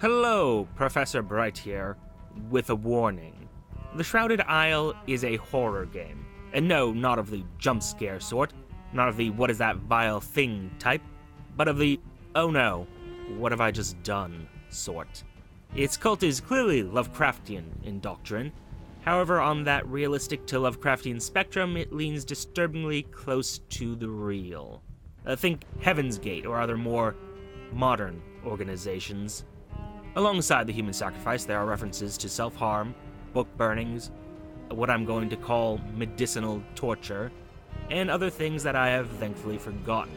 Hello, Professor Bright here, with a warning. The Shrouded Isle is a horror game. And no, not of the jump scare sort, not of the what is that vile thing type, but of the oh no, what have I just done sort. Its cult is clearly Lovecraftian in doctrine. However, on that realistic to Lovecraftian spectrum, it leans disturbingly close to the real. Think Heaven's Gate or other more modern organizations. Alongside the human sacrifice, there are references to self-harm, book burnings, what I'm going to call medicinal torture, and other things that I have thankfully forgotten.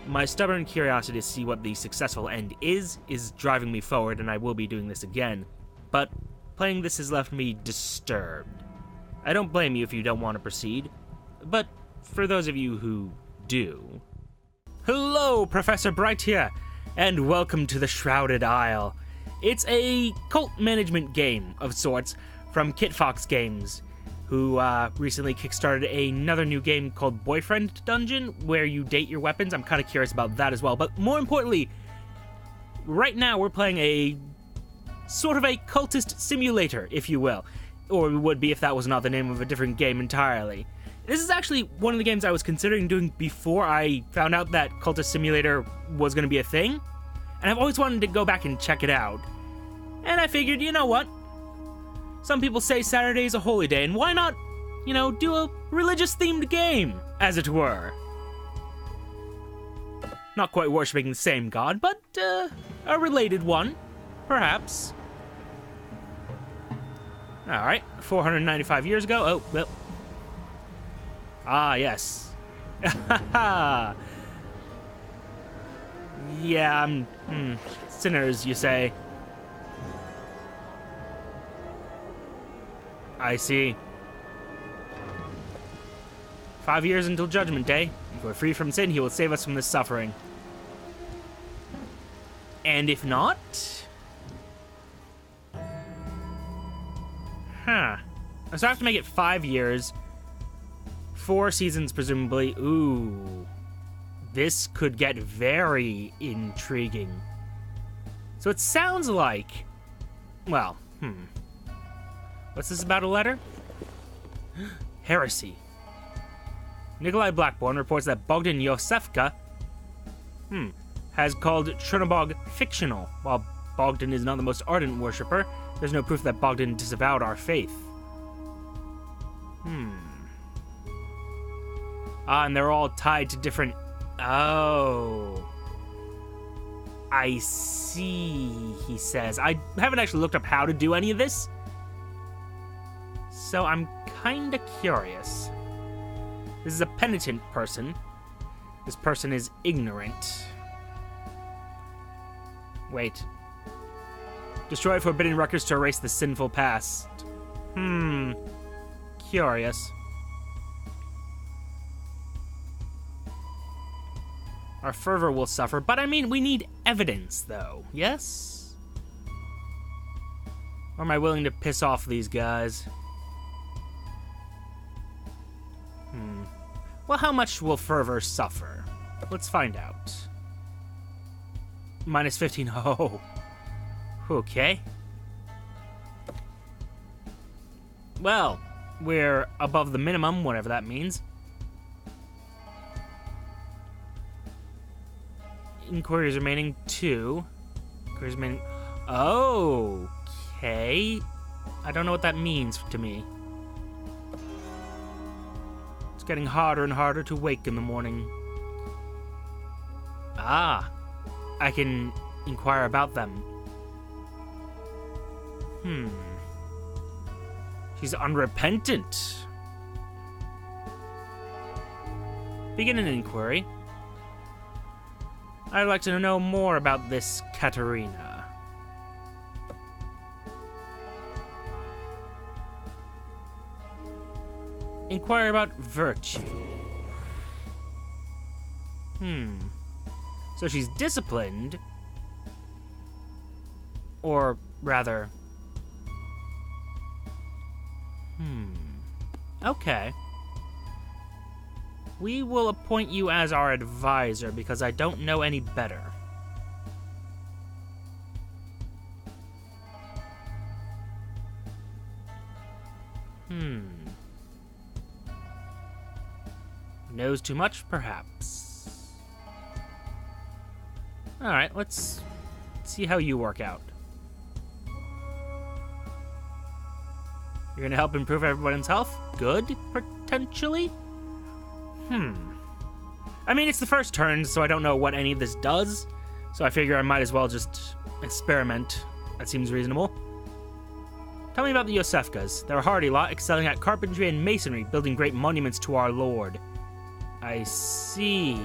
My stubborn curiosity to see what the successful end is driving me forward, and I will be doing this again, but playing this has left me disturbed. I don't blame you if you don't want to proceed, but for those of you who do... Hello, Professor Bright here, and welcome to the Shrouded Isle. It's a cult management game of sorts from Kitfox Games, who recently kickstarted another new game called Boyfriend Dungeon, where you date your weapons. I'm kind of curious about that as well, but more importantly, right now we're playing a sort of a cultist simulator, if you will, or it would be if that was not the name of a different game entirely. This is actually one of the games I was considering doing before I found out that Cultist Simulator was going to be a thing, and I've always wanted to go back and check it out. And I figured, you know what? Some people say Saturday is a holy day, and why not, do a religious-themed game, as it were? Not quite worshipping the same god, but a related one, perhaps. Alright, 495 years ago. Oh, well. Ah, yes. Yeah, sinners, you say. I see. 5 years until Judgment Day. If we're free from sin, he will save us from this suffering. And if not... Huh. So I have to make it 5 years. 4 seasons, presumably. Ooh. This could get very intriguing. So it sounds like... Well, What's this about a letter? Heresy. Nikolai Blackburn reports that Bogdan Yosefka, has called Chernobog fictional. While Bogdan is not the most ardent worshipper, there's no proof that Bogdan disavowed our faith. And they're all tied to different... Oh. I see, he says. I haven't actually looked up how to do any of this, so I'm kinda curious. This is a penitent person. This person is ignorant. Wait. Destroy forbidden records to erase the sinful past. Curious. Our fervor will suffer, but I mean, we need evidence, though, yes? Or am I willing to piss off these guys? Well, how much will fervor suffer? Let's find out. Minus 15. Oh. Okay. Well, we're above the minimum, whatever that means. Inquiries remaining 2. Inquiries remaining... Okay. I don't know what that means to me. It's getting harder and harder to wake in the morning. Ah. I can inquire about them. She's unrepentant. Begin an inquiry. I'd like to know more about this Katerina. Inquire about virtue. So she's disciplined. Or rather... Okay. We will appoint you as our advisor because I don't know any better. Knows too much, perhaps. Alright, let's see how you work out. You're gonna help improve everyone's health? Good, potentially? I mean, it's the first turn, so I don't know what any of this does. So I figure I might as well just experiment. That seems reasonable. Tell me about the Yosefkas. They're a hardy lot, excelling at carpentry and masonry, building great monuments to our lord. I see.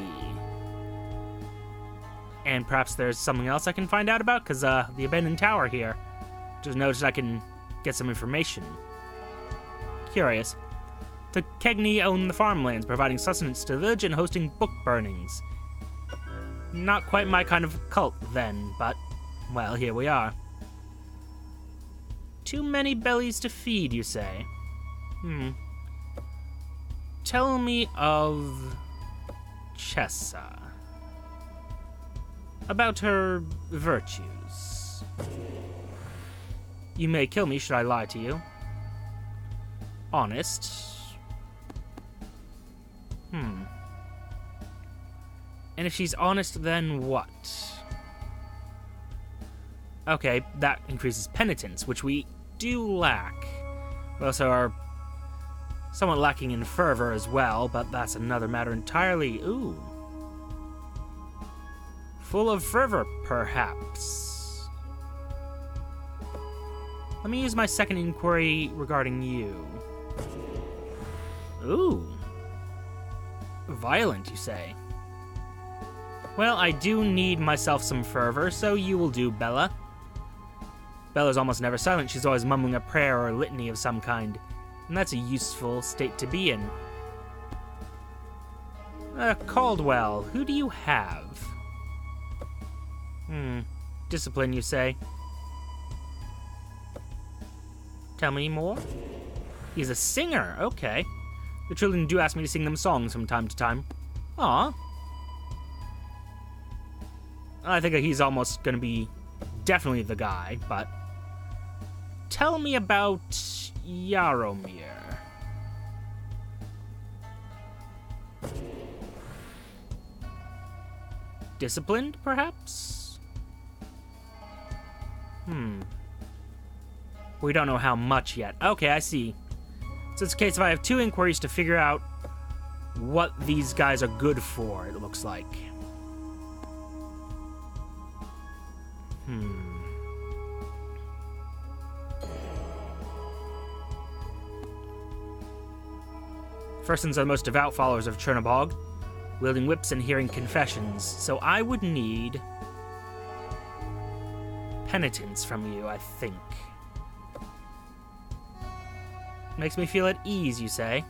And perhaps there's something else I can find out about, because the abandoned tower here. Just noticed I can get some information. Curious. The Kegni own the farmlands, providing sustenance to the village and hosting book burnings. Not quite my kind of cult, then, but, well, here we are. Too many bellies to feed, you say? Tell me of Chessa. About her virtues. You may kill me should I lie to you. Honest. And if she's honest, then what? Okay, that increases penitence, which we do lack. We also are somewhat lacking in fervor as well, but that's another matter entirely. Ooh. Full of fervor, perhaps. Let me use my second inquiry regarding you. Ooh. Violent, you say? Well, I do need myself some fervor, so you will do, Bella. Bella's almost never silent. She's always mumbling a prayer or a litany of some kind, and that's a useful state to be in. Caldwell, who do you have? Discipline, you say? Tell me more? He's a singer, okay. The children do ask me to sing them songs from time to time. Aw. I think he's almost gonna be definitely the guy, but... Tell me about Yaromir. Disciplined, perhaps? We don't know how much yet. Okay, I see. So it's a case of I have two inquiries to figure out what these guys are good for, it looks like. First ones are the most devout followers of Chernobog, wielding whips and hearing confessions, so I would need penitence from you, I think. Makes me feel at ease, you say?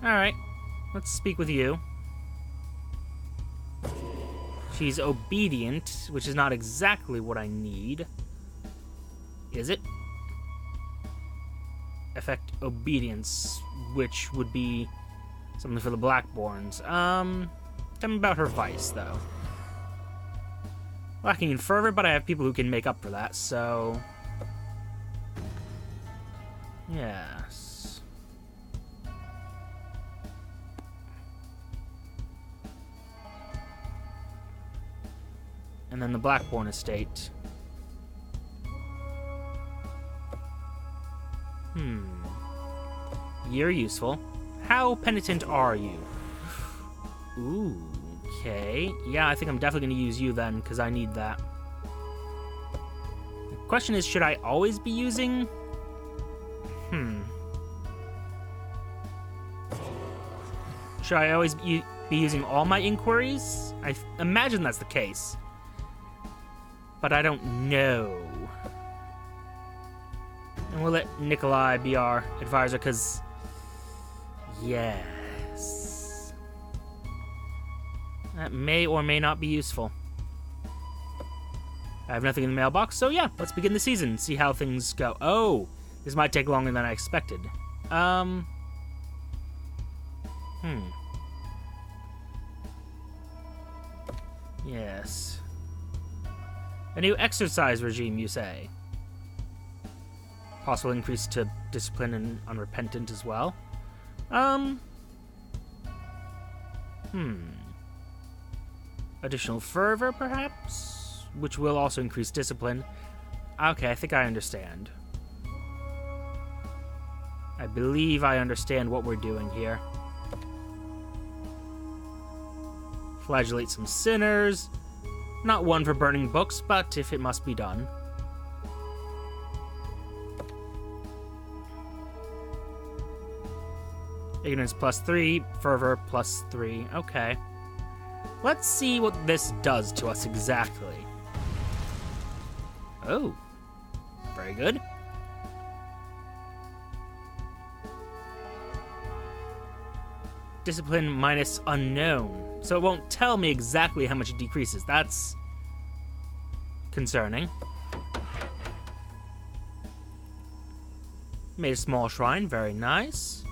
Alright, let's speak with you. She's obedient, which is not exactly what I need. Is it? Effect obedience, which would be something for the Blackborns. Tell me about her vice, though. Lacking in fervor, but I have people who can make up for that, so... Yes. And then the Blackborn estate. You're useful. How penitent are you? Ooh, okay. Yeah, I think I'm definitely going to use you then, because I need that. The question is, should I always be using... Should I always be using all my inquiries? I imagine that's the case. But I don't know. And we'll let Nikolai be our advisor, because... Yes. That may or may not be useful. I have nothing in the mailbox, so yeah, let's begin the season, see how things go. Oh, this might take longer than I expected. Yes. A new exercise regime, you say? Possible increase to discipline and unrepentant as well. Additional fervor, perhaps? Which will also increase discipline. Okay, I think I understand. I believe I understand what we're doing here. Flagellate some sinners. Not one for burning books, but if it must be done. Ignorance +3, fervor +3. Okay. Let's see what this does to us exactly. Oh. Very good. Discipline minus unknown. So it won't tell me exactly how much it decreases. That's concerning. Made a small shrine. Very nice.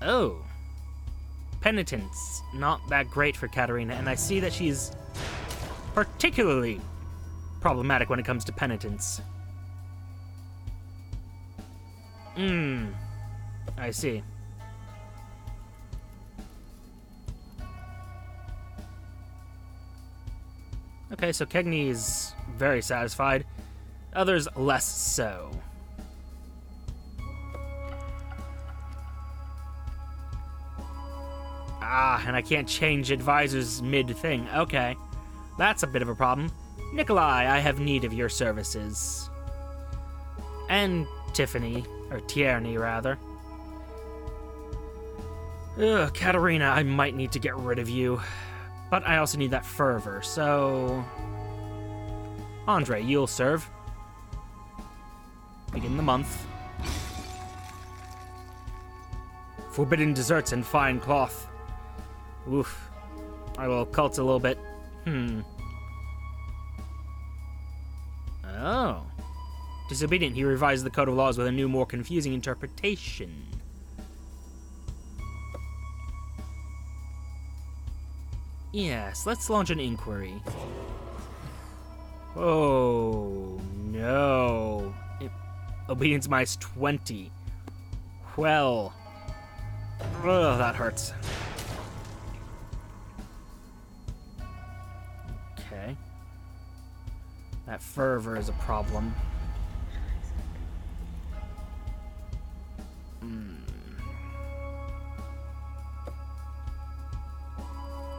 Oh. Penitence. Not that great for Katarina, and I see that she's particularly problematic when it comes to penitence. I see. Okay, so Kegni is very satisfied. Others less so. Ah, and I can't change advisors mid-thing. Okay. That's a bit of a problem. Nikolai, I have need of your services. And Tiffany, or Tierney, rather. Ugh, Katerina, I might need to get rid of you. But I also need that fervor, so... Andre, you'll serve. Begin the month. Forbidden desserts and fine cloth. Oof. I will cult a little bit. Oh. Disobedient, he revised the code of laws with a new, more confusing interpretation. Yes, let's launch an inquiry. Oh, no. Obedience minus 20. Well. Ugh, that hurts. Okay. That fervor is a problem.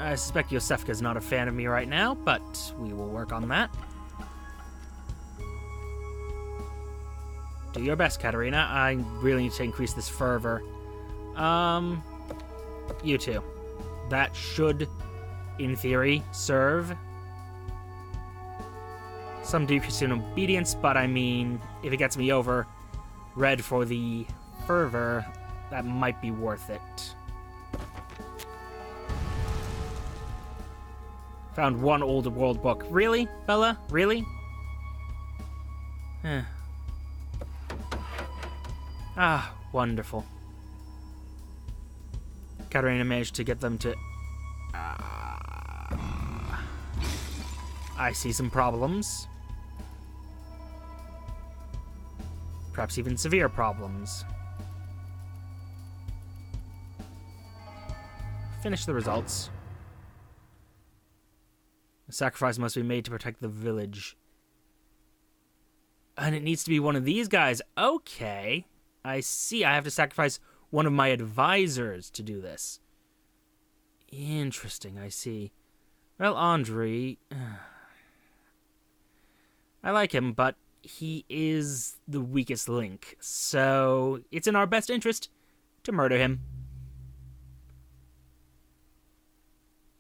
I suspect Yosefka's not a fan of me right now, but we will work on that. Do your best, Katerina. I really need to increase this fervor. You two. That should, in theory, serve. Some decrease in obedience, but I mean, if it gets me over red for the fervor, that might be worth it. Found one old world book. Really, Bella? Really? Ah, wonderful. Katerina managed to get them to... I see some problems. Perhaps even severe problems. Finish the results. A sacrifice must be made to protect the village. And it needs to be one of these guys. Okay. I see. I have to sacrifice one of my advisors to do this. Interesting, I see. Well, Andre... I like him, but he is the weakest link. So, it's in our best interest to murder him.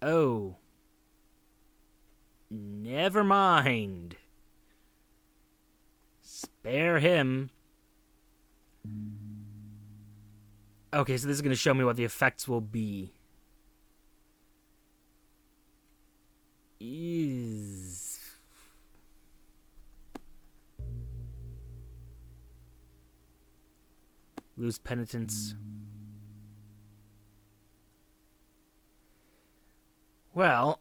Oh. Never mind. Spare him. Okay, so this is going to show me what the effects will be. Lose penitence. Well...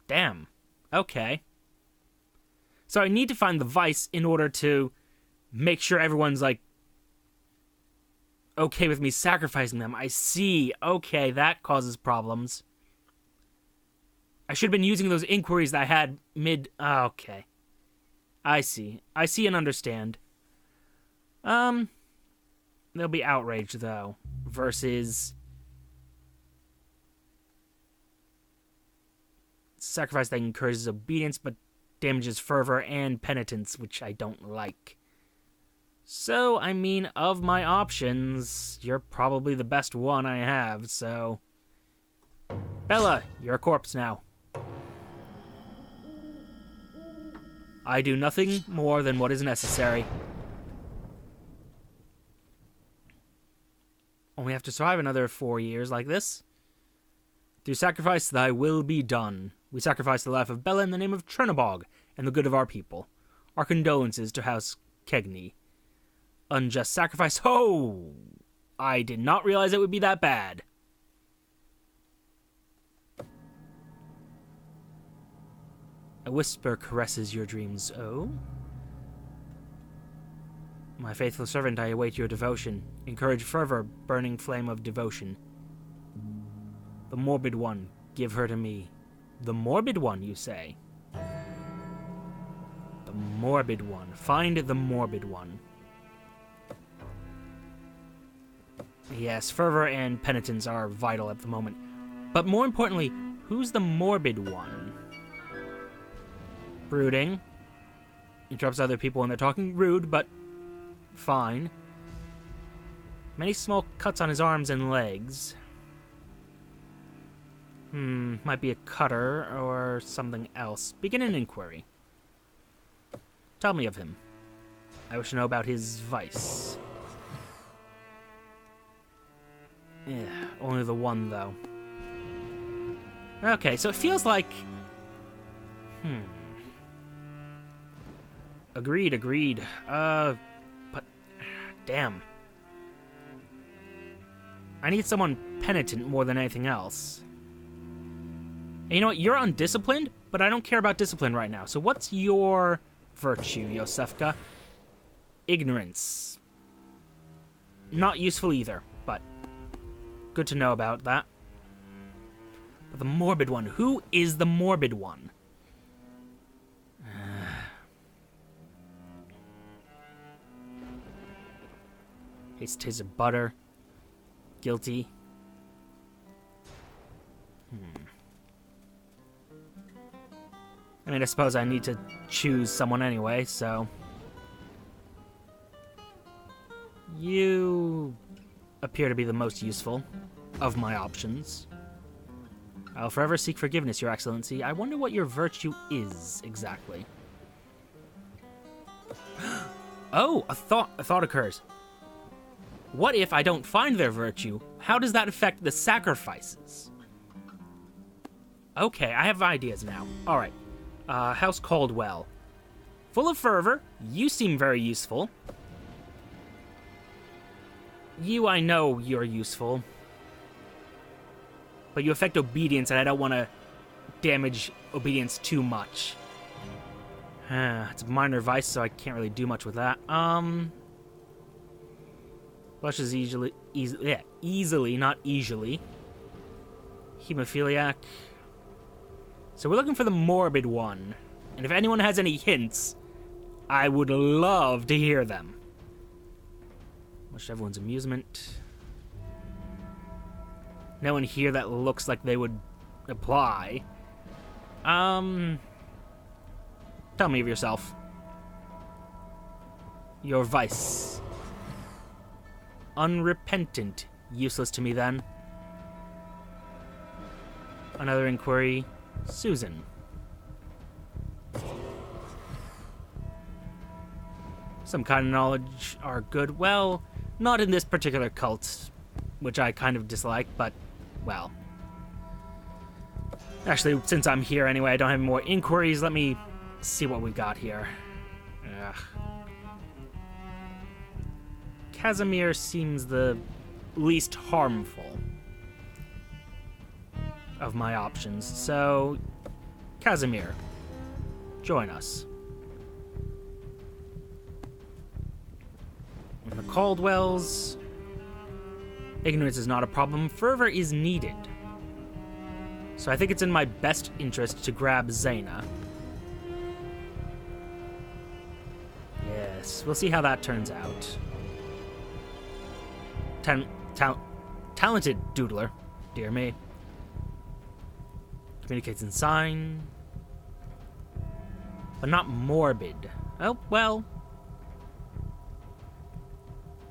Damn. Okay. So I need to find the vice in order to make sure everyone's, like, okay with me sacrificing them. I see. Okay, that causes problems. I should have been using those inquiries that I had mid... okay. I see. I see and understand. They'll be outraged, though. Versus... sacrifice that encourages obedience, but damages fervor and penitence, which I don't like. So, I mean, of my options, you're probably the best one I have, so... Bella, you're a corpse now. I do nothing more than what is necessary. Only have to survive another 4 years like this. Through sacrifice, thy will be done. We sacrifice the life of Bella in the name of Chernobog and the good of our people. Our condolences to House Kegney. Unjust sacrifice. Oh! I did not realize it would be that bad. A whisper caresses your dreams. Oh? My faithful servant, I await your devotion. Encourage fervor, burning flame of devotion. The morbid one, give her to me. The morbid one, you say? The morbid one. Find the morbid one. Yes, fervor and penitence are vital at the moment. But more importantly, who's the morbid one? Brooding. Interrupts other people when they're talking. Rude, but fine. Many small cuts on his arms and legs. Might be a cutter or something else. Begin an inquiry. Tell me of him. I wish to know about his vice. Yeah, only the one, though. Okay, so it feels like... Agreed. But... damn. I need someone penitent more than anything else. And you know what? You're undisciplined, but I don't care about discipline right now. So what's your virtue, Yosefka? Ignorance. Not useful either, but good to know about that. But the morbid one. Who is the morbid one? Taste of butter. Guilty. I mean, I suppose I need to choose someone anyway, so... You appear to be the most useful of my options. I'll forever seek forgiveness, Your Excellency. I wonder what your virtue is, exactly. Oh, a thought occurs. What if I don't find their virtue? How does that affect the sacrifices? Okay, I have ideas now. Alright. House Caldwell. Full of fervor. You seem very useful. You, I know you're useful. But you affect obedience, and I don't want to damage obedience too much. It's a minor vice, so I can't really do much with that. Blushes easily, not easily. Hemophiliac. So we're looking for the morbid one. And if anyone has any hints, I would love to hear them. Much to everyone's amusement. No one here that looks like they would apply. Tell me of yourself. Your vice. Unrepentant. Useless to me then. Another inquiry. Susan. Some kind of knowledge are good. Well, not in this particular cult, which I kind of dislike, but, well. Actually, since I'm here anyway, I don't have any more inquiries. Let me see what we got here. Ugh. Casimir seems the least harmful of my options. So, Casimir, join us. In the Caldwells, ignorance is not a problem. Fervor is needed. So I think it's in my best interest to grab Zaina. Yes, we'll see how that turns out. Talented doodler, dear me. Communicates in sign, but not morbid. Oh, well.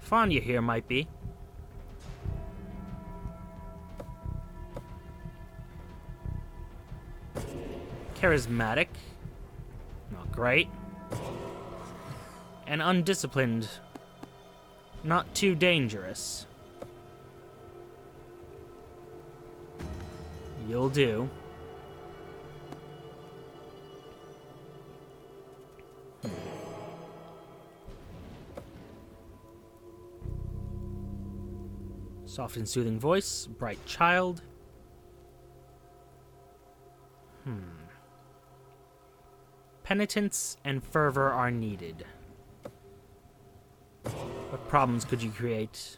Fanya here might be. Charismatic. Not great. And undisciplined. Not too dangerous. You'll do. Soft and soothing voice, bright child. Penitence and fervor are needed. What problems could you create?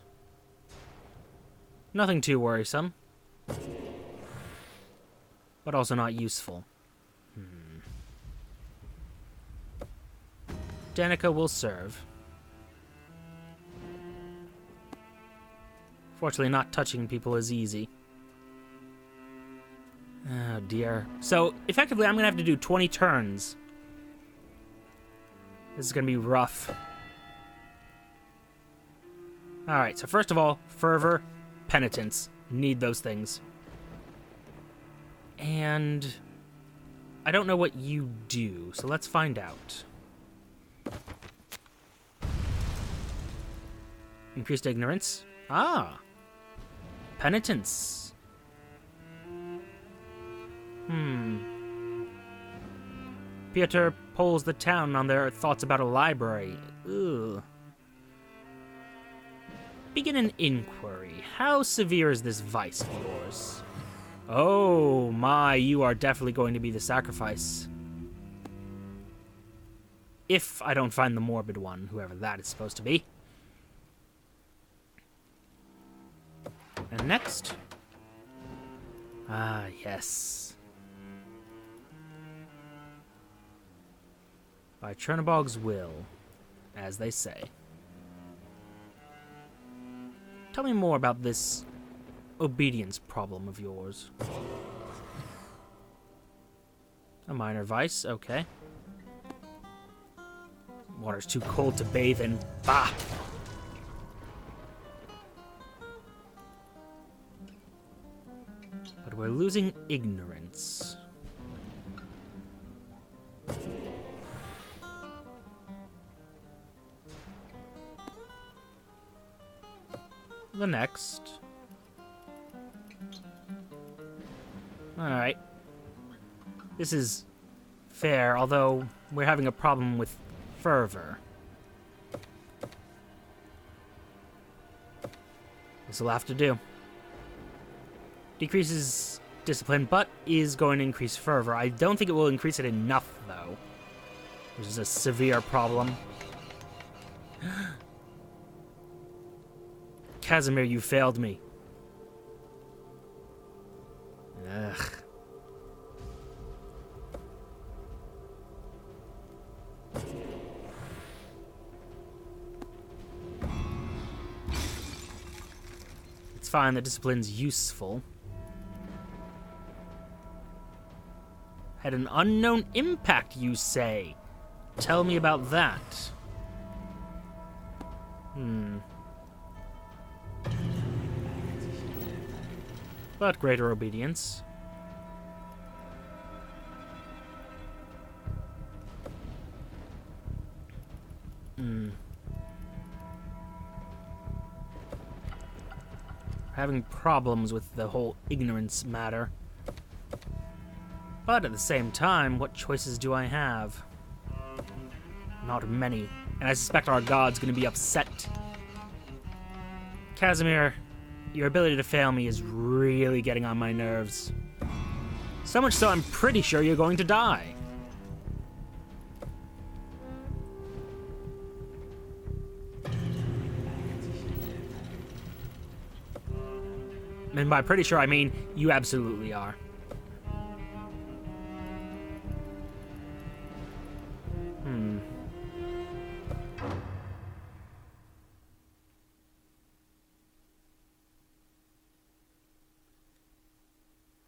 Nothing too worrisome. But also not useful. Danica will serve. Fortunately, not touching people is easy. Oh dear. So, effectively, I'm going to have to do 20 turns. This is going to be rough. Alright, so first of all, fervor, penitence. Need those things. And I don't know what you do, so let's find out. Increased ignorance. Ah. Penitence. Piotr polls the town on their thoughts about a library. Ugh. Begin an inquiry. How severe is this vice of yours? Oh my, you are definitely going to be the sacrifice. If I don't find the morbid one, whoever that is supposed to be. And next. Ah, yes. By Chernobog's will, as they say. Tell me more about this obedience problem of yours. A minor vice, okay. Water's too cold to bathe in. Bah! But we're losing ignorance. The next. Alright. This is fair, although we're having a problem with fervor. This will have to do. Decreases discipline, but is going to increase fervor. I don't think it will increase it enough, though. Which is a severe problem. Casimir, you failed me. Ugh. It's fine, the discipline's useful. Had an unknown impact, you say? Tell me about that. But greater obedience. Having problems with the whole ignorance matter. But at the same time, what choices do I have? Not many. And I suspect our god's gonna be upset. Casimir, your ability to fail me is really getting on my nerves. So much so I'm pretty sure you're going to die. And by pretty sure, I mean you absolutely are.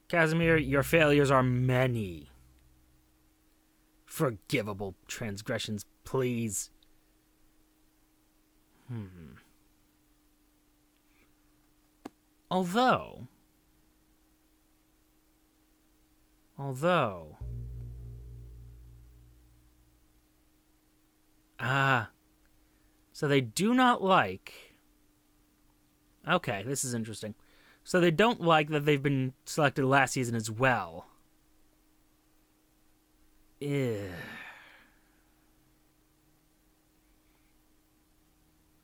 Casimir, your failures are many. Forgivable transgressions, please. Although... So they do not like... Okay, this is interesting. So they don't like that they've been selected last season as well. Ew.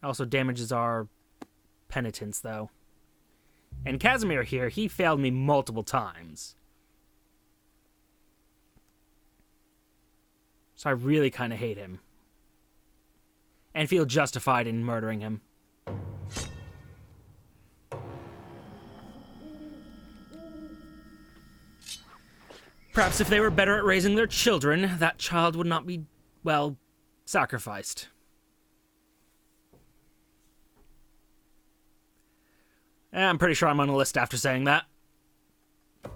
Also damages our penitence, though. And Casimir here, he failed me multiple times. So I really kind of hate him. And feel justified in murdering him. Perhaps if they were better at raising their children, that child would not be, well, sacrificed. I'm pretty sure I'm on a list after saying that. The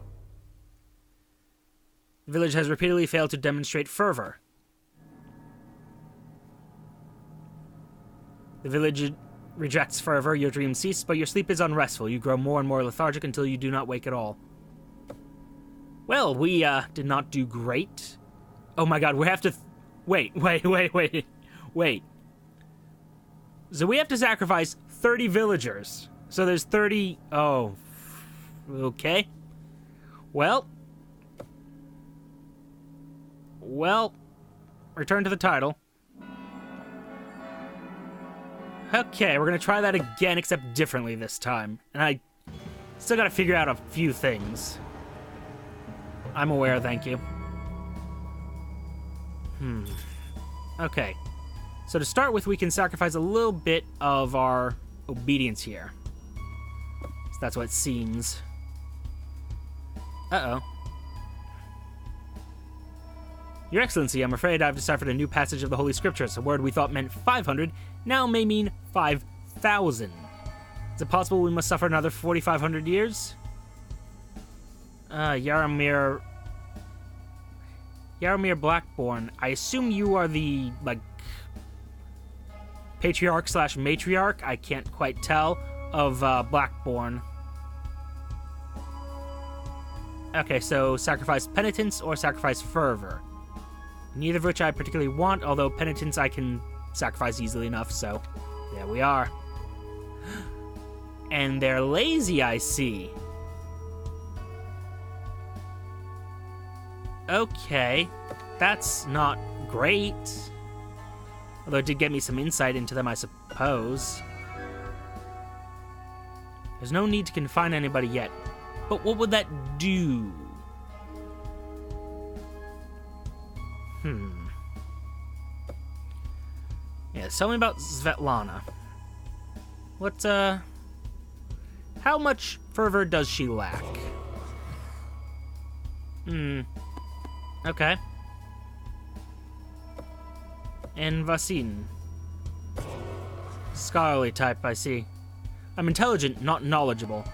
village has repeatedly failed to demonstrate fervor. The village rejects fervor, your dreams cease, but your sleep is unrestful. You grow more and more lethargic until you do not wake at all. Well, we, did not do great. Oh my god, we have to... Wait. So we have to sacrifice 30 villagers. So there's 30... Oh. Okay. Well, return to the title. Okay, we're gonna try that again, except differently this time. And I still gotta figure out a few things. I'm aware, thank you. Okay. So to start with, we can sacrifice a little bit of our obedience here. So that's what it seems. Uh-oh. Your Excellency, I'm afraid I've deciphered a new passage of the Holy Scriptures. A word we thought meant 500 now may mean 5,000. Is it possible we must suffer another 4,500 years? Yaramir Blackborn. I assume you are the, like, patriarch / matriarch, I can't quite tell, of Blackborn. Okay, so sacrifice penitence or sacrifice fervor. Neither of which I particularly want, although penitence I can sacrifice easily enough, so there we are. And they're lazy, I see. Okay, that's not great. Although it did get me some insight into them, I suppose. There's no need to confine anybody yet. But what would that do? Yeah, tell me about Svetlana. How much fervor does she lack? Okay. And Vasin. Scholarly type, I see. I'm intelligent, not knowledgeable.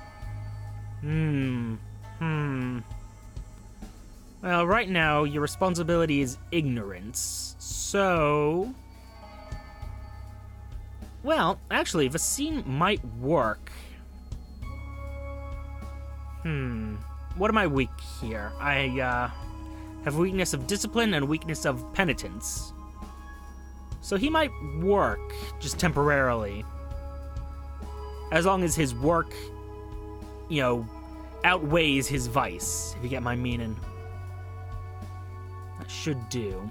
Well, right now, your responsibility is ignorance, so... Well, actually, Vasin might work. What am I weak here? I, have weakness of discipline and weakness of penitence. So he might work, just temporarily. As long as his work, you know, outweighs his vice, if you get my meaning. That should do.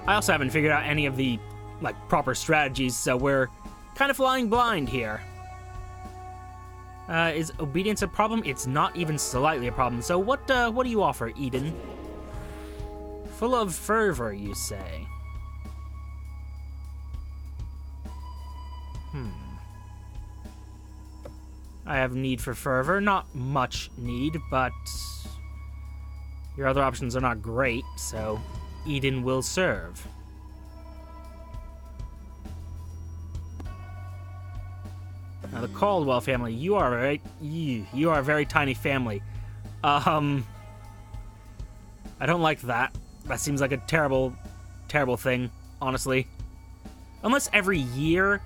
I also haven't figured out any of the, like, proper strategies, so we're kind of flying blind here. Is obedience a problem? It's not even slightly a problem. So what do you offer, Eden? Full of fervor, you say? I have need for fervor. Not much need, but your other options are not great, so Eden will serve. Now, the Caldwell family, you are a very tiny family. I don't like that. That seems like a terrible, terrible thing, honestly. Unless every year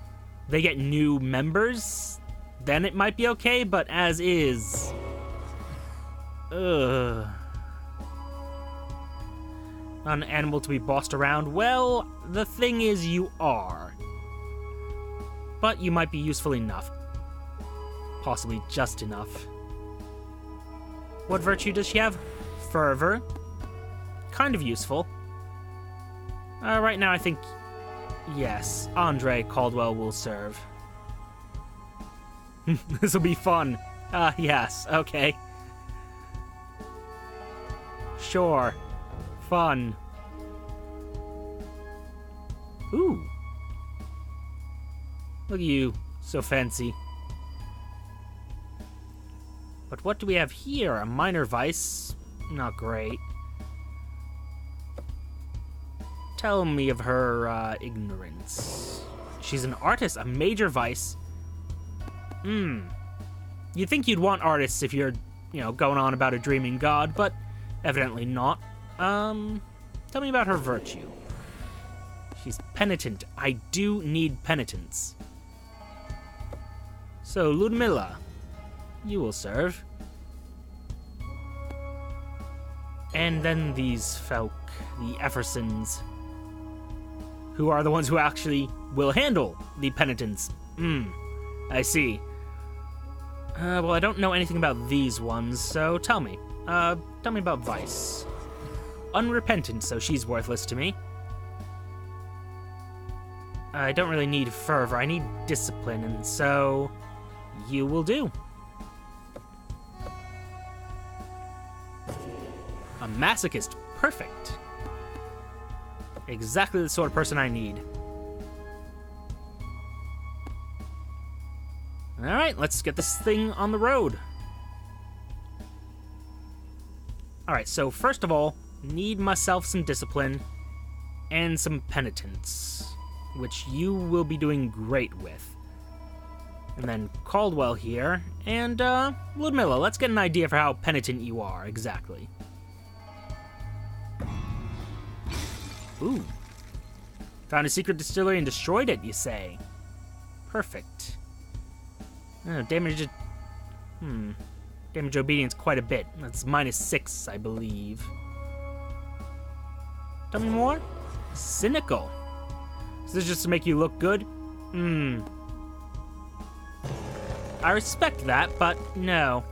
they get new members, then it might be okay, but as is... Ugh. Not an animal to be bossed around? Well, the thing is you are. But you might be useful enough. Possibly just enough. What virtue does she have? Fervor. Kind of useful. Right now I think... Yes, Andre Caldwell will serve. This will be fun. Yes, okay. Sure. Fun. Ooh. Look at you, so fancy. But what do we have here? A minor vice? Not great. Tell me of her, ignorance. She's an artist, a major vice. You'd think you'd want artists if you're, going on about a dreaming god, but evidently not. Tell me about her virtue. She's penitent. I do need penitence. So, Ludmilla, you will serve. And then these folk, the Effersons, who are the ones who actually will handle the penitence. I see. Well, I don't know anything about these ones, so tell me. Tell me about Vice. Unrepentant, so she's worthless to me. I don't really need fervor, I need discipline, and so you will do. A masochist, perfect. Exactly the sort of person I need. Alright, let's get this thing on the road. Alright, so first of all, need myself some discipline and some penitence, which you will be doing great with. And then Caldwell here, and Ludmilla, let's get an idea for how penitent you are, exactly. Ooh. Found a secret distillery and destroyed it, you say? Perfect. Oh, damage obedience quite a bit. That's -6, I believe. Tell me more? Cynical. Is this just to make you look good? I respect that, but no.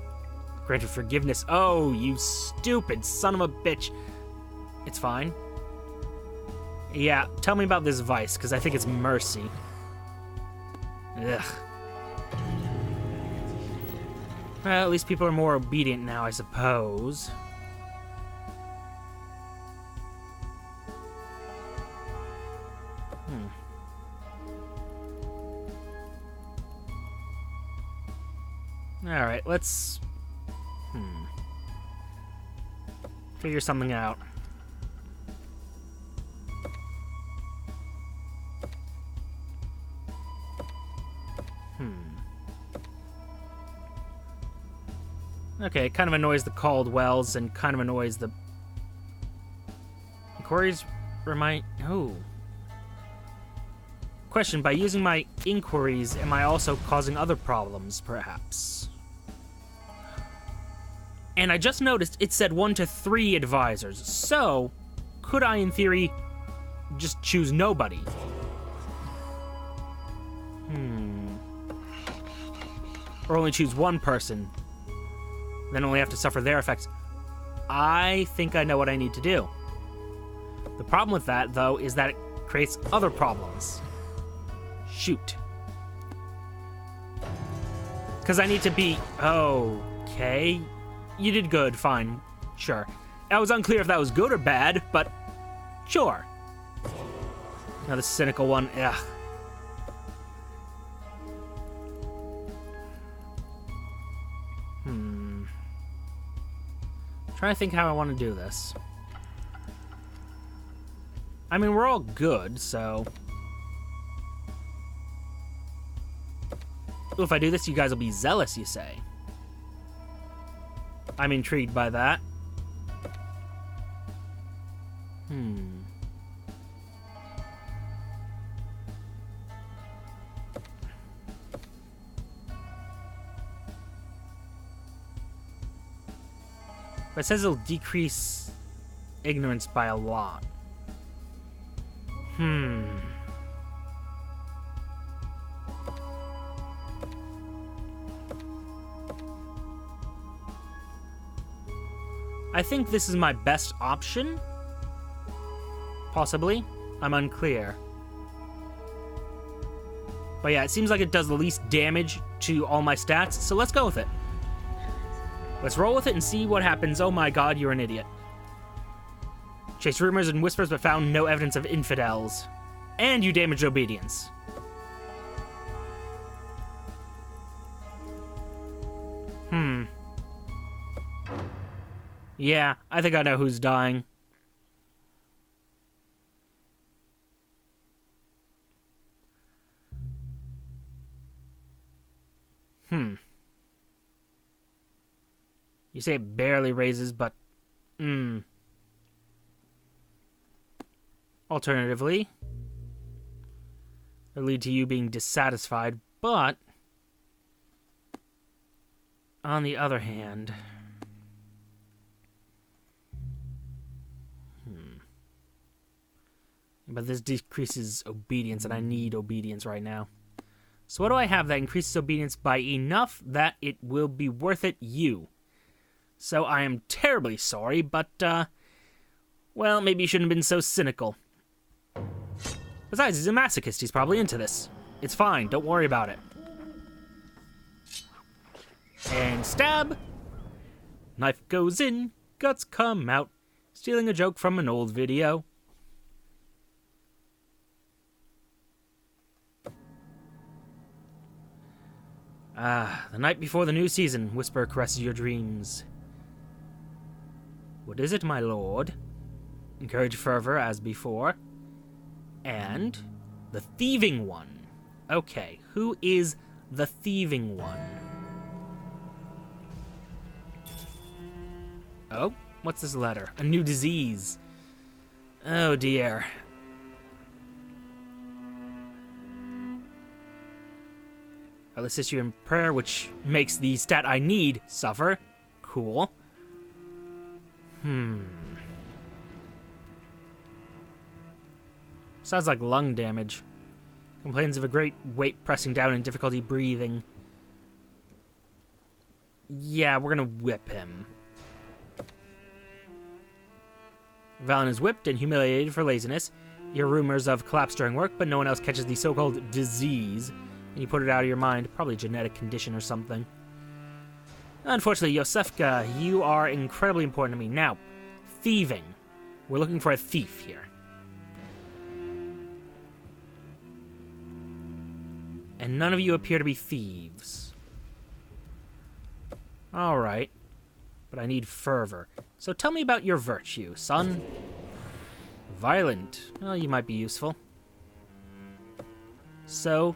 Granted forgiveness. Oh, you stupid son of a bitch. It's fine. Yeah, tell me about this vice, because I think it's mercy. Ugh. Well, at least people are more obedient now, I suppose. Alright, let's... figure something out. Okay, it kind of annoys the Caldwells and kind of annoys the... Inquiries remind... Oh. Question, by using my inquiries, am I also causing other problems, perhaps? And I just noticed it said 1 to 3 advisors, so could I, in theory, just choose nobody? Or only choose one person, then only have to suffer their effects. I think I know what I need to do. The problem with that, though, is that it creates other problems. Shoot. Because I need to be... Okay. You did good, fine. Sure. I was unclear if that was good or bad, but sure. Now the cynical one, ugh. Trying to think how I want to do this. I mean, we're all good, so... Ooh, if I do this, you guys will be zealous, you say? I'm intrigued by that. But it says it'll decrease ignorance by a lot. I think this is my best option. Possibly. I'm unclear. But yeah, it seems like it does the least damage to all my stats, so let's go with it. Let's roll with it and see what happens. Oh my god, you're an idiot. Chased rumors and whispers but found no evidence of infidels. And you damaged obedience. Yeah, I think I know who's dying. You say it barely raises, but... Alternatively, it'll lead to you being dissatisfied, but... On the other hand... But this decreases obedience, and I need obedience right now. So what do I have that increases obedience by enough that it will be worth it? You. So I am terribly sorry, but, well, maybe you shouldn't have been so cynical. Besides, he's a masochist. He's probably into this. It's fine. Don't worry about it. And stab. Knife goes in. Guts come out. Stealing a joke from an old video. The night before the new season, whisper caresses your dreams. What is it, my lord? Encourage fervor as before. And the thieving one. Okay, who is the thieving one? Oh, what's this letter? A new disease. Oh dear. I'll assist you in prayer, which makes the stat I need suffer. Cool. Sounds like lung damage. Complains of a great weight pressing down and difficulty breathing. Yeah, we're gonna whip him. Valen is whipped and humiliated for laziness. You hear rumors of collapse during work, but no one else catches the so-called disease. And you put it out of your mind. Probably a genetic condition or something. Unfortunately, Yosefka, you are incredibly important to me. Now, thieving. We're looking for a thief here. And none of you appear to be thieves. Alright. But I need fervor. So tell me about your virtue, son. Violent. Well, you might be useful. So...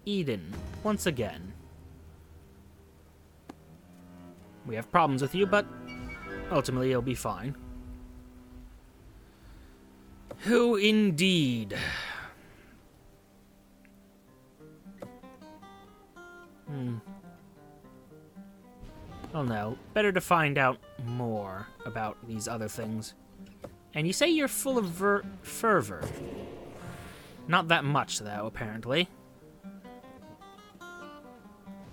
Eden, once again. We have problems with you, but ultimately you'll be fine. Who indeed? Oh no, better to find out more about these other things. And you say you're full of fervor. Not that much, though, apparently.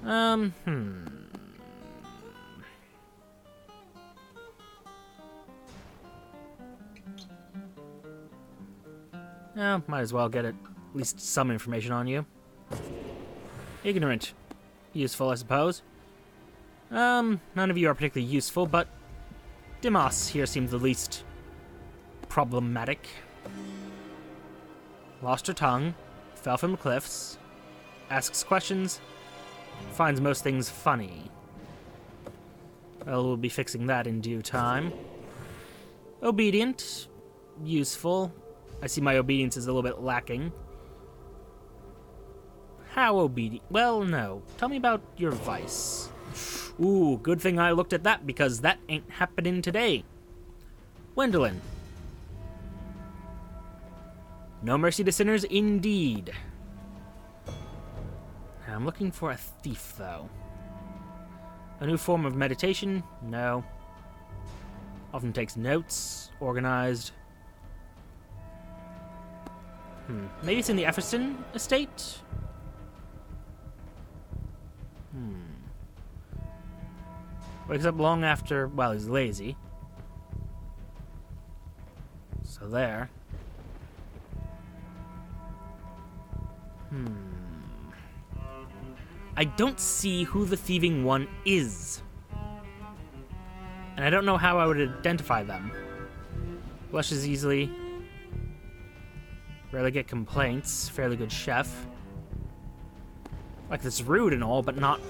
Oh, might as well get at least some information on you. Ignorant. Useful, I suppose. None of you are particularly useful, but Dimos here seems the least problematic. Lost her tongue, fell from the cliffs, asks questions, finds most things funny. Well, we'll be fixing that in due time. Obedient. Useful. I see my obedience is a little bit lacking. How obedient? Well, no. Tell me about your vice. Ooh, good thing I looked at that, because that ain't happening today. Gwendolyn. No mercy to sinners, indeed. I'm looking for a thief, though. A new form of meditation? No. Often takes notes. Organized. Maybe it's in the Efferson estate? Wakes up long after... Well, he's lazy. So there. I don't see who the thieving one is. And I don't know how I would identify them. Blushes easily. Rarely get complaints. Fairly good chef. Like, it's rude and all, but not...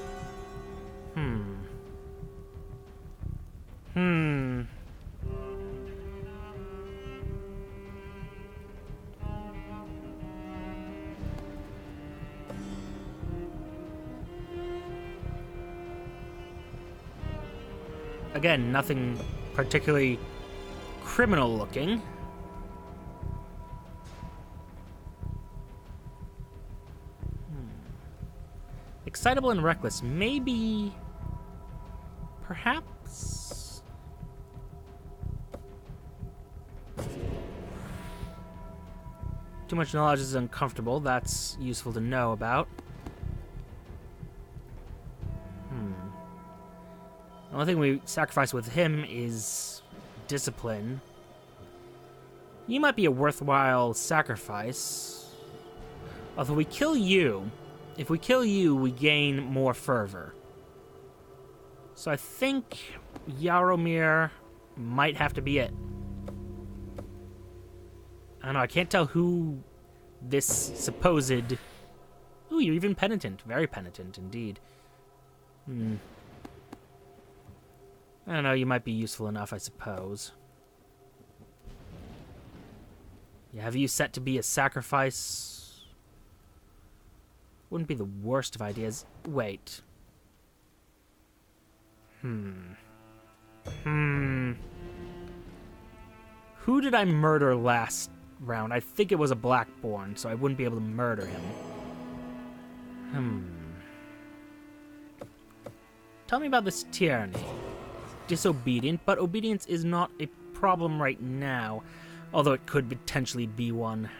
Again, nothing particularly criminal looking. Excitable and reckless. Maybe... Perhaps... Too much knowledge is uncomfortable. That's useful to know about. The only thing we sacrifice with him is discipline. You might be a worthwhile sacrifice. Although we kill you, if we kill you, we gain more fervor. So I think Yaromir might have to be it. I don't know, I can't tell who this supposed... Ooh, you're even penitent. Very penitent, indeed. I don't know, you might be useful enough, I suppose. Yeah, have you set to be a sacrifice? Wouldn't be the worst of ideas. Wait. Who did I murder last round? I think it was a Blackborn, so I wouldn't be able to murder him. Tell me about this tyranny. Disobedient, but obedience is not a problem right now, although it could potentially be one.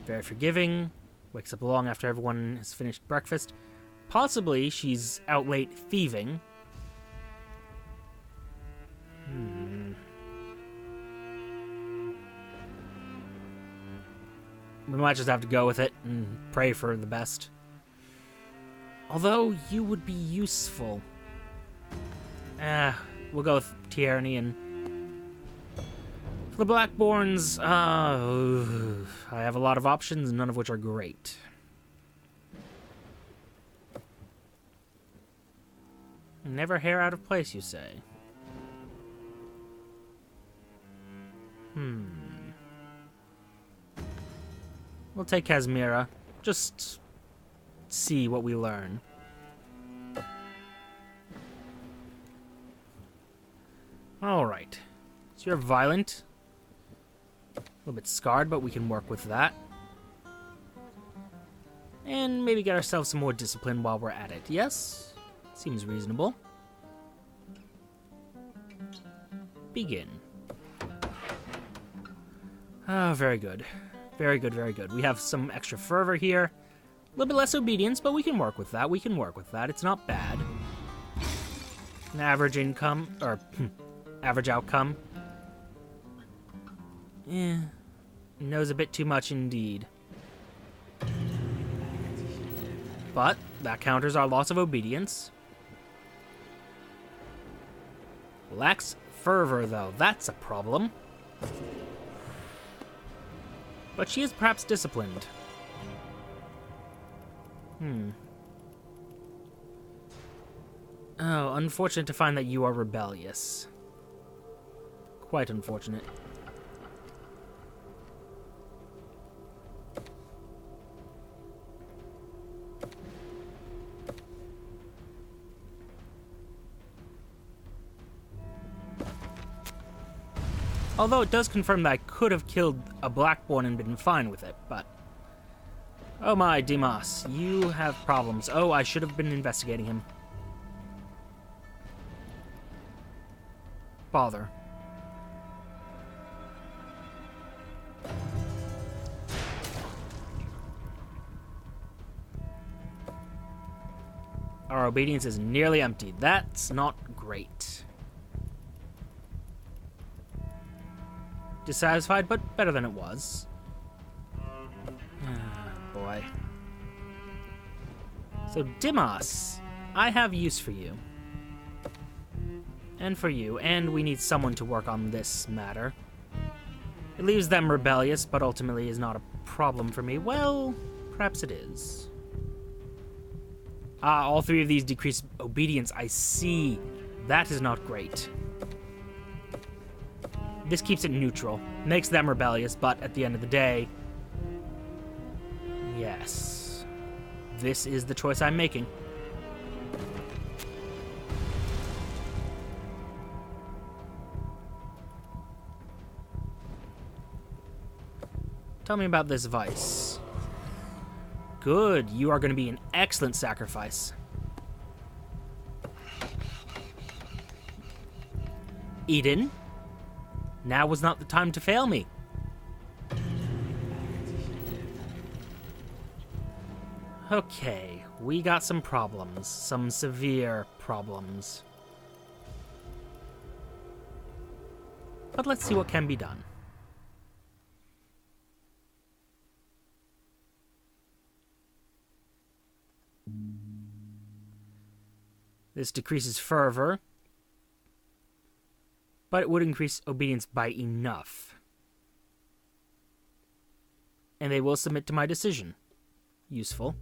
Very forgiving. Wakes up long after everyone has finished breakfast. Possibly she's out late thieving. We might just have to go with it and pray for the best. Although, you would be useful. We'll go with tyranny and... For the Blackborns, I have a lot of options, none of which are great. Never hair out of place, you say? We'll take Kazmira. Just see what we learn. Alright. So you're violent. A little bit scarred, but we can work with that. And maybe get ourselves some more discipline while we're at it. Yes? Seems reasonable. Begin. Oh, very good. Very good, very good. We have some extra fervor here. A little bit less obedience, but we can work with that. We can work with that. It's not bad. An average income, or average outcome. Knows a bit too much indeed. But that counters our loss of obedience. Lacks fervor, though. That's a problem. But she is perhaps disciplined. Oh, unfortunate to find that you are rebellious. Quite unfortunate. Although it does confirm that I could have killed a Blackborn and been fine with it, but... Oh my, Dimas, you have problems. Oh, I should have been investigating him. Bother. Our obedience is nearly empty. That's not great. Dissatisfied, but better than it was. Boy. So, Dimas, I have use for you. And for you, and we need someone to work on this matter. It leaves them rebellious, but ultimately is not a problem for me. Well, perhaps it is. Ah, all three of these decrease obedience. I see. That is not great. This keeps it neutral. Makes them rebellious, but at the end of the day... Yes. This is the choice I'm making. Tell me about this vice. Good. You are going to be an excellent sacrifice. Eden? Now was not the time to fail me. Okay, we got some problems. Some severe problems. But let's see what can be done. This decreases fervor, but it would increase obedience by enough. And they will submit to my decision. Useful.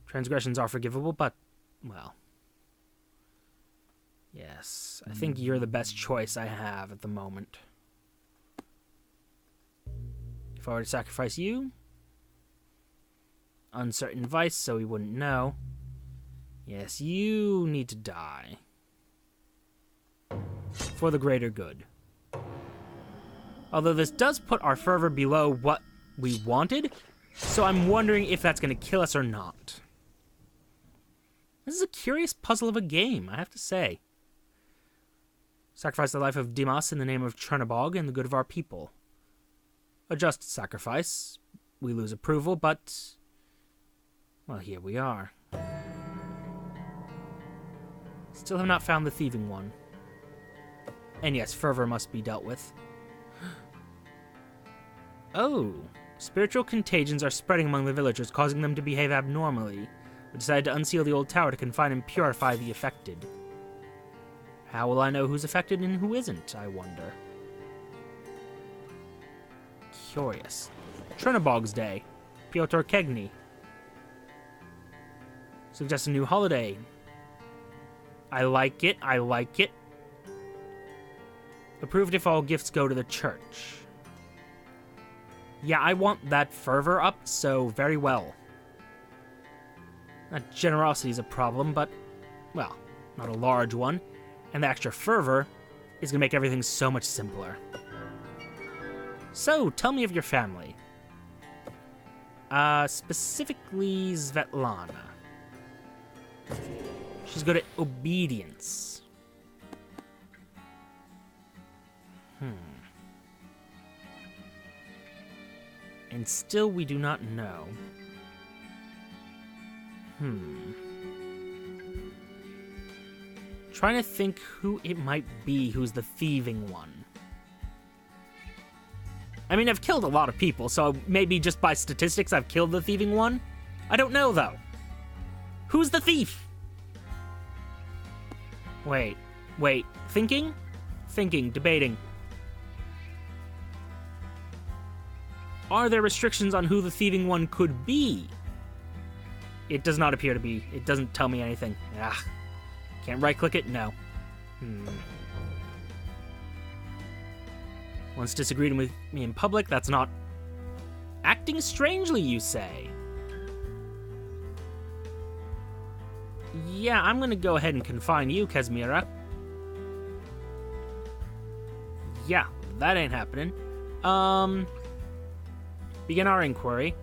Transgressions are forgivable, but, well... Yes, I think you're the best choice I have at the moment. If I were to sacrifice you... Uncertain vice, so he wouldn't know. Yes, you need to die. For the greater good. Although this does put our fervor below what we wanted, so I'm wondering if that's going to kill us or not. This is a curious puzzle of a game, I have to say. Sacrifice the life of Dimas in the name of Chernobog and the good of our people. A just sacrifice. We lose approval, but... Well, here we are. Still have not found the thieving one. And yes, fervor must be dealt with. Oh, spiritual contagions are spreading among the villagers, causing them to behave abnormally. We decided to unseal the old tower to confine and purify the affected. How will I know who's affected and who isn't, I wonder? Curious. Chernobog's Day. Piotr Kegny. Suggest a new holiday. I like it, I like it. Approved if all gifts go to the church. Yeah, I want that fervor up, so very well. That generosity is a problem, but, well, not a large one. And the extra fervor is going to make everything so much simpler. So, tell me of your family. Specifically Svetlana. She's good at obedience. And still we do not know. Trying to think who it might be who's the thieving one. I mean, I've killed a lot of people, so maybe just by statistics I've killed the thieving one? I don't know, though. Who's the thief? Wait. Thinking? Thinking, debating. Are there restrictions on who the thieving one could be? It does not appear to be. It doesn't tell me anything. Ah, can't right-click it? No. Once disagreed with me in public, that's not... Acting strangely, you say? Yeah, I'm gonna go ahead and confine you, Kazmira. Yeah, that ain't happening. Begin our inquiry.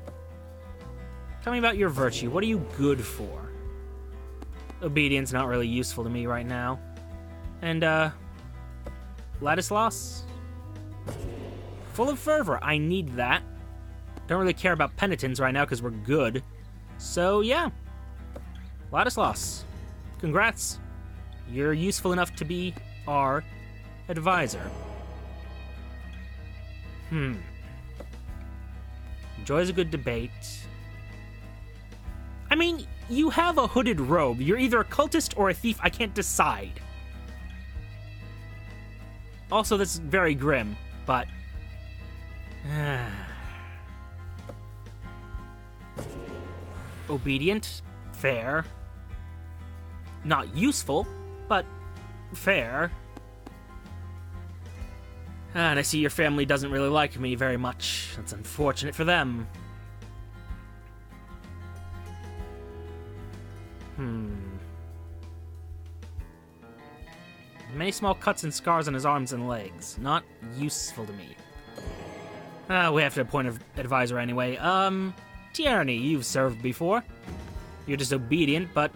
Tell me about your virtue. What are you good for? Obedience not really useful to me right now. And, Ladislas? Full of fervor. I need that. Don't really care about penitence right now because we're good. So, yeah. Ladislas. Congrats. You're useful enough to be our advisor. Enjoys a good debate. I mean, you have a hooded robe. You're either a cultist or a thief. I can't decide. Also, that's very grim, but... Obedient. Fair. Not useful, but fair. And I see your family doesn't really like me very much. That's unfortunate for them. Many small cuts and scars on his arms and legs. Not useful to me. We have to appoint an advisor anyway. Tierney, you've served before. You're just obedient, but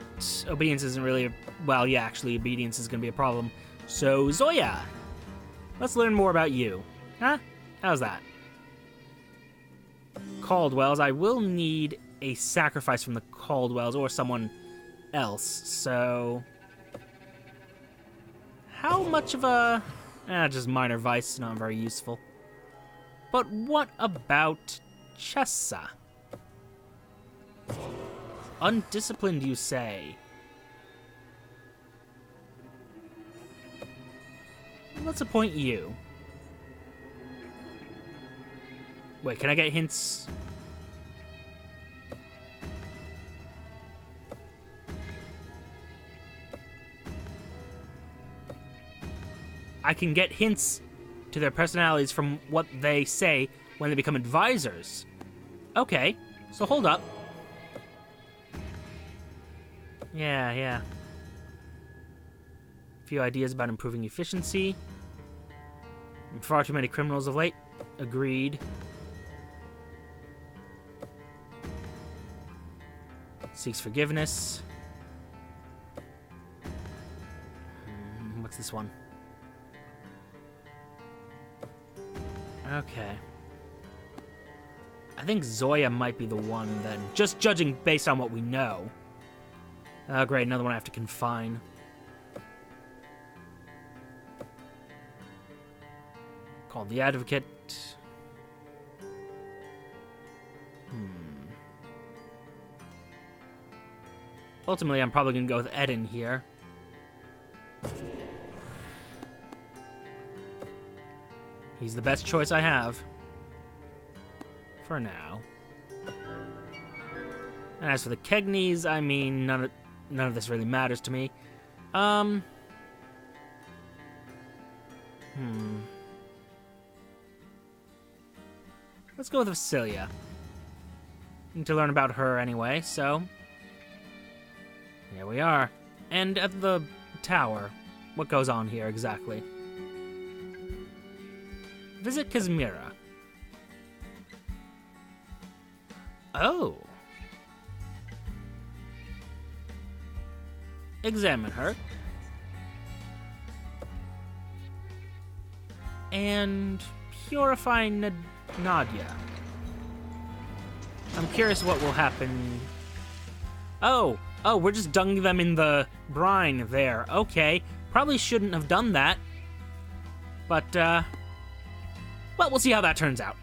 obedience isn't really... Well, yeah, actually, obedience is going to be a problem. So, Zoya! Let's learn more about you. Huh? How's that? Caldwells. I will need a sacrifice from the Caldwells or someone else, so... How much of a... just minor vice, not very useful. But what about Chessa? Undisciplined, you say? Let's appoint you. Wait, can I get hints? I can get hints to their personalities from what they say when they become advisors. Okay, so hold up. Yeah. A few ideas about improving efficiency. Far too many criminals of late. Agreed. Seeks forgiveness. What's this one? Okay. I think Zoya might be the one then. Just judging based on what we know. Oh, great, another one I have to confine. Called the Advocate. Ultimately, I'm probably going to go with Eden here. He's the best choice I have. For now. And as for the Kegneys, I mean, none of this really matters to me. Let's go with Vasilia. Need to learn about her anyway, so... Here we are. And at the tower, what goes on here exactly? Visit Kazmira. Oh. Examine her. And purify Nadia. I'm curious what will happen. Oh, we're just dunking them in the brine there. Okay, probably shouldn't have done that. But, well, we'll see how that turns out.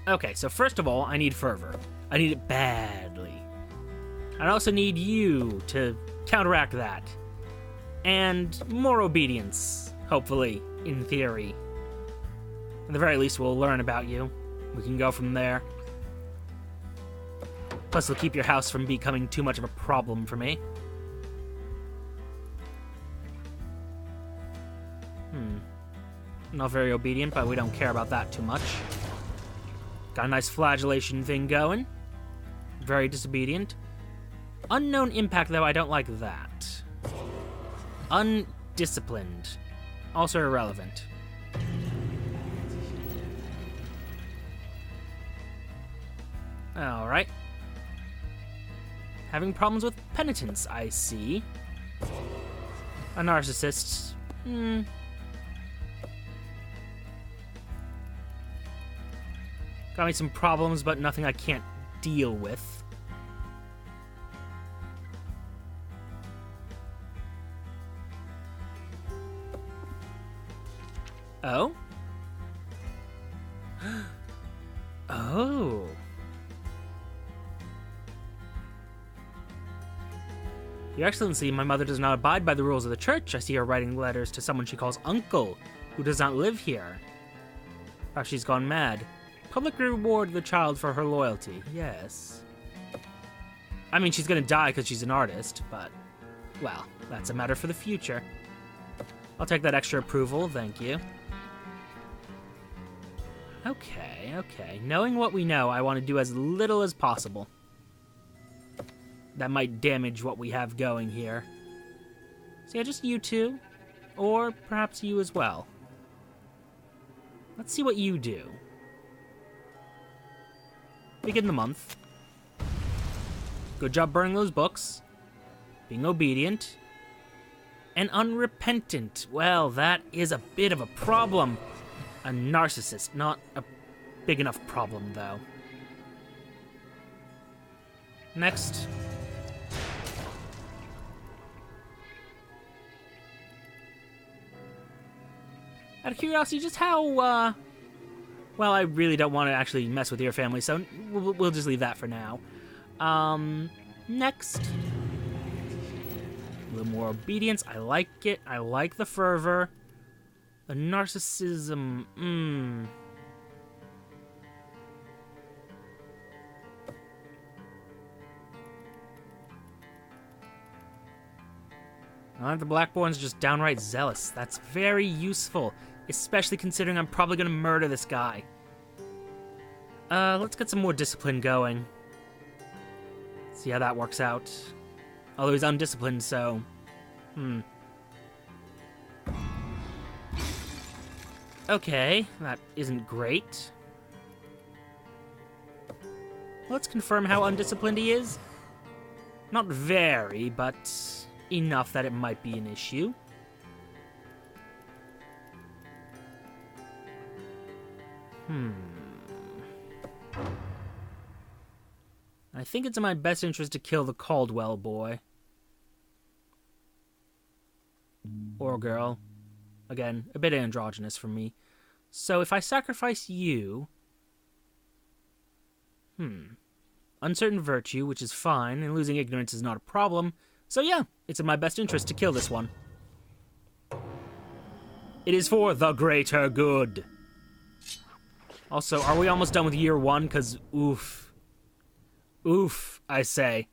Okay, so first of all, I need fervor. I need it badly. I also need you to counteract that. And more obedience, hopefully, in theory. At the very least, we'll learn about you. We can go from there. Plus, it'll keep your house from becoming too much of a problem for me. Not very obedient, but we don't care about that too much. Got a nice flagellation thing going. Very disobedient. Unknown impact, though, I don't like that. Undisciplined. Also irrelevant. Alright. Having problems with penitence, I see. A narcissist. Got me some problems, but nothing I can't deal with. Oh? Oh. Your Excellency, my mother does not abide by the rules of the church. I see her writing letters to someone she calls Uncle, who does not live here. Perhaps she's gone mad. Public reward the child for her loyalty. Yes. I mean, she's gonna die because she's an artist, but, well, that's a matter for the future. I'll take that extra approval, thank you. Okay. Knowing what we know, I want to do as little as possible. That might damage what we have going here. So yeah, just you two. Or perhaps you as well. Let's see what you do. Begin the month. Good job burning those books. Being obedient. And unrepentant. Well, that is a bit of a problem. A narcissist, not a big enough problem, though. Next. Out of curiosity, just how, well, I really don't want to actually mess with your family, so we'll just leave that for now. Next. A little more obedience. I like it. I like the fervor. The narcissism. The Blackborn's just downright zealous. That's very useful, especially considering I'm probably going to murder this guy. Let's get some more discipline going. See how that works out. Although he's undisciplined, so... Okay, that isn't great. Let's confirm how undisciplined he is. Not very, but enough that it might be an issue. I think it's in my best interest to kill the Caldwell boy. Or girl. Again, a bit androgynous for me. So if I sacrifice you... Uncertain virtue, which is fine, and losing ignorance is not a problem. So yeah, it's in my best interest to kill this one. It is for the greater good. Also, are we almost done with year one? Because, oof. Oof, I say.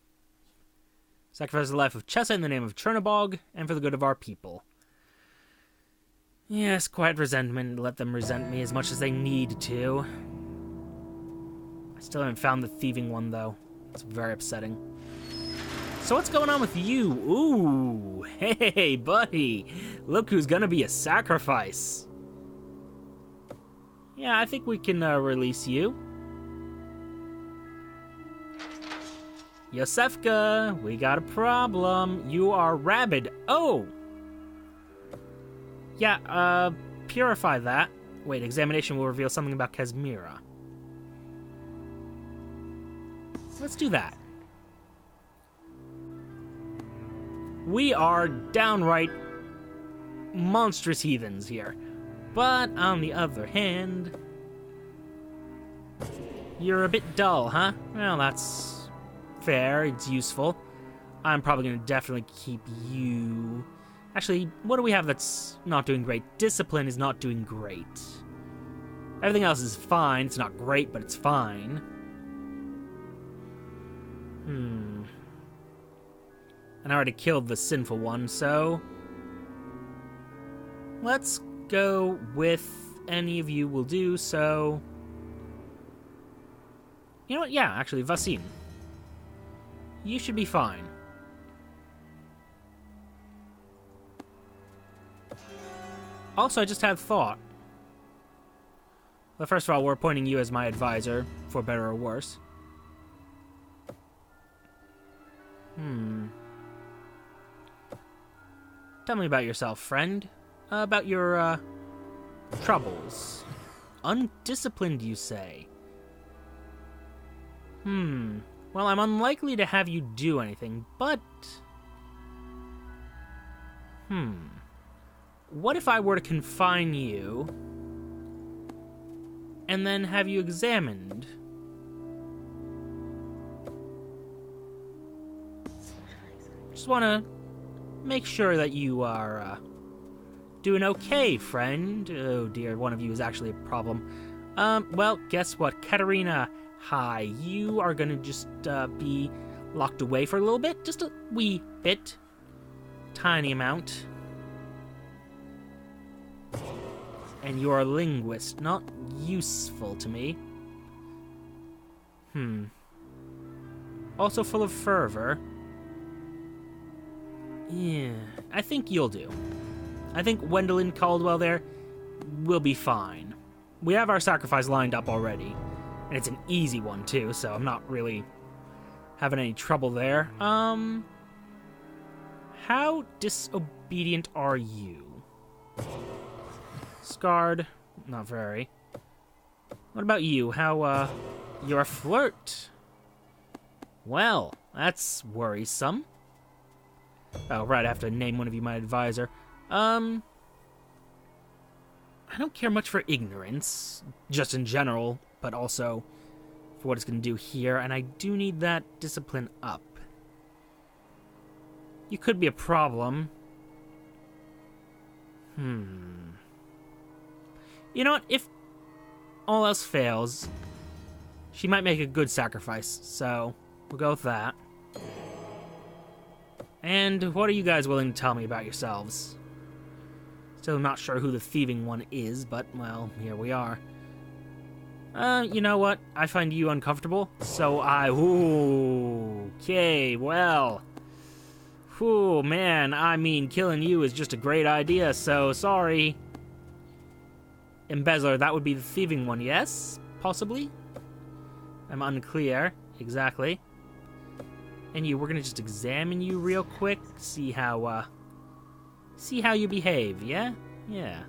Sacrifice the life of Chessa in the name of Chernobog, and for the good of our people. Yes, quiet resentment. Let them resent me as much as they need to. I still haven't found the thieving one, though. It's very upsetting. So what's going on with you? Ooh, hey, buddy. Look who's gonna be a sacrifice. Yeah, I think we can release you. Yosefka, we got a problem. You are rabid. Oh! Yeah, purify that. Wait, examination will reveal something about Kesmira. Let's do that. We are downright monstrous heathens here. But on the other hand, you're a bit dull, huh? Well, that's fair. It's useful. I'm probably going to definitely keep you... Actually, what do we have that's not doing great? Discipline is not doing great. Everything else is fine. It's not great, but it's fine. And I already killed the sinful one, so... let's go with any of you will do, so... you know what? Yeah, actually, Vasim. You should be fine. Also, I just had thought. Well, first of all, we're appointing you as my advisor, for better or worse. Tell me about yourself, friend. About your, troubles. Undisciplined, you say? Well, I'm unlikely to have you do anything, but... what if I were to confine you... and then have you examined? Just want to make sure that you are doing okay, friend. Oh dear, one of you is actually a problem. Well, guess what, Katerina? Hi, you are gonna just be locked away for a little bit, just a wee bit, tiny amount. And you're a linguist, not useful to me. Also full of fervor. Yeah, I think you'll do. I think Gwendolyn Caldwell there will be fine. We have our sacrifice lined up already. And it's an easy one, too, so I'm not really having any trouble there. How disobedient are you? Scarred? Not very. What about you? How, you're a flirt? Well, that's worrisome. Oh, right, I have to name one of you my advisor. I don't care much for ignorance, just in general, but also for what it's going to do here, and I do need that discipline up. You could be a problem. You know what? If all else fails, she might make a good sacrifice, so we'll go with that. And what are you guys willing to tell me about yourselves? Still not sure who the thieving one is, but, well, here we are. You know what? I find you uncomfortable, so okay, well. Man, I mean, killing you is just a great idea, so sorry. Embezzler, that would be the thieving one, yes? Possibly? I'm unclear, exactly. And you, we're gonna just examine you real quick, see how you behave, yeah? Yeah.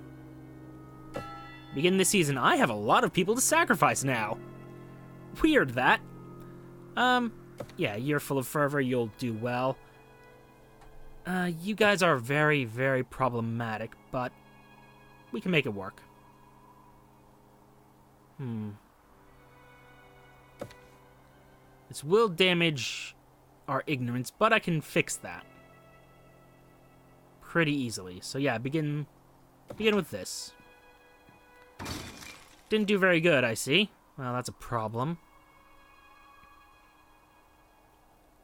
Begin this season, I have a lot of people to sacrifice now. Weird, that. Yeah, you're full of fervor, you'll do well. You guys are very, very problematic, but we can make it work. This will damage our ignorance, but I can fix that pretty easily. So yeah, begin with this. Didn't do very good, I see. Well, that's a problem.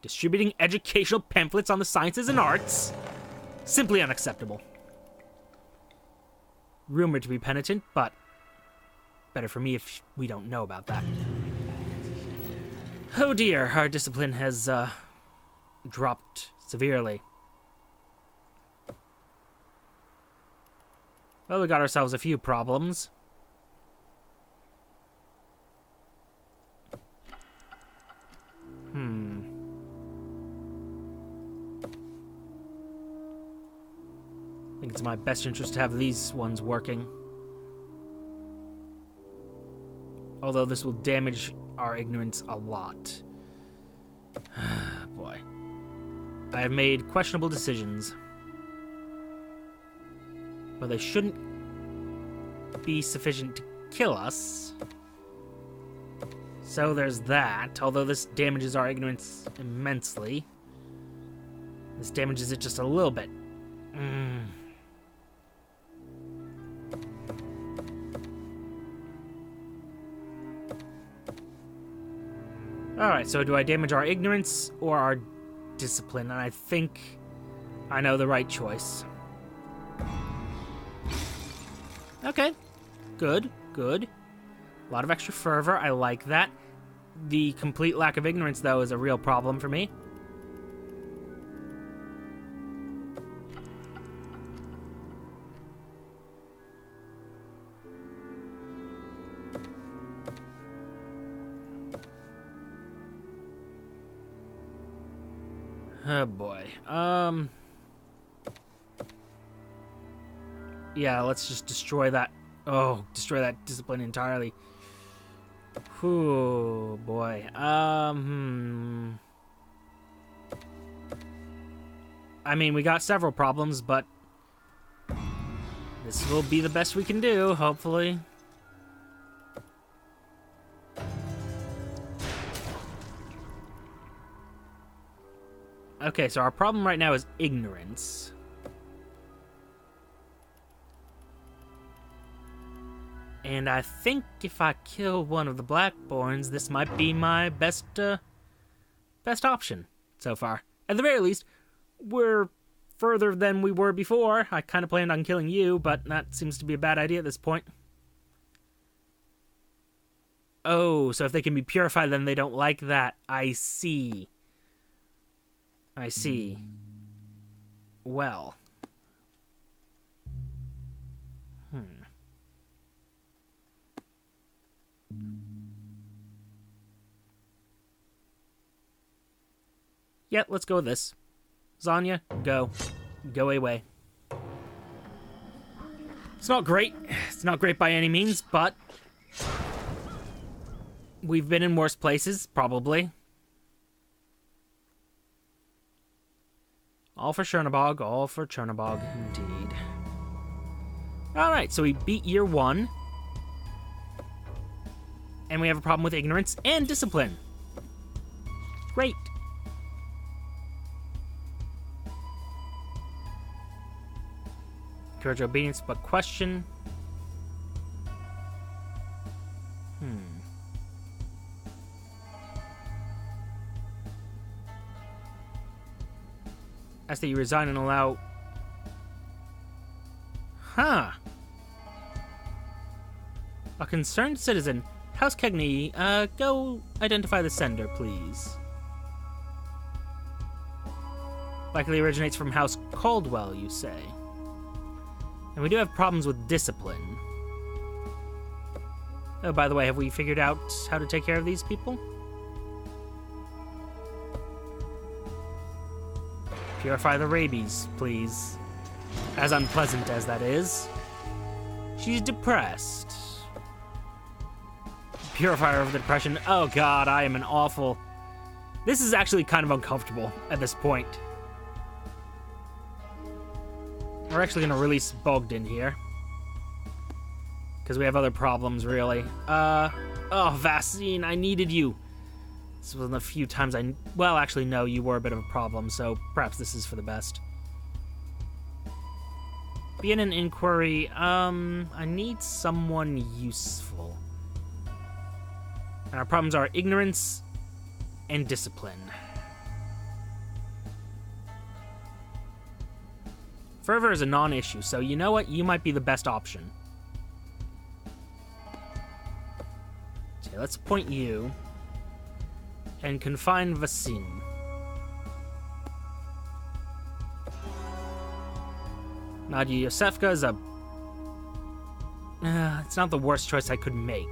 Distributing educational pamphlets on the sciences and arts? Simply unacceptable. Rumored to be penitent, but better for me if we don't know about that. Oh dear, our discipline has, dropped severely. Well, we got ourselves a few problems. I think it's in my best interest to have these ones working. Although this will damage our ignorance a lot. Boy. I have made questionable decisions. But they shouldn't be sufficient to kill us. So there's that, although this damages our ignorance immensely. This damages it just a little bit. Alright, so do I damage our ignorance or our discipline? And I think I know the right choice. Okay. Good, good. A lot of extra fervor, I like that. The complete lack of ignorance, though, is a real problem for me. Oh boy. Yeah, let's just destroy that. Oh, destroy that discipline entirely. Whew, boy. I mean, we got several problems, but this will be the best we can do, hopefully. Okay, so our problem right now is ignorance. And I think if I kill one of the Blackborns, this might be my best option so far. At the very least, we're further than we were before. I kind of planned on killing you, but that seems to be a bad idea at this point. Oh, so if they can be purified, then they don't like that. I see. I see. Well. Yeah, let's go with this. Zanya, go. Go away. It's not great. It's not great by any means, but we've been in worse places, probably. All for Chernobog, all for Chernobog, indeed. Alright, so we beat year 1. And we have a problem with ignorance and discipline. Great. Encourage obedience, but question. Ask that you resign and allow... Huh. A concerned citizen. House Kegney, go identify the sender, please. Likely originates from House Caldwell, you say. And we do have problems with discipline. Oh, by the way, have we figured out how to take care of these people? Purify the rabies, please. As unpleasant as that is. She's depressed. Purifier of the depression. Oh god, I am an awful... This is actually kind of uncomfortable at this point. We're actually going to release Bogdan here. Because we have other problems, really. Oh, Vaccine, I needed you. This was one of the few times I... Well, actually, no, you were a bit of a problem, so perhaps this is for the best. Begin an inquiry. I need someone useful. And our problems are ignorance and discipline. Fervor is a non-issue, so you know what? You might be the best option. Okay, let's appoint you. And confine Vaccine. Nadia Yosefka is a... it's not the worst choice I could make.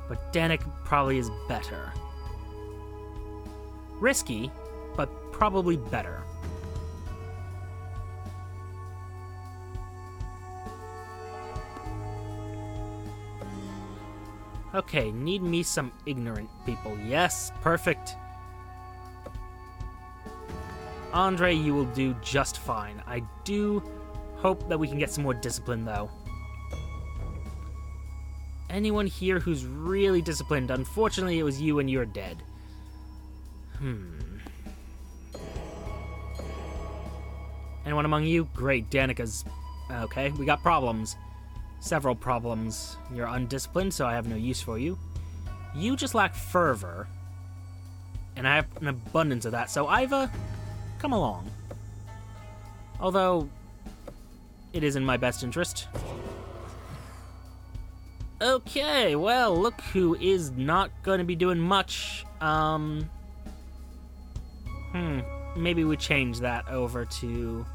But Danik probably is better. Risky, but probably better. Okay, need me some ignorant people. Yes, perfect. Andre, you will do just fine. I do hope that we can get some more discipline, though. Anyone here who's really disciplined? Unfortunately, it was you and you're dead. Anyone among you? Great, Danika's... Okay, we got problems. Several problems. You're undisciplined, so I have no use for you. You just lack fervor. And I have an abundance of that, so Iva, come along. Although, it is in my best interest. Okay, well, look who is not going to be doing much. Maybe we change that over to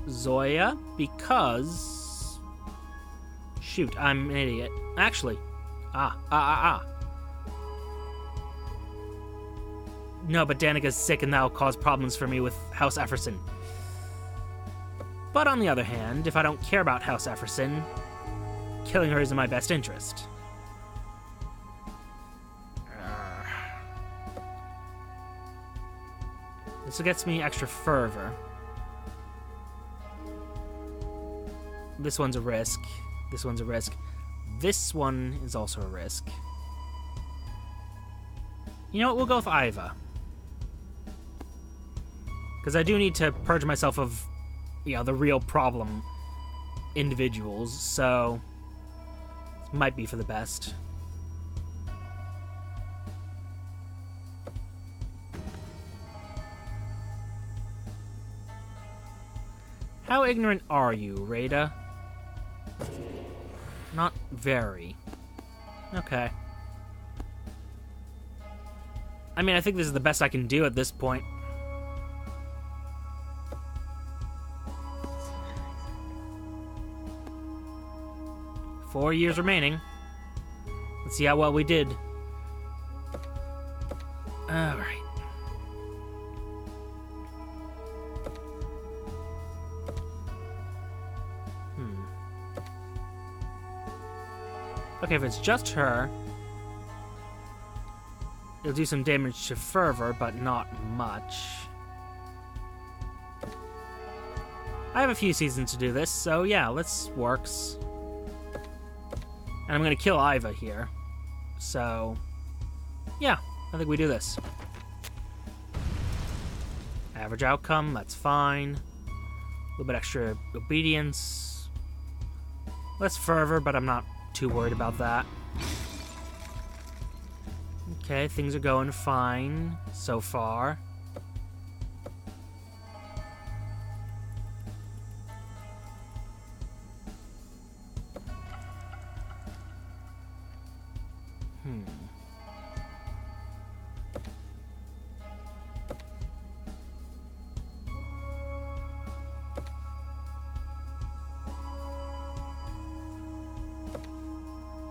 Zoya, because... Shoot, I'm an idiot. Actually, No, but Danica's sick and that'll cause problems for me with House Efferson. But on the other hand, if I don't care about House Efferson, killing her is in my best interest. This gets me extra fervor. This one's a risk. This one's a risk. This one is also a risk. You know what? We'll go with Iva. Because I do need to purge myself of, the real problem individuals, so this might be for the best. How ignorant are you, Rada? Not very. Okay. I mean, I think this is the best I can do at this point. Four years remaining. Let's see how well we did. Alright. Okay, if it's just her, it'll do some damage to fervor, but not much. I have a few seasons to do this, so yeah, this works. And I'm gonna kill Iva here. So, yeah, I think we do this. Average outcome, that's fine. A little bit extra obedience. Less fervor, but I'm not too worried about that. Okay, things are going fine so far.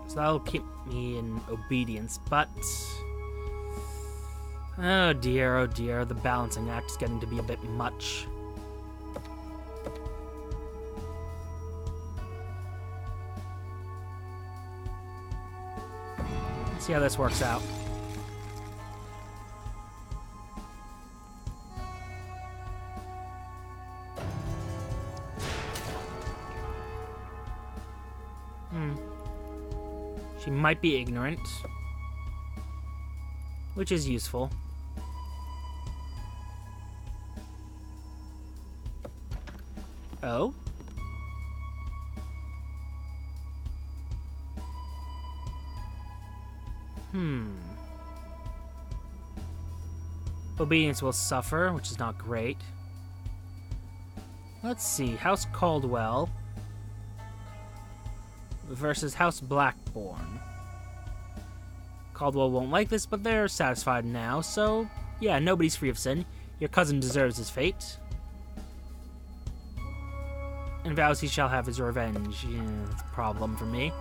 So that'll keep me in obedience, but... oh dear, the balancing act is getting to be a bit much. Let's see how this works out. She might be ignorant, which is useful. Oh? Obedience will suffer, which is not great. Let's see, House Caldwell versus House Blackbourne. Caldwell won't like this, but they're satisfied now, so yeah, nobody's free of sin. Your cousin deserves his fate. And vows he shall have his revenge. Yeah, that's a problem for me.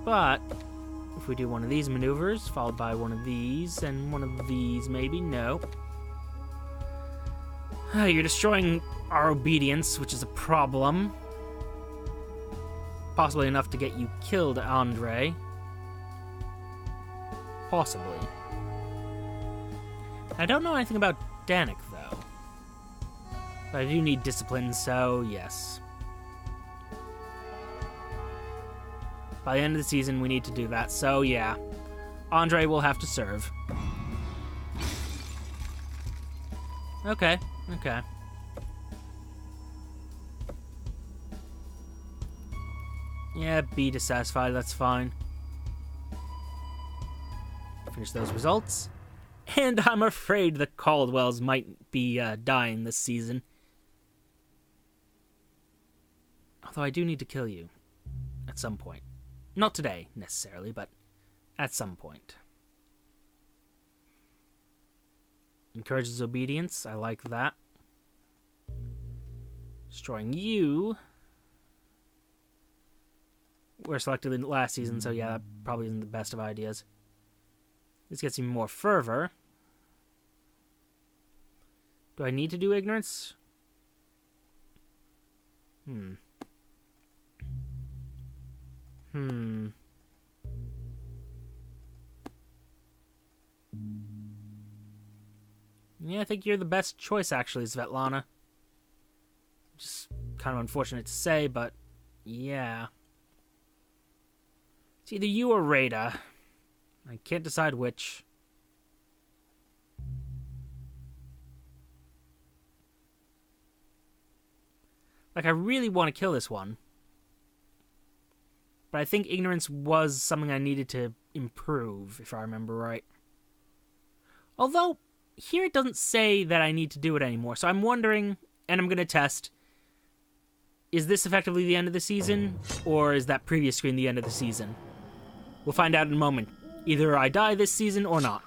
But if we do one of these maneuvers, followed by one of these, and one of these maybe, no. You're destroying our obedience, which is a problem. Possibly enough to get you killed, Andre. Possibly. I don't know anything about Danik, though. But I do need discipline, so yes. By the end of the season, we need to do that, so yeah. Andre will have to serve. Okay. Yeah, B dissatisfied, that's fine. Finish those results. And I'm afraid the Caldwells might be dying this season. Although I do need to kill you. At some point. Not today, necessarily, but at some point. Encourages obedience. I like that. Destroying you. We're selected in last season, so yeah, that probably isn't the best of ideas. This gets me more fervor. Do I need to do ignorance? Yeah, I think you're the best choice, actually, Svetlana. Just kind of unfortunate to say, but yeah. It's either you or Rada. I can't decide which. Like, I really want to kill this one. But I think ignorance was something I needed to improve, if I remember right. Although, here it doesn't say that I need to do it anymore, so I'm wondering, and I'm going to test, is this effectively the end of the season, or is that previous screen the end of the season? We'll find out in a moment. Either I die this season or not.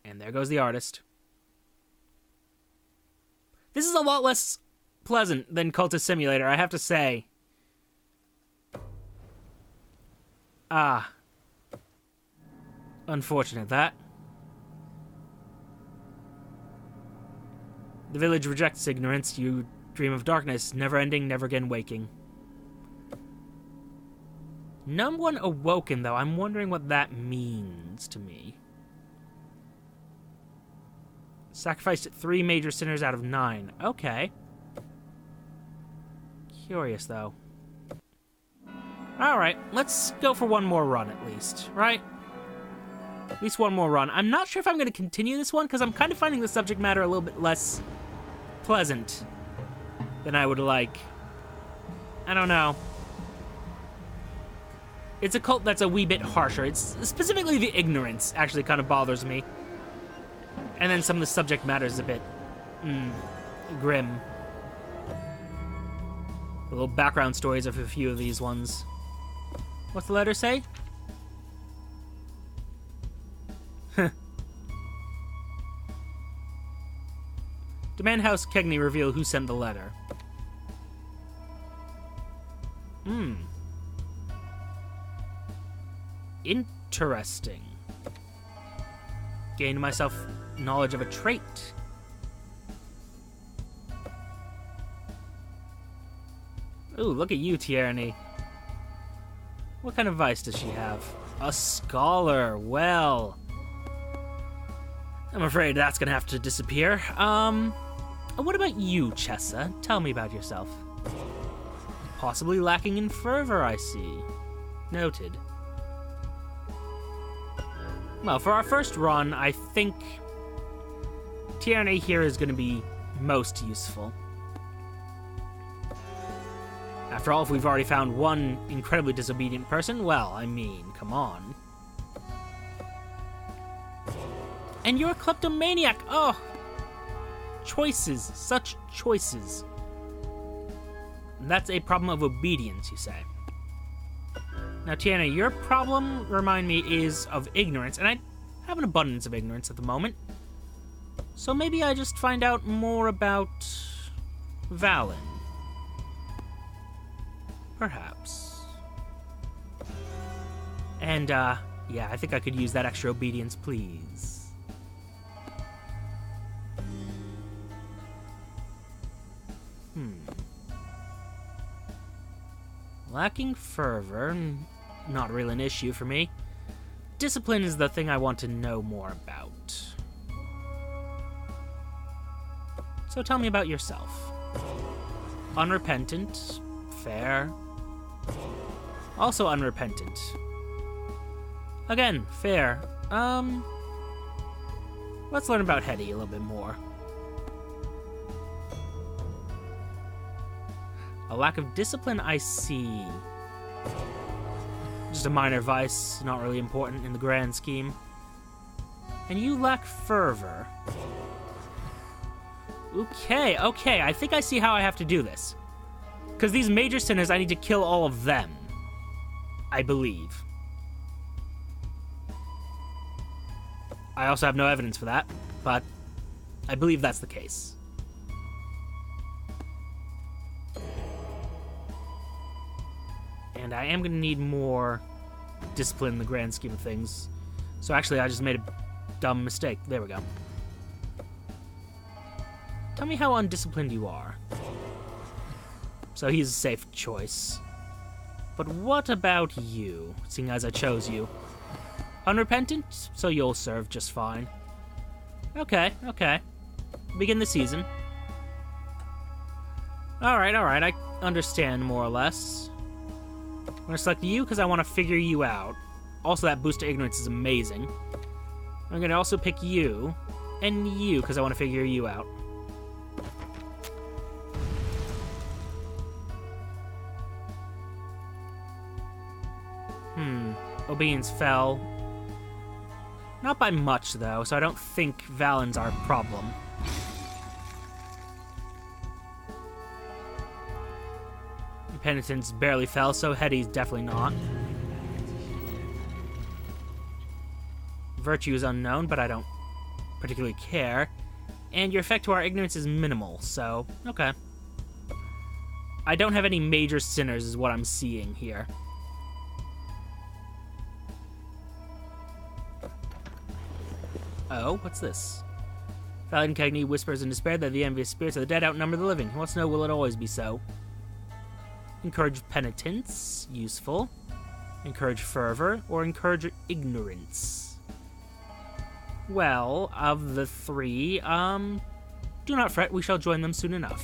And there goes the artist. This is a lot less pleasant than Cultist Simulator, I have to say. Unfortunate, that. The village rejects ignorance. You dream of darkness, never ending, never again waking. No one awoken, though. I'm wondering what that means to me. Sacrificed 3 major sinners out of 9. Okay. Curious, though. Alright, let's go for one more run, at least. Right? At least one more run. I'm not sure if I'm going to continue this one, because I'm kind of finding the subject matter a little bit less pleasant than I would like. I don't know. It's a cult that's a wee bit harsher. It's specifically the ignorance actually kind of bothers me. And then some of the subject matter is a bit grim. The little background stories of a few of these ones. What's the letter say? Demand House Kegney reveal who sent the letter. Interesting. Gained myself knowledge of a trait. Ooh, look at you, Tierney. What kind of vice does she have? A scholar. Well, I'm afraid that's gonna have to disappear. What about you, Chessa? Tell me about yourself. Possibly lacking in fervor, I see. Noted. Well, for our first run, I think Tierney here is going to be most useful. After all, if we've already found one incredibly disobedient person, well, I mean, come on. And you're a kleptomaniac! Oh! Choices. Such choices. And that's a problem of obedience, you say. Now, Tiana, your problem, remind me, is of ignorance, and I have an abundance of ignorance at the moment. So maybe I just find out more about Valen. Perhaps. And, yeah, I think I could use that extra obedience, please. Lacking fervor, not really an issue for me. Discipline is the thing I want to know more about. So tell me about yourself. Unrepentant, fair. Also unrepentant. Again, fair. Let's learn about Hetty a little bit more. A lack of discipline, I see. Just a minor vice, not really important in the grand scheme. And you lack fervor. Okay, I think I see how I have to do this. Because these major sinners, I need to kill all of them. I believe. I also have no evidence for that, but I believe that's the case. And I am going to need more discipline in the grand scheme of things. So actually, I just made a dumb mistake. There we go. Tell me how undisciplined you are. So he's a safe choice. But what about you, seeing as I chose you? Unrepentant? So you'll serve just fine. Okay. Begin the season. Alright, I understand more or less. I'm gonna select you because I want to figure you out. Also, that boost to ignorance is amazing. I'm gonna also pick you, and you because I want to figure you out. Obedience fell. Not by much, though, so I don't think Valen's our problem. Penitence barely fell, so Hetty's definitely not. Virtue is unknown, but I don't particularly care. And your effect to our ignorance is minimal, so okay. I don't have any major sinners is what I'm seeing here. Oh, what's this? Valiant Cagney whispers in despair that the envious spirits of the dead outnumber the living. He wants to know, will it always be so? Encourage penitence, useful. Encourage fervor, or encourage ignorance. Well, of the three, do not fret, we shall join them soon enough.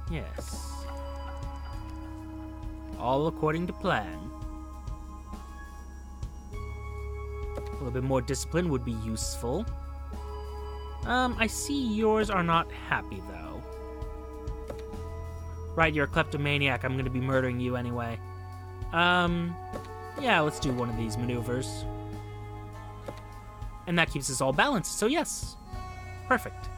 Yes. All according to plan. A little bit more discipline would be useful. I see yours are not happy, though. Right, you're a kleptomaniac. I'm going to be murdering you anyway. Yeah, let's do one of these maneuvers. And that keeps us all balanced, so yes. Perfect.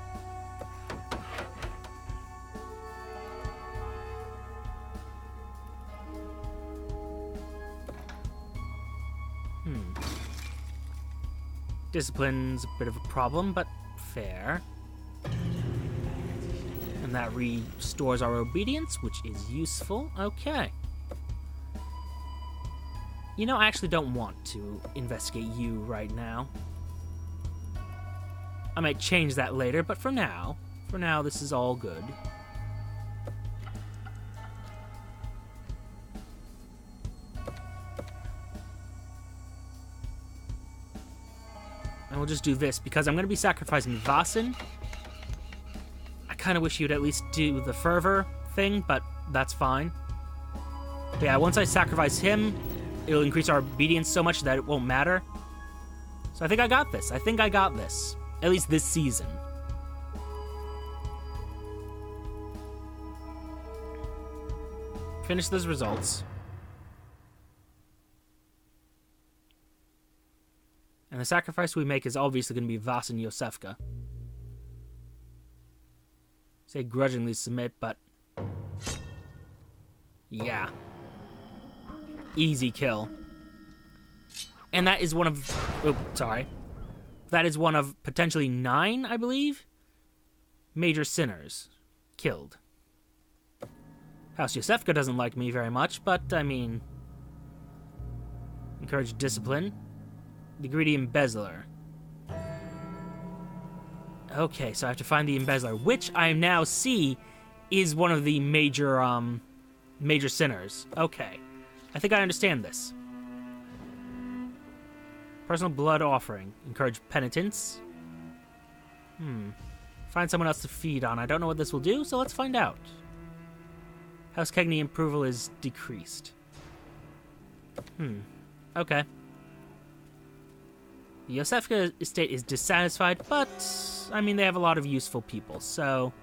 Discipline's a bit of a problem, but fair. And that restores our obedience, which is useful. Okay. You know, I actually don't want to investigate you right now. I might change that later, but for now, this is all good. And we'll just do this, because I'm going to be sacrificing Vasen. I kind of wish you'd at least do the fervor thing, but that's fine. But yeah, once I sacrifice him, it'll increase our obedience so much that it won't matter. So I think I got this. At least this season. Finish those results. And the sacrifice we make is obviously going to be Vasen Yosefka. Say grudgingly submit, but... yeah. Easy kill. And that is one of... oh, sorry. That is one of potentially 9, I believe? Major sinners. Killed. House Yosefka doesn't like me very much, but, I mean... encourage discipline. The greedy embezzler. Okay, so I have to find the embezzler, which I now see is one of the major sinners. Okay. I think I understand this. Personal blood offering. Encourage penitence. Find someone else to feed on. I don't know what this will do, so let's find out. House Cagney approval is decreased. Okay. The Yosefka estate is dissatisfied, but, I mean, they have a lot of useful people, so...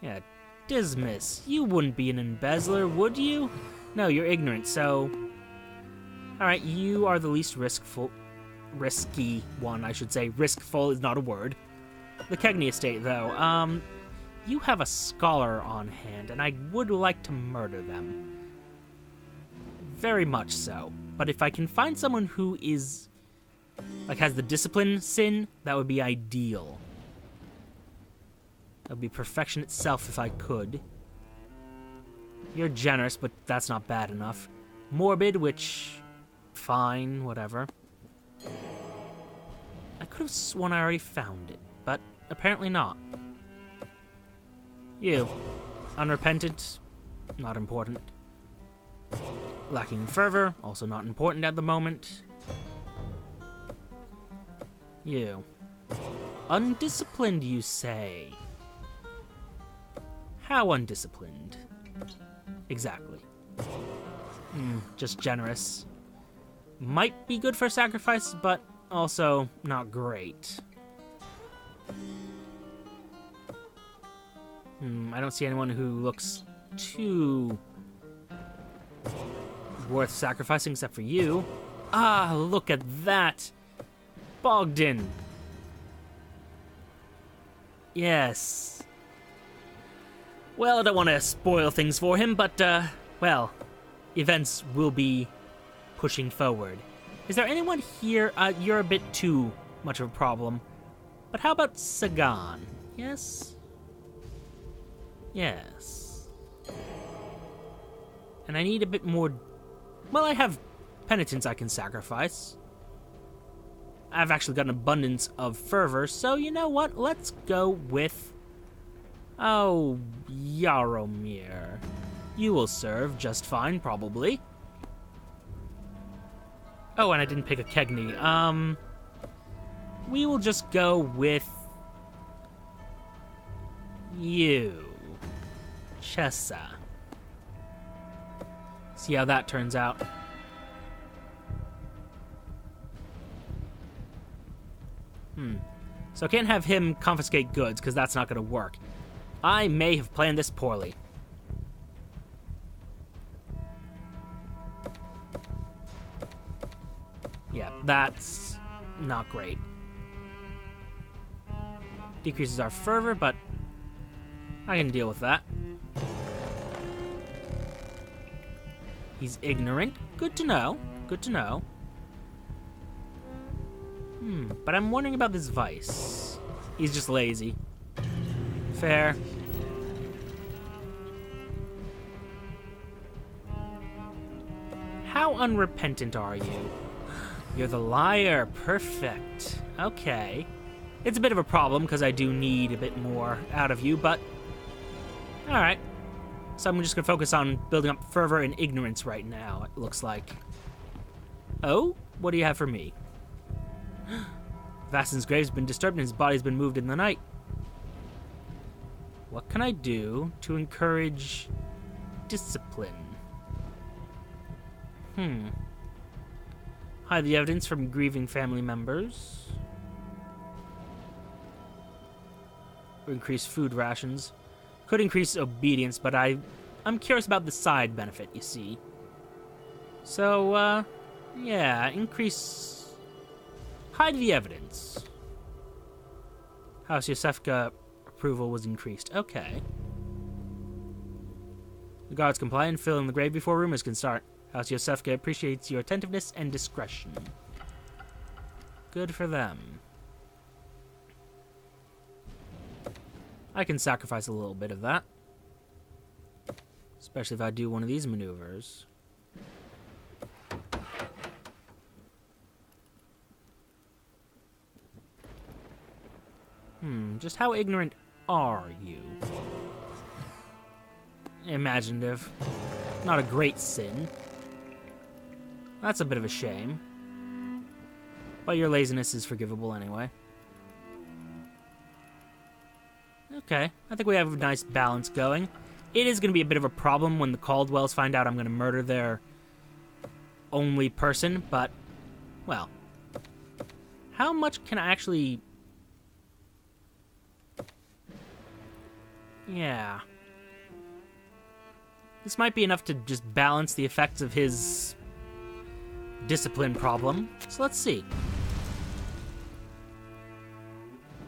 Yeah, Dismiss, you wouldn't be an embezzler, would you? No, you're ignorant, so... Alright, you are the least risky one, I should say. Riskful is not a word. The Kegney estate, though. You have a scholar on hand, and I would like to murder them. Very much so. But if I can find someone who is... like, has the discipline sin, that would be ideal. That would be perfection itself if I could. You're generous, but that's not bad enough. Morbid, which... fine, whatever. I could have sworn I already found it, but apparently not. You. Unrepentant, not important. Lacking in fervor, also not important at the moment. You. Undisciplined, you say? How undisciplined? Exactly. Just generous. Might be good for sacrifice, but also not great. I don't see anyone who looks too worth sacrificing except for you. Ah, look at that! Bogdan! Yes. Well, I don't want to spoil things for him, but, well, events will be pushing forward. Is there anyone here? You're a bit too much of a problem. But how about Sagan? Yes? Yes. And I need a bit more... Well, I have penitence I can sacrifice. I've actually got an abundance of fervor, so you know what? Let's go with... Oh, Yaromir. You will serve just fine, probably. Oh, and I didn't pick a Kegney. We will just go with... you. Chessa. See how that turns out. So I can't have him confiscate goods, because that's not going to work. I may have planned this poorly. Yeah, that's not great. Decreases our fervor, but I can deal with that. He's ignorant. Good to know. Good to know. But I'm wondering about this vice. He's just lazy. Fair. How unrepentant are you? You're the liar. Perfect. Okay. It's a bit of a problem because I do need a bit more out of you, but... Alright. So I'm just going to focus on building up fervor and ignorance right now, it looks like. Oh? What do you have for me? Vastin's grave's been disturbed and his body's been moved in the night. What can I do to encourage discipline? Hide the evidence from grieving family members. Or increase food rations. Could increase obedience, but I'm curious about the side benefit, you see. So, yeah, increase... Hide the evidence. House Yosefka approval was increased. Okay. The guards comply and fill in the grave before rumors can start. House Yosefka appreciates your attentiveness and discretion. Good for them. I can sacrifice a little bit of that. Especially if I do one of these maneuvers. Just how ignorant are you? Imaginative. Not a great sin. That's a bit of a shame. But your laziness is forgivable anyway. Okay, I think we have a nice balance going. It is going to be a bit of a problem when the Caldwells find out I'm going to murder their only person, but, well, how much can I actually... Yeah. This might be enough to just balance the effects of his discipline problem. So let's see.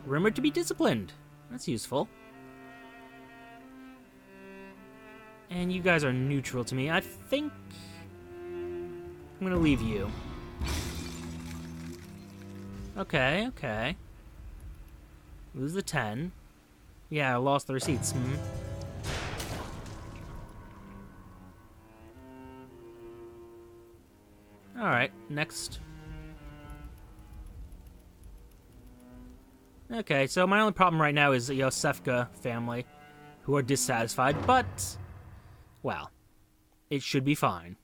Rumored to be disciplined. That's useful. And you guys are neutral to me. I think I'm gonna leave you. Okay, okay. Lose the 10. Yeah, I lost the receipts. Alright, next. Okay, so my only problem right now is the Yosefka family, who are dissatisfied, but, well, it should be fine.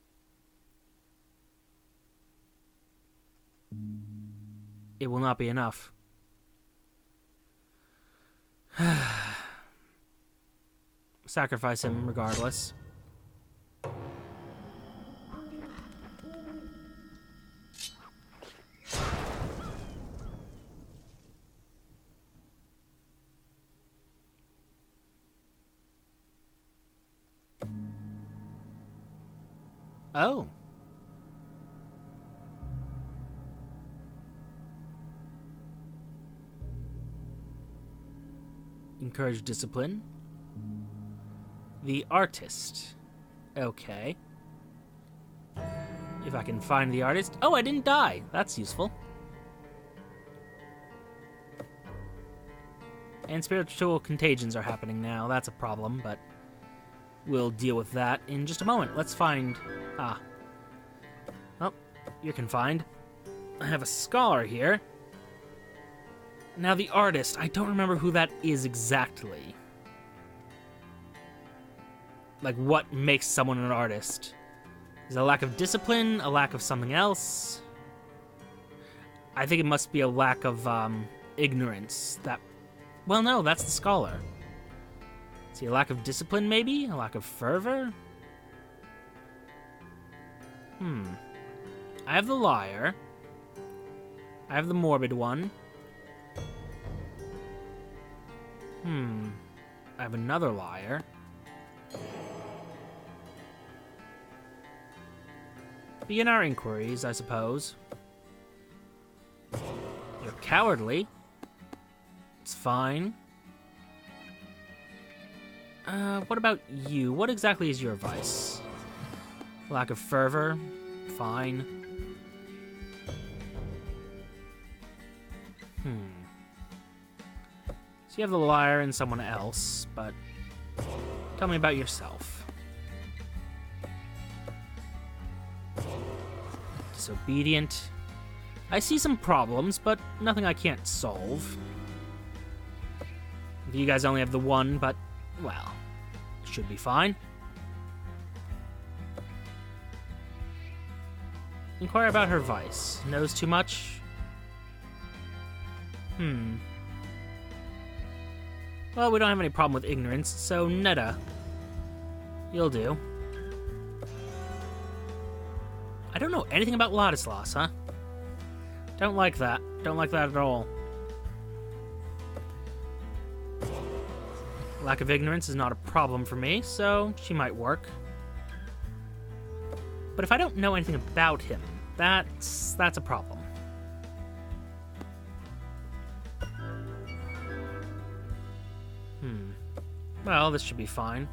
It will not be enough. Sacrifice him regardless. Oh. Encourage discipline. The artist. Okay. If I can find the artist. Oh, I didn't die. That's useful. And spiritual contagions are happening now. That's a problem, but we'll deal with that in just a moment. Let's find... Ah. Oh, you're confined. I have a scholar here. Now the artist. I don't remember who that is exactly. Like, what makes someone an artist? Is it a lack of discipline? A lack of something else? I think it must be a lack of, ignorance. That... Well, no, that's the scholar. See, a lack of discipline, maybe? A lack of fervor? I have the liar. I have the morbid one. I have another liar. Begin our inquiries, I suppose. You're cowardly. It's fine. What about you? What exactly is your vice? Lack of fervor? Fine. So you have the liar and someone else, but tell me about yourself. Disobedient. I see some problems, but nothing I can't solve. You guys only have the one, but, well, it should be fine. Inquire about her vice. Knows too much? Well, we don't have any problem with ignorance, so Netta, you'll do. I don't know anything about Ladislas, huh? Don't like that. Don't like that at all. Lack of ignorance is not a problem for me, so she might work. But if I don't know anything about him, that's a problem. Well, this should be fine.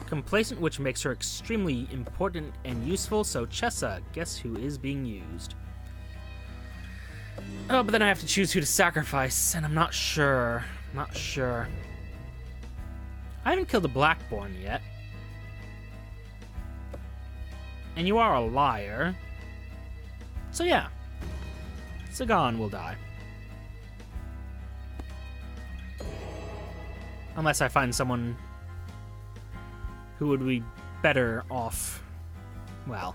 Complacent, which makes her extremely important and useful, so Chessa, guess who is being used? Oh, but then I have to choose who to sacrifice, and I'm not sure. Not sure. I haven't killed a Blackborn yet. And you are a liar. So yeah. Sagan will die. Unless I find someone who would be better off, well,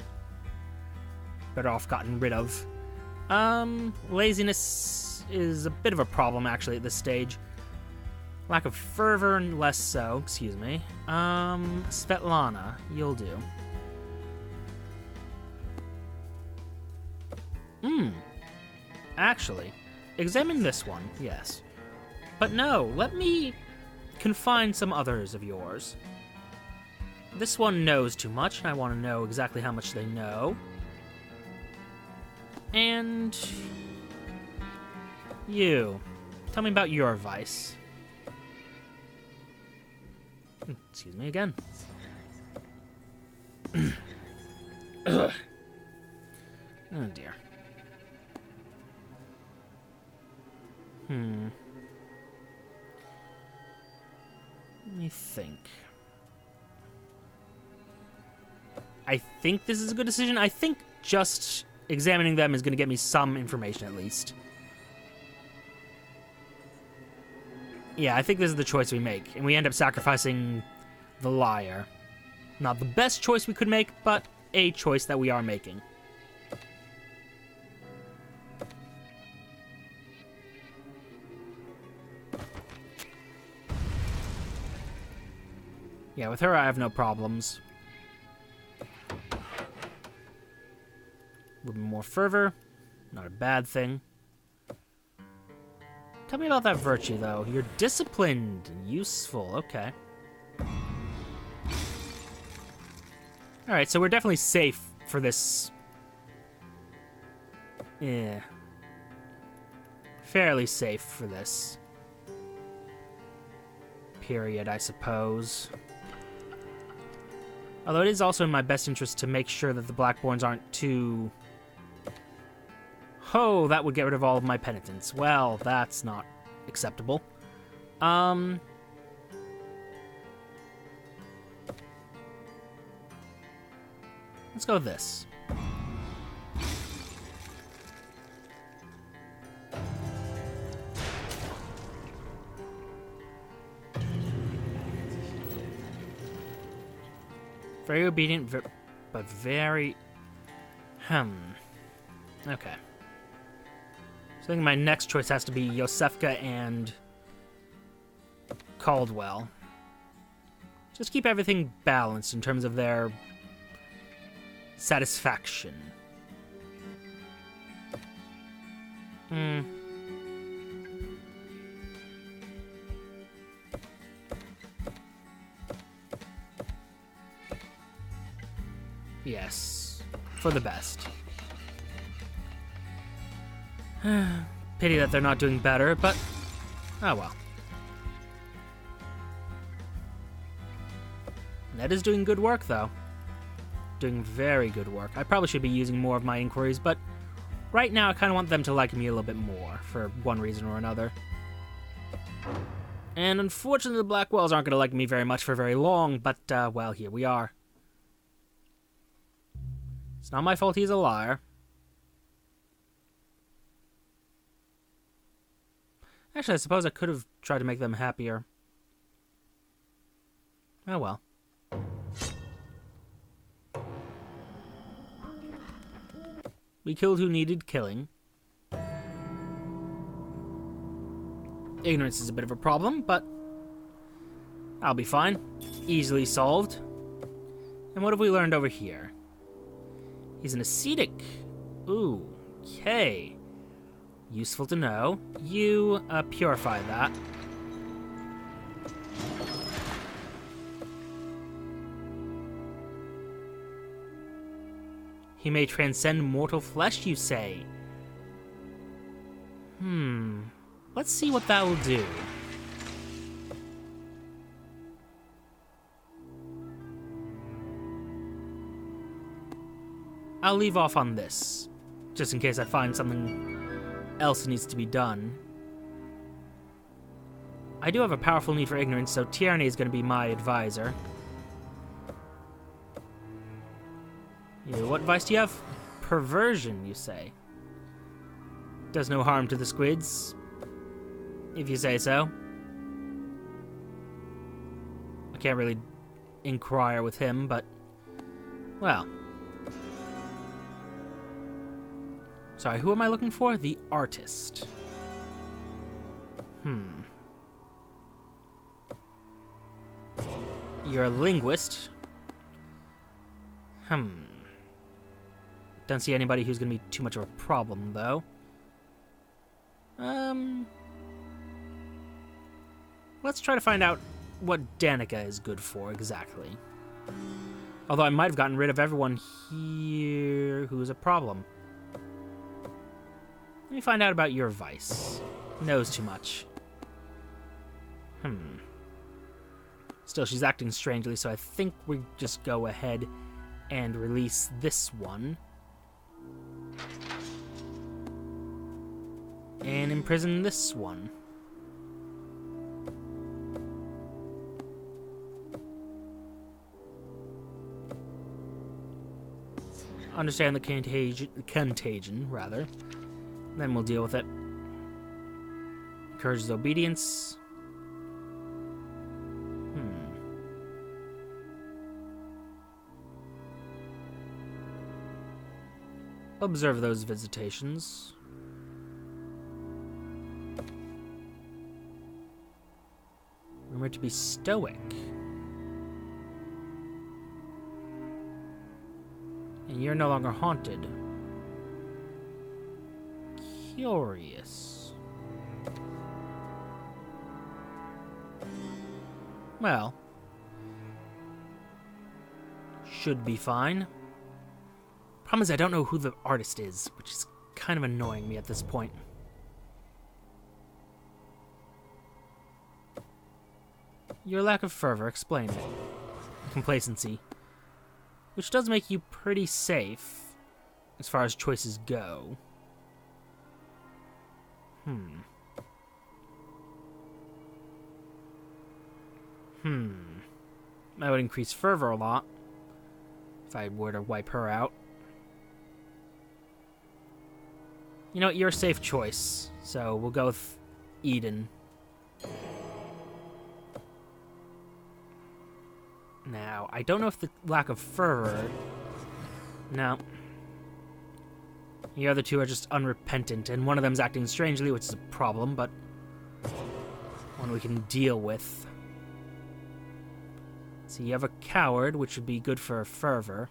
better off gotten rid of. Laziness is a bit of a problem, actually, at this stage. Lack of fervor, and less so, excuse me. Svetlana, you'll do. Actually, examine this one, yes. But no, let me can find some others of yours. This one knows too much, and I want to know exactly how much they know. And you. Tell me about your vice. Excuse me again. Ugh. Oh dear. Let me think. I think this is a good decision. I think just examining them is going to get me some information at least. Yeah, I think this is the choice we make, and we end up sacrificing the liar. Not the best choice we could make, but a choice that we are making. Yeah, with her I have no problems. A little bit more fervor, not a bad thing. Tell me about that virtue, though. You're disciplined and useful. Okay. Alright, so we're definitely safe for this. Yeah. Fairly safe for this period, I suppose. Although it is also in my best interest to make sure that the Blackborns aren't too... Oh, that would get rid of all of my penitence. Well, that's not acceptable. Let's go with this. Very obedient, but very... Okay. So I think my next choice has to be Yosefka and Caldwell. Just keep everything balanced in terms of their satisfaction. Yes, for the best. Pity that they're not doing better, but oh well. Ned is doing good work, though. Doing very good work. I probably should be using more of my inquiries, but right now I kind of want them to like me a little bit more, for one reason or another. And unfortunately, the Blackwells aren't going to like me very much for very long, but, well, here we are. It's not my fault he's a liar. Actually, I suppose I could have tried to make them happier. Oh well. We killed who needed killing. Ignorance is a bit of a problem, but I'll be fine. Easily solved. And what have we learned over here? He's an ascetic. Ooh, okay. Useful to know. You, purify that. He may transcend mortal flesh, you say? Let's see what that will do. I'll leave off on this, just in case I find something else needs to be done. I do have a powerful need for ignorance, so tyranny is going to be my advisor. What vice do you have? Perversion, you say? Does no harm to the squids, if you say so. I can't really inquire with him, but, well. Sorry, who am I looking for? The artist. You're a linguist. Don't see anybody who's gonna be too much of a problem, though. Let's try to find out what Danica is good for, exactly. Although I might have gotten rid of everyone here who's a problem. Let me find out about your vice. Knows too much. Still, she's acting strangely, so I think we just go ahead and release this one. And imprison this one. Understand the contagion, rather. Then we'll deal with it. Encourages obedience. Observe those visitations. Rumored to be stoic. And you're no longer haunted. Curious. Well. Should be fine. Problem is I don't know who the artist is, which is kind of annoying me at this point. Your lack of fervor, explain it. Complacency. Which does make you pretty safe, as far as choices go. I would increase fervor a lot, if I were to wipe her out. You know what, you're a safe choice, so we'll go with Eden. Now, I don't know if the lack of fervor... No. The other two are just unrepentant, and one of them's acting strangely, which is a problem, but one we can deal with. So you have a coward, which would be good for fervor.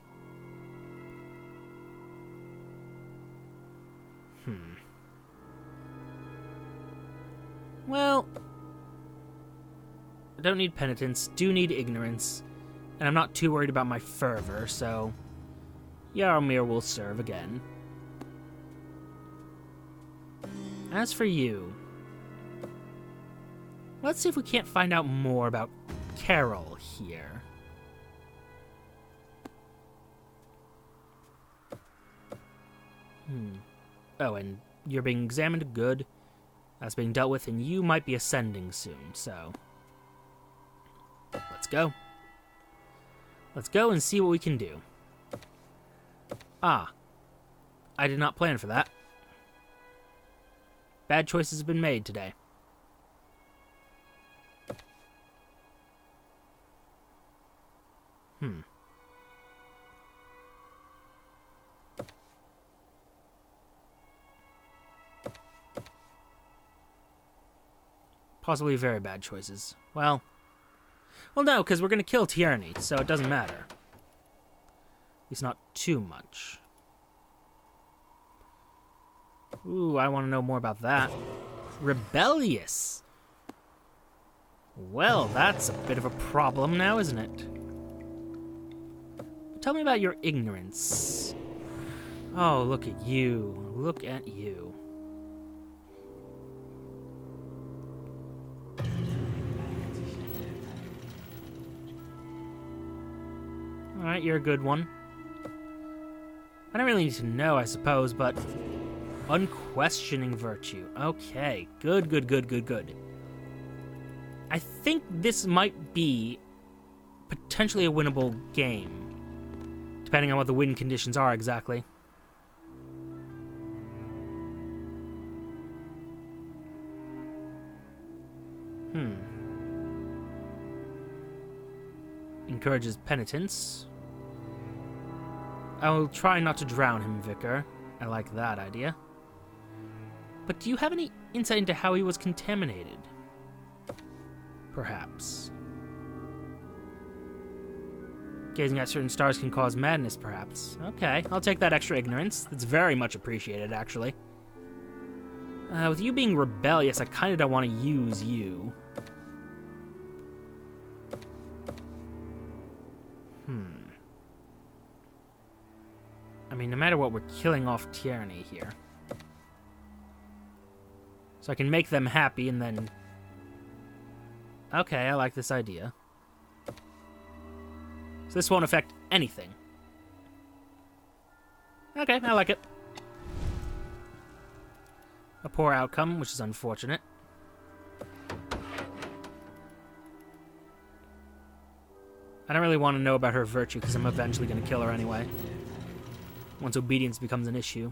Well, I don't need penitence, do need ignorance, and I'm not too worried about my fervor, so Yaromir will serve again. As for you, let's see if we can't find out more about Carol here. Oh, and you're being examined, good. That's being dealt with, and you might be ascending soon, so... Let's go. Let's go and see what we can do. Ah. I did not plan for that. Bad choices have been made today. Possibly very bad choices. Well no, because we're going to kill Tierney, so it doesn't matter. At least not too much. Ooh, I want to know more about that. Rebellious! Well, that's a bit of a problem now, isn't it? Tell me about your ignorance. Oh, look at you. Look at you. Alright, you're a good one. I don't really need to know, I suppose, but... Unquestioning virtue. Okay, good. I think this might be potentially a winnable game. Depending on what the win conditions are exactly. Encourages penitence. I will try not to drown him, Vicar. I like that idea. But do you have any insight into how he was contaminated? Perhaps. Gazing at certain stars can cause madness, perhaps. Okay, I'll take that extra ignorance. That's very much appreciated, actually. With you being rebellious, I kind of don't want to use you. mean, no matter what, we're killing off tyranny here. So I can make them happy and then... Okay, I like this idea. So this won't affect anything. Okay, I like it. A poor outcome, which is unfortunate. I don't really want to know about her virtue, because I'm eventually going to kill her anyway. Once obedience becomes an issue.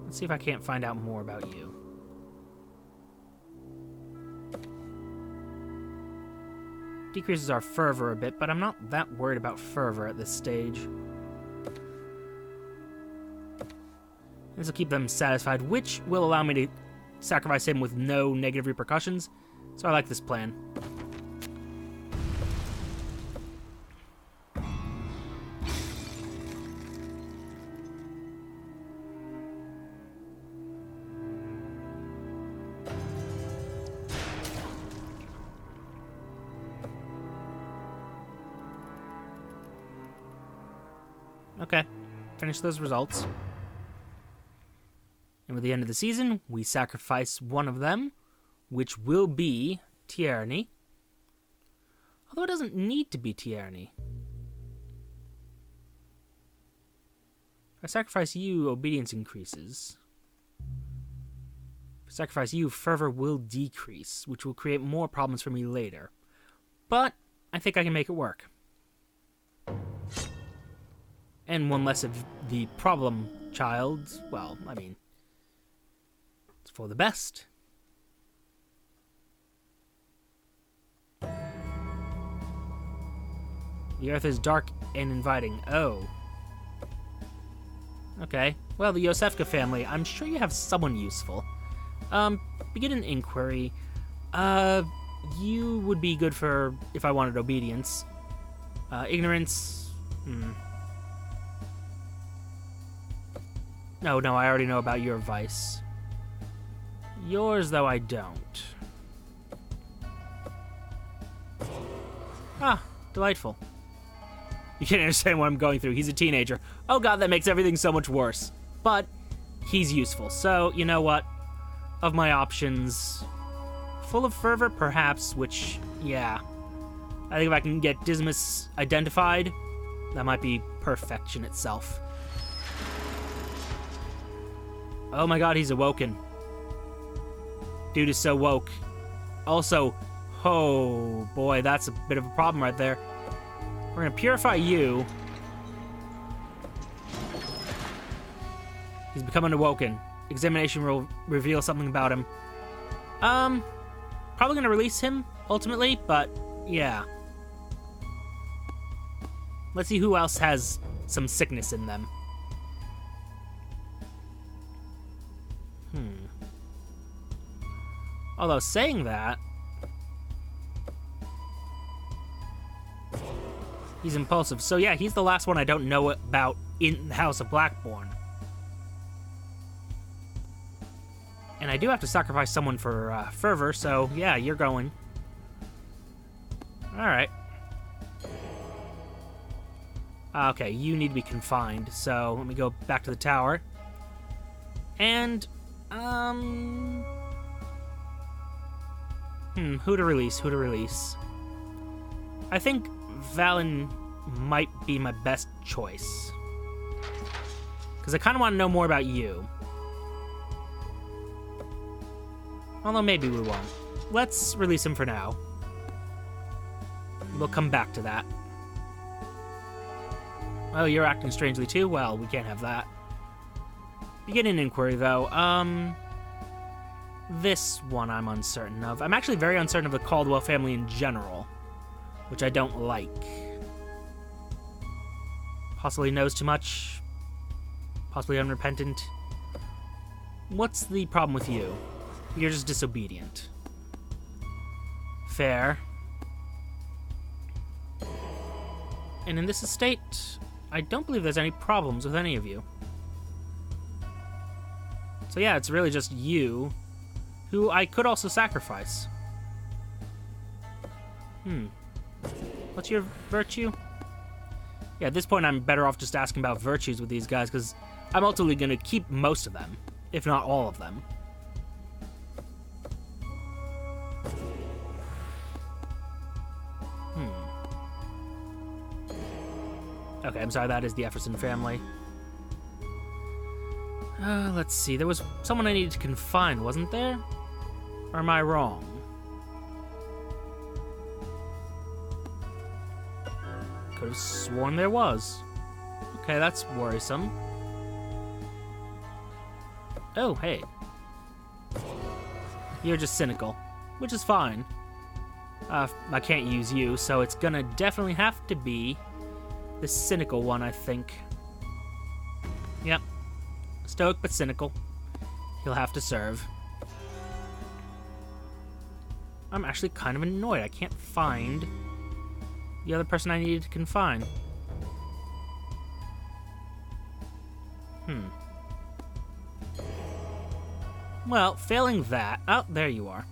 Let's see if I can't find out more about you. Decreases our fervor a bit, but I'm not that worried about fervor at this stage. This will keep them satisfied, which will allow me to sacrifice him with no negative repercussions. So I like this plan. Okay, finish those results. And with the end of the season, we sacrifice one of them, which will be tyranny. Although it doesn't need to be tyranny. If I sacrifice you, obedience increases. If I sacrifice you, fervor will decrease, which will create more problems for me later. But I think I can make it work. And one less of the problem child. Well, I mean, it's for the best. The earth is dark and inviting. Oh. Okay. Well, the Yosefka family, I'm sure you have someone useful. Begin an inquiry. You would be good for if I wanted obedience. Ignorance. No, I already know about your vice. Yours, though, I don't. Ah, delightful. You can't understand what I'm going through. He's a teenager. Oh god, that makes everything so much worse. But he's useful. So, you know what? Of my options, full of fervor, perhaps, which, yeah. I think if I can get Dismas identified, that might be perfection itself. Oh my god, he's awoken. Dude is so woke. Also, oh boy, that's a bit of a problem right there. We're gonna purify you. He's becoming awoken. Examination will reveal something about him. Probably gonna release him, ultimately, but yeah. Let's see who else has some sickness in them. Although, saying that, he's impulsive. So yeah, he's the last one I don't know about in the House of Blackbourne. And I do have to sacrifice someone for fervor, so yeah, you're going. Alright. Okay, you need to be confined, so let me go back to the tower. And, who to release? I think Valen might be my best choice. Because I kind of want to know more about you. Although maybe we won't. Let's release him for now. We'll come back to that. Oh, you're acting strangely too? Well, we can't have that. Begin an inquiry, though. This one I'm uncertain of. I'm actually very uncertain of the Caldwell family in general, which I don't like. Possibly knows too much. Possibly unrepentant. What's the problem with you? You're just disobedient. Fair. And in this estate, I don't believe there's any problems with any of you. So yeah, it's really just you, who I could also sacrifice. What's your virtue? Yeah, at this point I'm better off just asking about virtues with these guys, because I'm ultimately going to keep most of them, if not all of them. Okay, I'm sorry, that is the Efferson family. Let's see, there was someone I needed to confine, wasn't there? Or am I wrong? Could have sworn there was. Okay, that's worrisome. Oh, hey. You're just cynical, which is fine. I can't use you, so it's gonna definitely have to be the cynical one, I think. Yep. Stoic but cynical. He'll have to serve. I'm actually kind of annoyed. I can't find the other person I needed to confine. Well, failing that... Oh, there you are.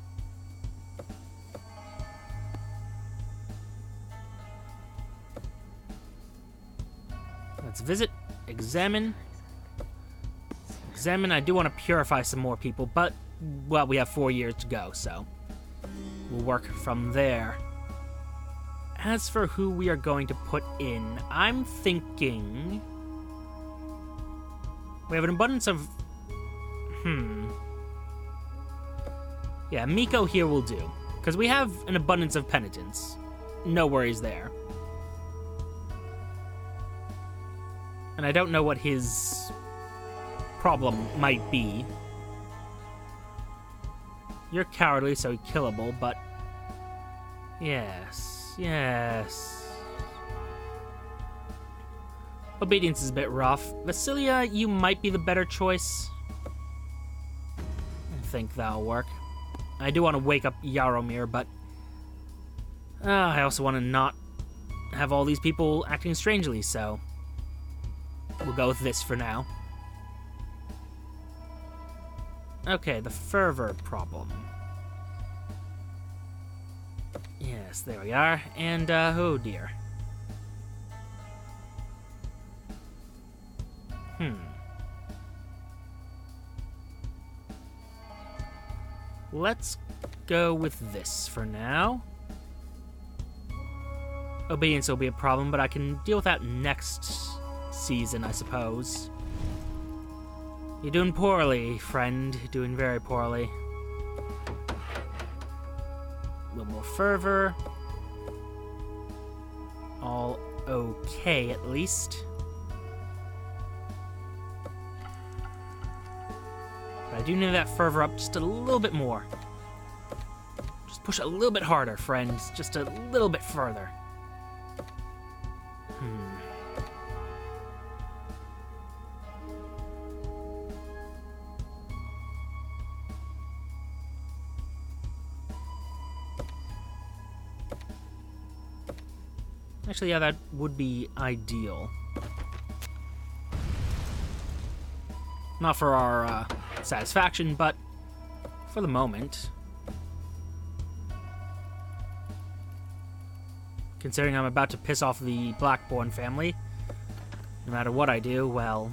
Let's visit, examine. Examine, I do want to purify some more people, but, well, we have 4 years to go, so we'll work from there. As for who we are going to put in, I'm thinking... We have an abundance of... Yeah, Miko here will do, because we have an abundance of penitence. No worries there. And I don't know what his problem might be. You're cowardly, so killable, but... Yes, yes. Obedience is a bit rough. Vasilia, you might be the better choice. I think that'll work. I do want to wake up Yaromir, but... I also want to not have all these people acting strangely, so... We'll go with this for now. Okay, the fervor problem. Yes, there we are. And, oh dear. Let's go with this for now. Obedience will be a problem, but I can deal with that next season, I suppose. You're doing poorly, friend. You're doing very poorly. A little more fervor. All okay, at least. But I do need that fervor up just a little bit more. Just push a little bit harder, friends. Just a little bit further. Actually, yeah, that would be ideal. Not for our satisfaction, but for the moment. Considering I'm about to piss off the Blackbourne family, no matter what I do, well,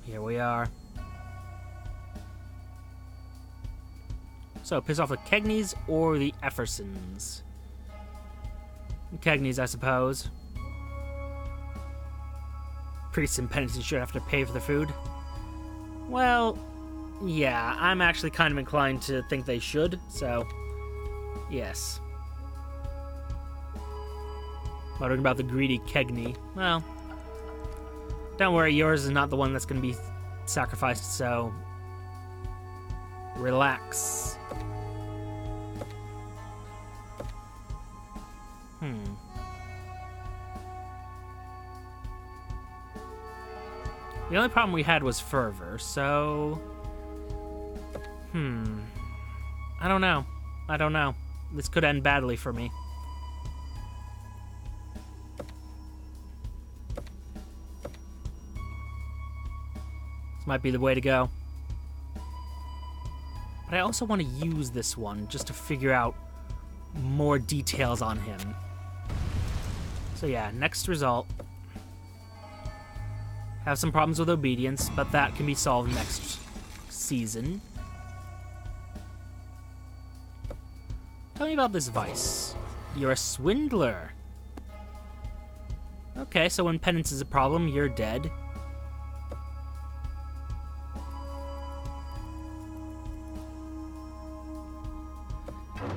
here we are. So, piss off the Kegneys or the Effersons? Kegneys, I suppose. Priests and penitents should have to pay for the food. Well, yeah, I'm actually kind of inclined to think they should, so, yes. Muttering about the greedy Kegney. Well, don't worry, yours is not the one that's going to be sacrificed, so relax. The only problem we had was fervor, so... I don't know. I don't know. This could end badly for me. This might be the way to go. But I also want to use this one just to figure out more details on him. So yeah, next result. Have some problems with obedience, but that can be solved next season. Tell me about this vice. You're a swindler. Okay, so when penance is a problem, you're dead.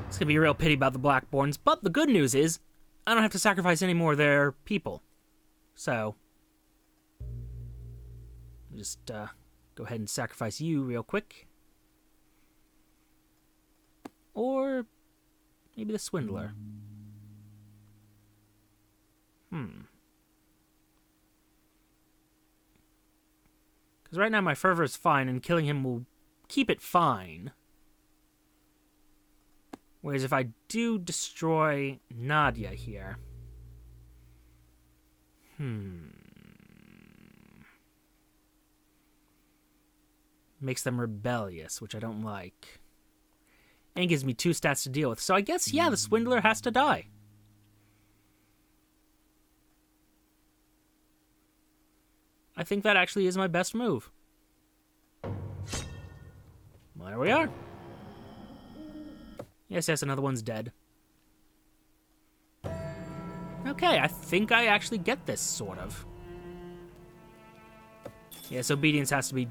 It's gonna be a real pity about the Blackborns, but the good news is, I don't have to sacrifice any more of their people. So, just go ahead and sacrifice you real quick. Or maybe the swindler. Because right now my fervor is fine, and killing him will keep it fine. Whereas if I do destroy Nadia here... Makes them rebellious, which I don't like. And gives me 2 stats to deal with. So I guess, yeah, the swindler has to die. I think that actually is my best move. Well, there we are. Yes, another one's dead. Okay, I think I actually get this, sort of. Yes, obedience has to be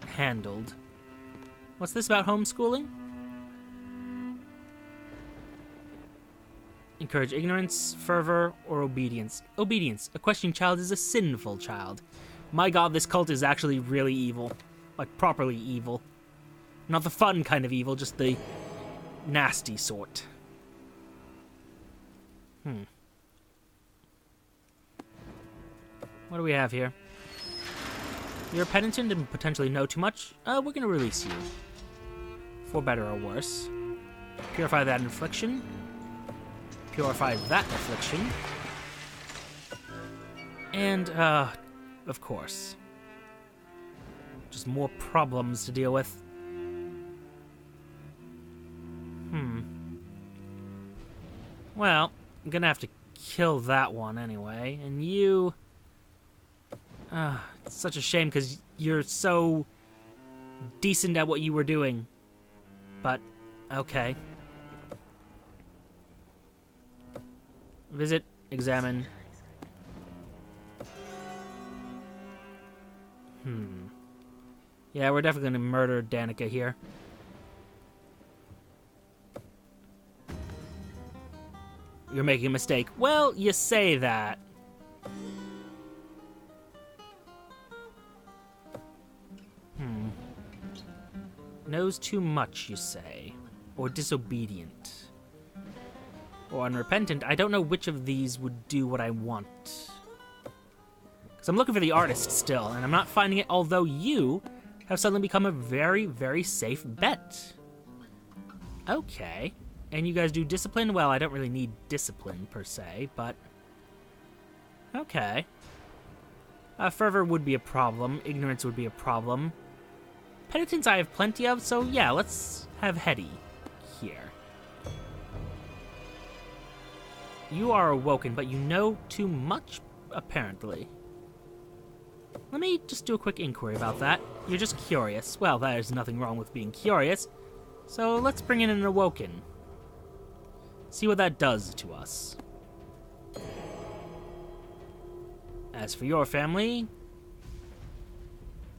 handled. What's this about homeschooling? Encourage ignorance, fervor, or obedience. Obedience. A questioning child is a sinful child. My god, this cult is actually really evil. Like, properly evil. Not the fun kind of evil, just the nasty sort. What do we have here? You're penitent and potentially know too much. We're gonna release you. For better or worse. Purify that affliction. Purify that affliction. And, of course. Just more problems to deal with. Well, I'm gonna have to kill that one anyway. And you... it's such a shame because you're so decent at what you were doing. But, okay. Visit, examine. Yeah, we're definitely gonna murder Danica here. You're making a mistake. Well, you say that. Knows too much, you say. Or disobedient. Or unrepentant. I don't know which of these would do what I want. Because I'm looking for the artist still, and I'm not finding it, although you have suddenly become a very, very safe bet. Okay. And you guys do discipline? Well, I don't really need discipline, per se, but... Okay. Fervor would be a problem. Ignorance would be a problem. Penitence I have plenty of, so yeah, let's have Hetty here. You are awoken, but you know too much, apparently. Let me just do a quick inquiry about that. You're just curious. Well, there's nothing wrong with being curious. So let's bring in an awoken. See what that does to us. As for your family,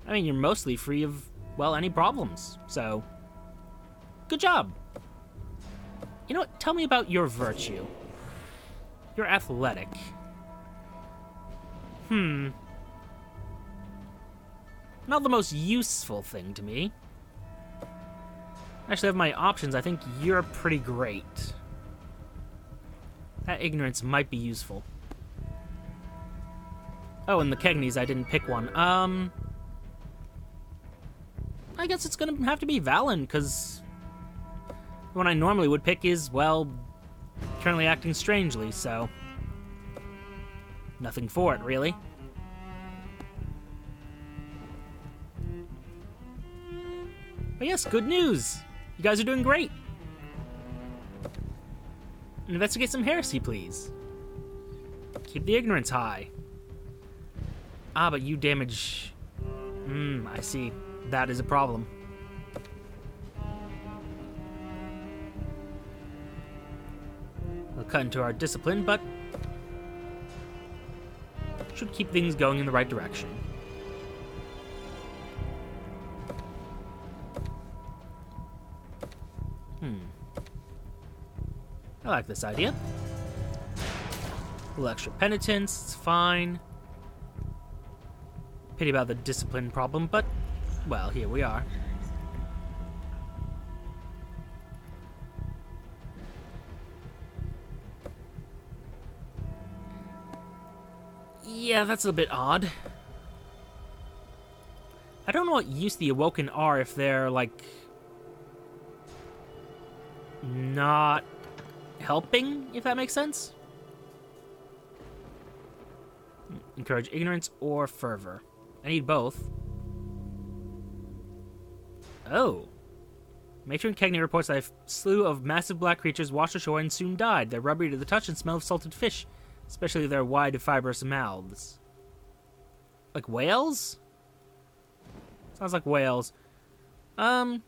I mean, you're mostly free of, well, any problems. So, good job. You know what? Tell me about your virtue. You're athletic. Not the most useful thing to me. Actually, of my options, I think you're pretty great. That ignorance might be useful. Oh, and the Kegneys, I didn't pick one. I guess it's gonna have to be Valen, because the one I normally would pick is, well, currently acting strangely, so... Nothing for it, really. But yes, good news. You guys are doing great. Investigate some heresy, please. Keep the ignorance high. Ah, but you damage... I see. That is a problem. We'll cut into our discipline, but... should keep things going in the right direction. I like this idea. A little extra penitence, it's fine. Pity about the discipline problem, but, well, here we are. Yeah, that's a bit odd. I don't know what use the Awoken are if they're, like, not helping, if that makes sense. Encourage ignorance or fervor. I need both. Oh. Matron Kegney reports that a slew of massive black creatures washed ashore and soon died. They're rubbery to the touch and smell of salted fish, especially their wide, fibrous mouths. Like whales? Sounds like whales. I'm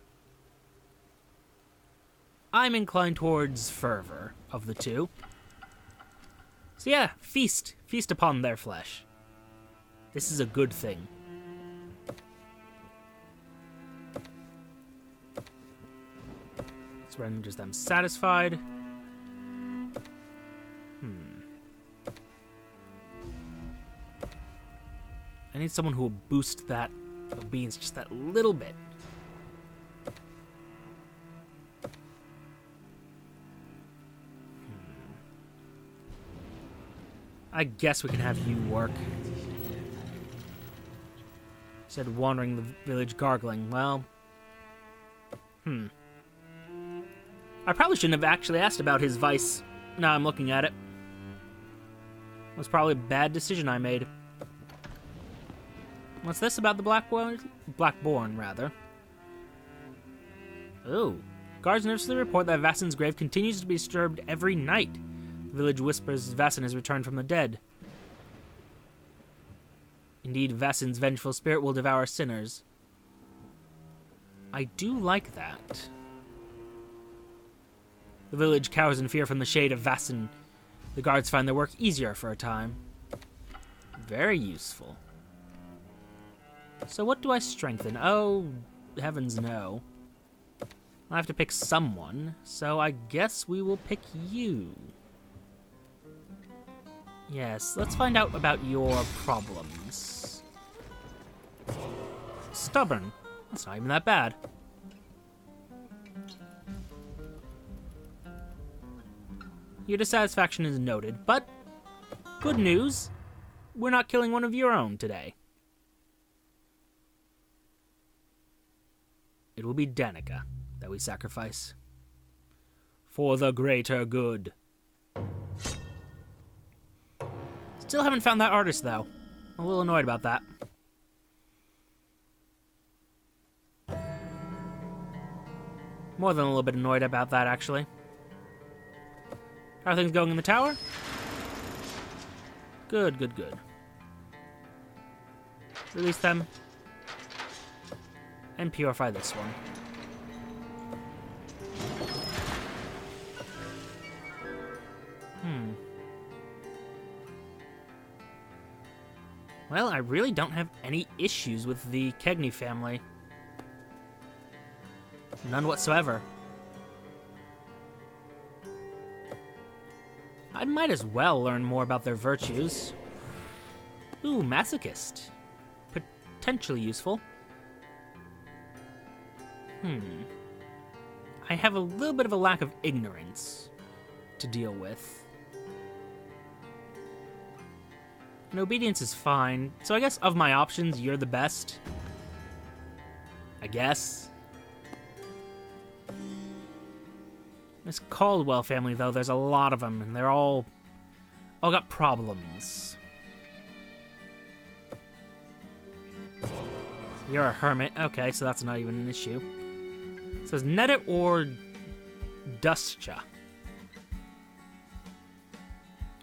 inclined towards fervor of the two. So yeah, feast. Feast upon their flesh. This is a good thing. This renders them satisfied. I need someone who will boost that obedience just that little bit. I guess we can have you work. Said wandering the village gargling. Well, I probably shouldn't have actually asked about his vice. Now I'm looking at it. It was probably a bad decision I made. What's this about the Blackborn, rather? Oh. Guards nervously report that Vassen's grave continues to be disturbed every night. The village whispers Vassen has returned from the dead. Indeed, Vassen's vengeful spirit will devour sinners. I do like that. The village cowers in fear from the shade of Vassen. The guards find their work easier for a time. Very useful. So what do I strengthen? Oh, heavens no. I have to pick someone, so I guess we will pick you. Yes, let's find out about your problems. Stubborn. That's not even that bad. Your dissatisfaction is noted, but good news, we're not killing one of your own today. It will be Danica that we sacrifice. For the greater good. Still haven't found that artist, though. I'm a little annoyed about that. More than a little bit annoyed about that, actually. How are things going in the tower? Good, good, good. Release them. And purify this one. Well, I really don't have any issues with the Kegney family. None whatsoever. I might as well learn more about their virtues. Ooh, masochist. Potentially useful. I have a little bit of a lack of ignorance to deal with. And obedience is fine, so I guess of my options, you're the best. I guess. This Caldwell family, though, there's a lot of them, and they're all got problems. You're a hermit. Okay, so that's not even an issue. It says Netta or Dustcha.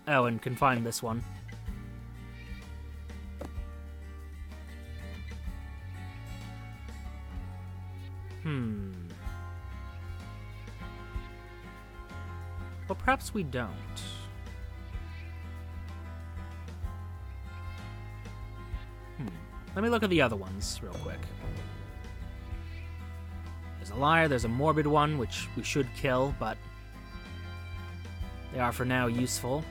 Oh, and confine this one. Well, perhaps we don't. Let me look at the other ones real quick. There's a liar, there's a morbid one, which we should kill, but they are for now useful.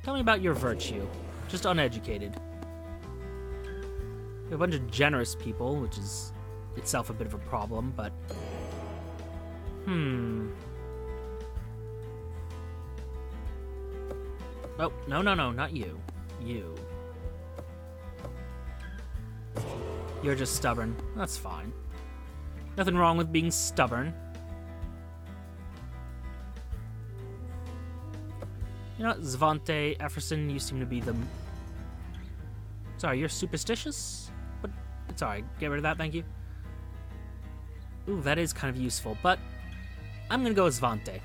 Tell me about your virtue. Just uneducated. We have a bunch of generous people, which is itself a bit of a problem, but... Oh, no, not you. You. You're just stubborn. That's fine. Nothing wrong with being stubborn. You know what, Zvante, Efferson, you seem to be the... Sorry, you're superstitious? But it's alright, get rid of that, thank you. Ooh, that is kind of useful, but I'm gonna go with Zvante.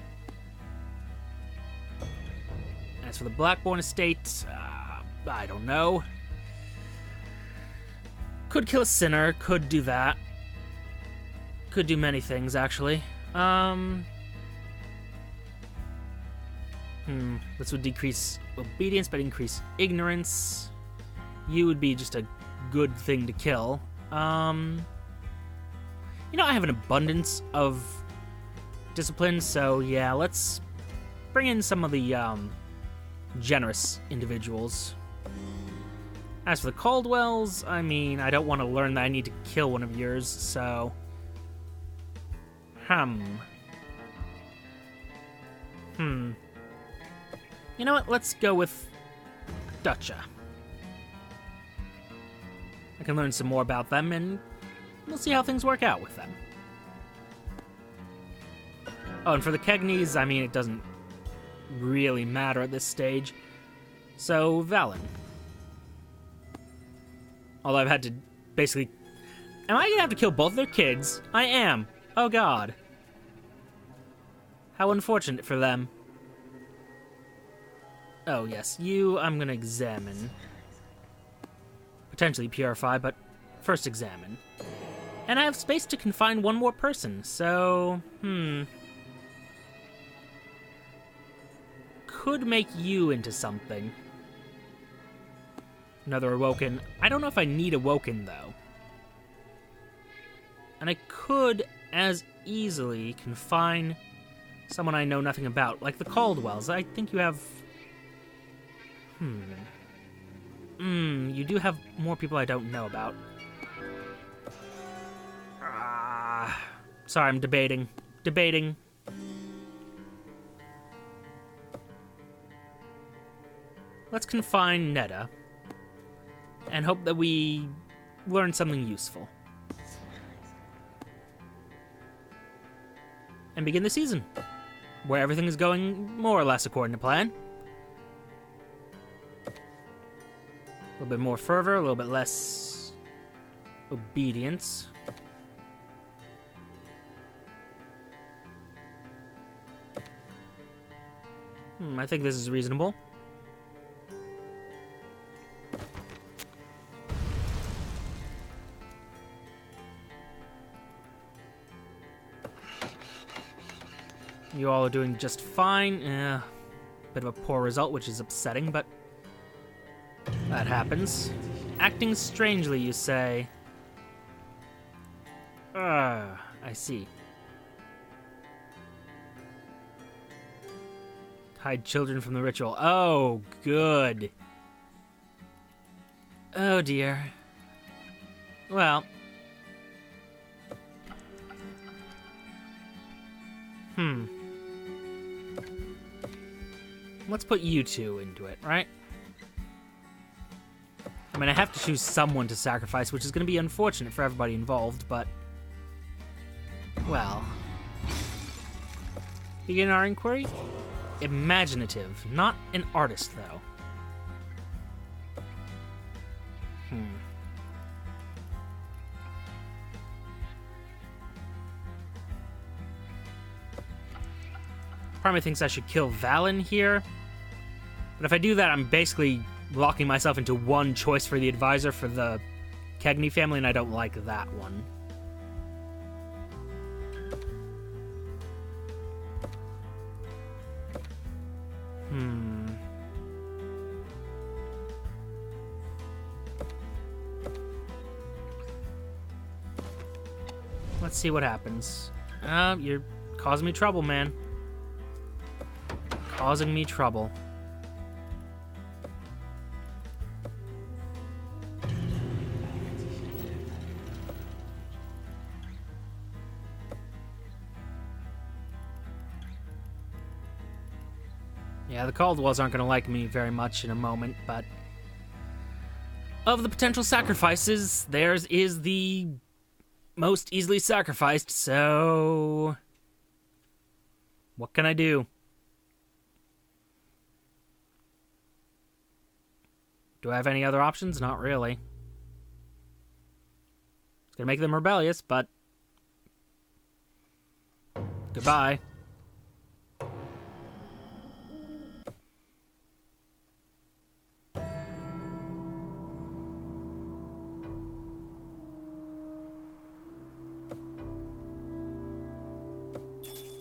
As for the Blackbourne estate, I don't know. Could kill a sinner, could do that. Could do many things, actually. This would decrease obedience, but increase ignorance. You would be just a good thing to kill. You know, I have an abundance of discipline, so yeah, let's bring in some of the, generous individuals. As for the Caldwells, I mean, I don't want to learn that I need to kill one of yours, so... You know what? Let's go with Dutcha. I can learn some more about them, and we'll see how things work out with them. Oh, and for the Kegneys, I mean, it doesn't really matter at this stage. So, Valen. Although I've had to basically... Am I gonna have to kill both their kids? I am. Oh god. How unfortunate for them. Oh yes, you I'm gonna examine. Potentially purify, but first examine. And I have space to confine one more person, so... Could make you into something. Another Awoken. I don't know if I need Awoken, though. And I could as easily confine someone I know nothing about, like the Caldwells. I think you have... you do have more people I don't know about. Sorry, I'm debating. Let's confine Netta. And hope that we learn something useful. And begin the season, where everything is going more or less according to plan. A little bit more fervor, a little bit less obedience. I think this is reasonable. You all are doing just fine. Bit of a poor result, which is upsetting, but that happens. Acting strangely, you say. I see. Hide children from the ritual. Oh, good. Oh, dear. Well. Let's put you two into it, right? I mean, I have to choose someone to sacrifice, which is going to be unfortunate for everybody involved, but... Well... Begin our inquiry? Imaginative, not an artist, though. Part of me thinks I should kill Valen here. But if I do that, I'm basically locking myself into one choice for the advisor for the Cagney family, and I don't like that one. Let's see what happens. You're causing me trouble, man. Causing me trouble. Yeah, the Caldwells aren't going to like me very much in a moment, but of the potential sacrifices, theirs is the most easily sacrificed, so what can I do? Do I have any other options? Not really. It's going to make them rebellious, but goodbye.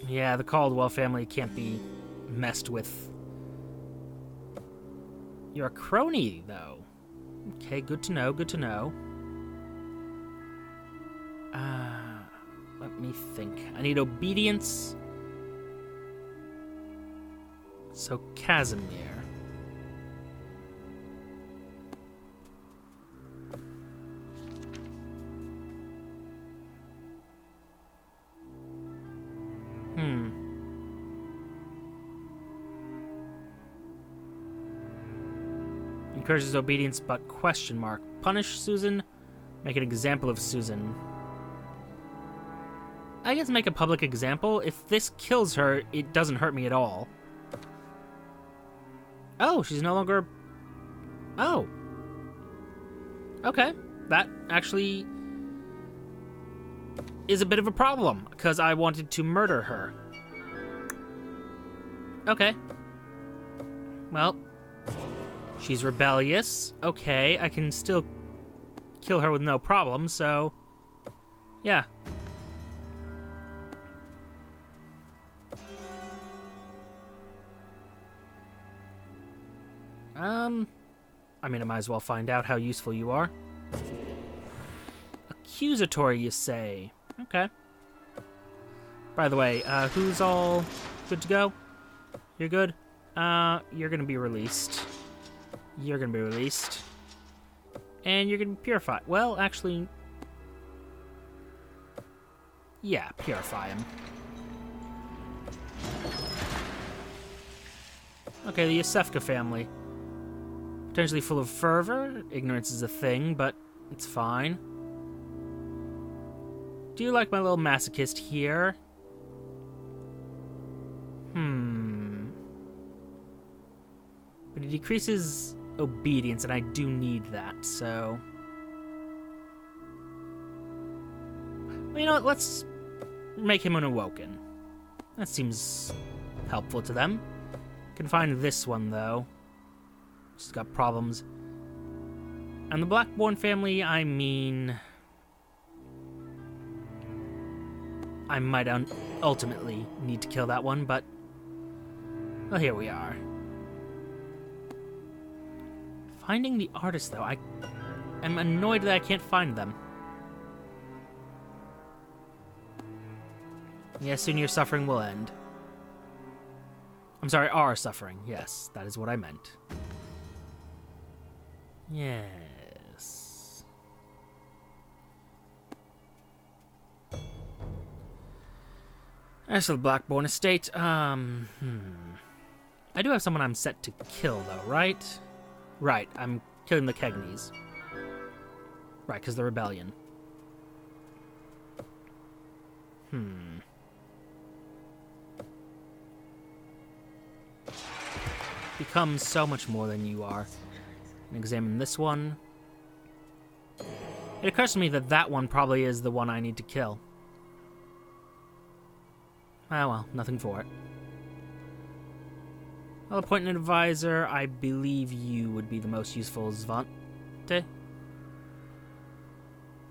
Yeah, the Caldwell family can't be messed with. You're a crony, though. Okay, good to know, good to know. Let me think. I need obedience. So, Casimir. Encourages obedience, but question mark. Punish Susan? Make an example of Susan. I guess make a public example. If this kills her, it doesn't hurt me at all. Oh, she's no longer... Oh. Okay. That actually is a bit of a problem, because I wanted to murder her. Okay. Well, she's rebellious. Okay, I can still kill her with no problem, so... yeah. I mean, I might as well find out how useful you are. Accusatory, you say? Okay. By the way, who's all good to go? You're good? You're gonna be released. You're gonna be released. And you're gonna be purified. Well, actually... yeah, purify him. Okay, the Yosefka family. Potentially full of fervor. Ignorance is a thing, but it's fine. Do you like my little masochist here? But it decreases obedience, and I do need that, so... well, you know what? Let's make him an awoken. That seems helpful to them. Can find this one, though. She's got problems. And the Blackborn family, I mean... I might ultimately need to kill that one, but... well, here we are. Finding the artist, though, I'm annoyed that I can't find them. Yeah, soon your suffering will end. I'm sorry, our suffering. Yes, that is what I meant. Yes. As for the Blackborn estate, I do have someone I'm set to kill, though, right? Right, I'm killing the Kegneys. Right, because the rebellion. Become so much more than you are. And examine this one. It occurs to me that that one probably is the one I need to kill. Ah, well, nothing for it. I'll appoint an advisor. I believe you would be the most useful, Svante.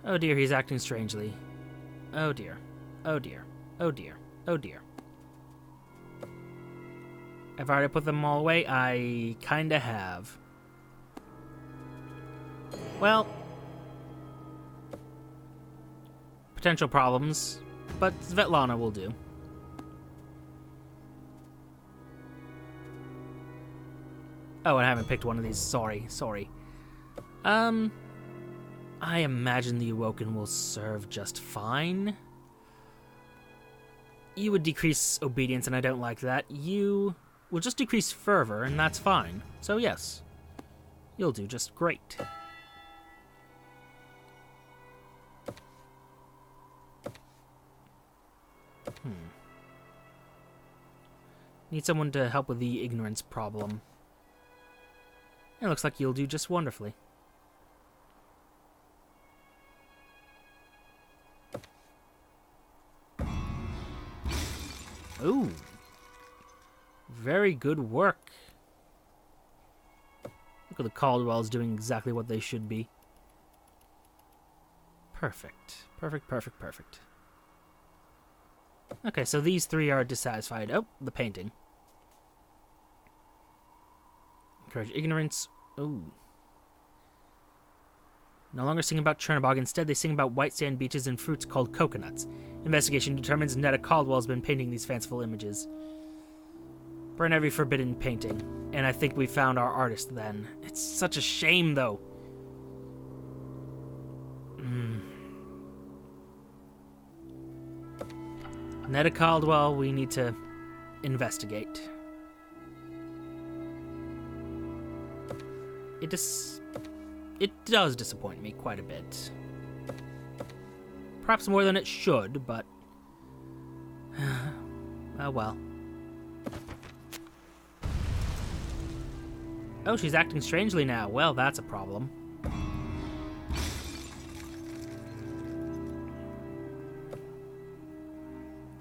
Oh dear, he's acting strangely. Oh dear. Oh dear. Oh dear. Oh dear. I've already put them all away. I kinda have. Well, potential problems, but Svetlana will do. Oh, I haven't picked one of these. Sorry. I imagine the Awoken will serve just fine. You would decrease obedience, and I don't like that. You will just decrease fervor, and that's fine. So yes, you'll do just great. Need someone to help with the ignorance problem. It looks like you'll do just wonderfully. Ooh. Very good work. Look at the Caldwells doing exactly what they should be. Perfect. Perfect. Okay, so these three are dissatisfied. Oh, the painting. Encourage ignorance. Ooh. No longer sing about Chernobog. Instead, they sing about white sand beaches and fruits called coconuts. Investigation determines Netta Caldwell's been painting these fanciful images. Burn every forbidden painting. And I think we found our artist then. It's such a shame, though. Netta Caldwell, we need to investigate. It does disappoint me quite a bit. Perhaps more than it should, but... oh well. Oh, she's acting strangely now. Well, that's a problem.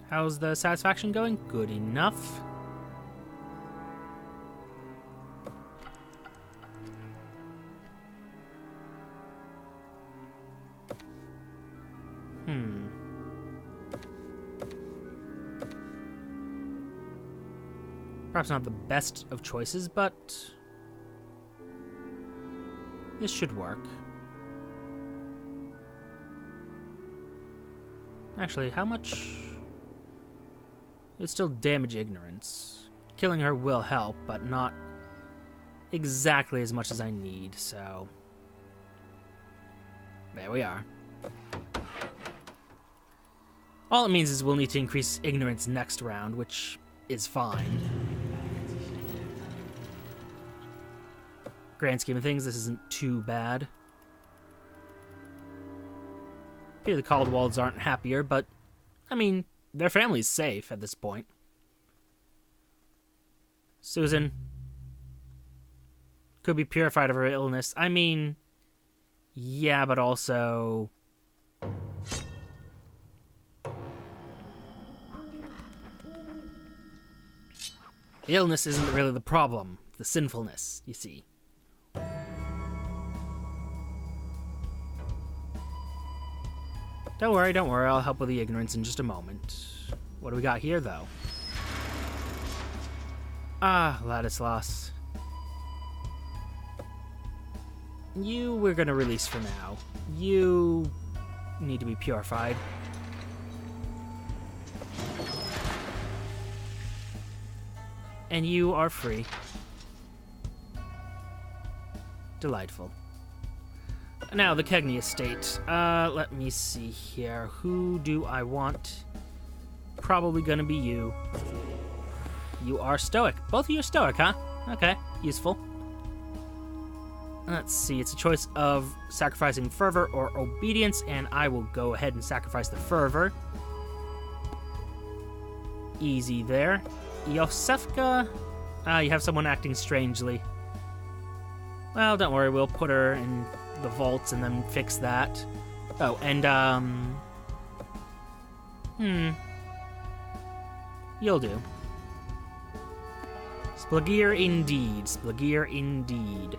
How's the satisfaction going? Good enough. Perhaps not the best of choices, but this should work. Actually, how much? It would still damage ignorance. Killing her will help, but not exactly as much as I need, so... there we are. All it means is we'll need to increase ignorance next round, which is fine. Grand scheme of things, this isn't too bad. Maybe the Caldwells aren't happier, but, I mean, their family's safe at this point. Susan could be purified of her illness. I mean, yeah, but also... the illness isn't really the problem. The sinfulness, you see. Don't worry, I'll help with the ignorance in just a moment. What do we got here, though? Ah, Ladislas. You we're gonna release for now. You need to be purified. And you are free. Delightful. Now, the Kegney estate. Let me see here. Who do I want? Probably gonna be you. You are stoic. Both of you are stoic, huh? Okay, useful. Let's see, it's a choice of sacrificing fervor or obedience, and I will go ahead and sacrifice the fervor. Easy there. Yosefka? You have someone acting strangely. Well, don't worry, we'll put her in the vaults and then fix that. Oh, and, you'll do. Splagear indeed. Splagear indeed.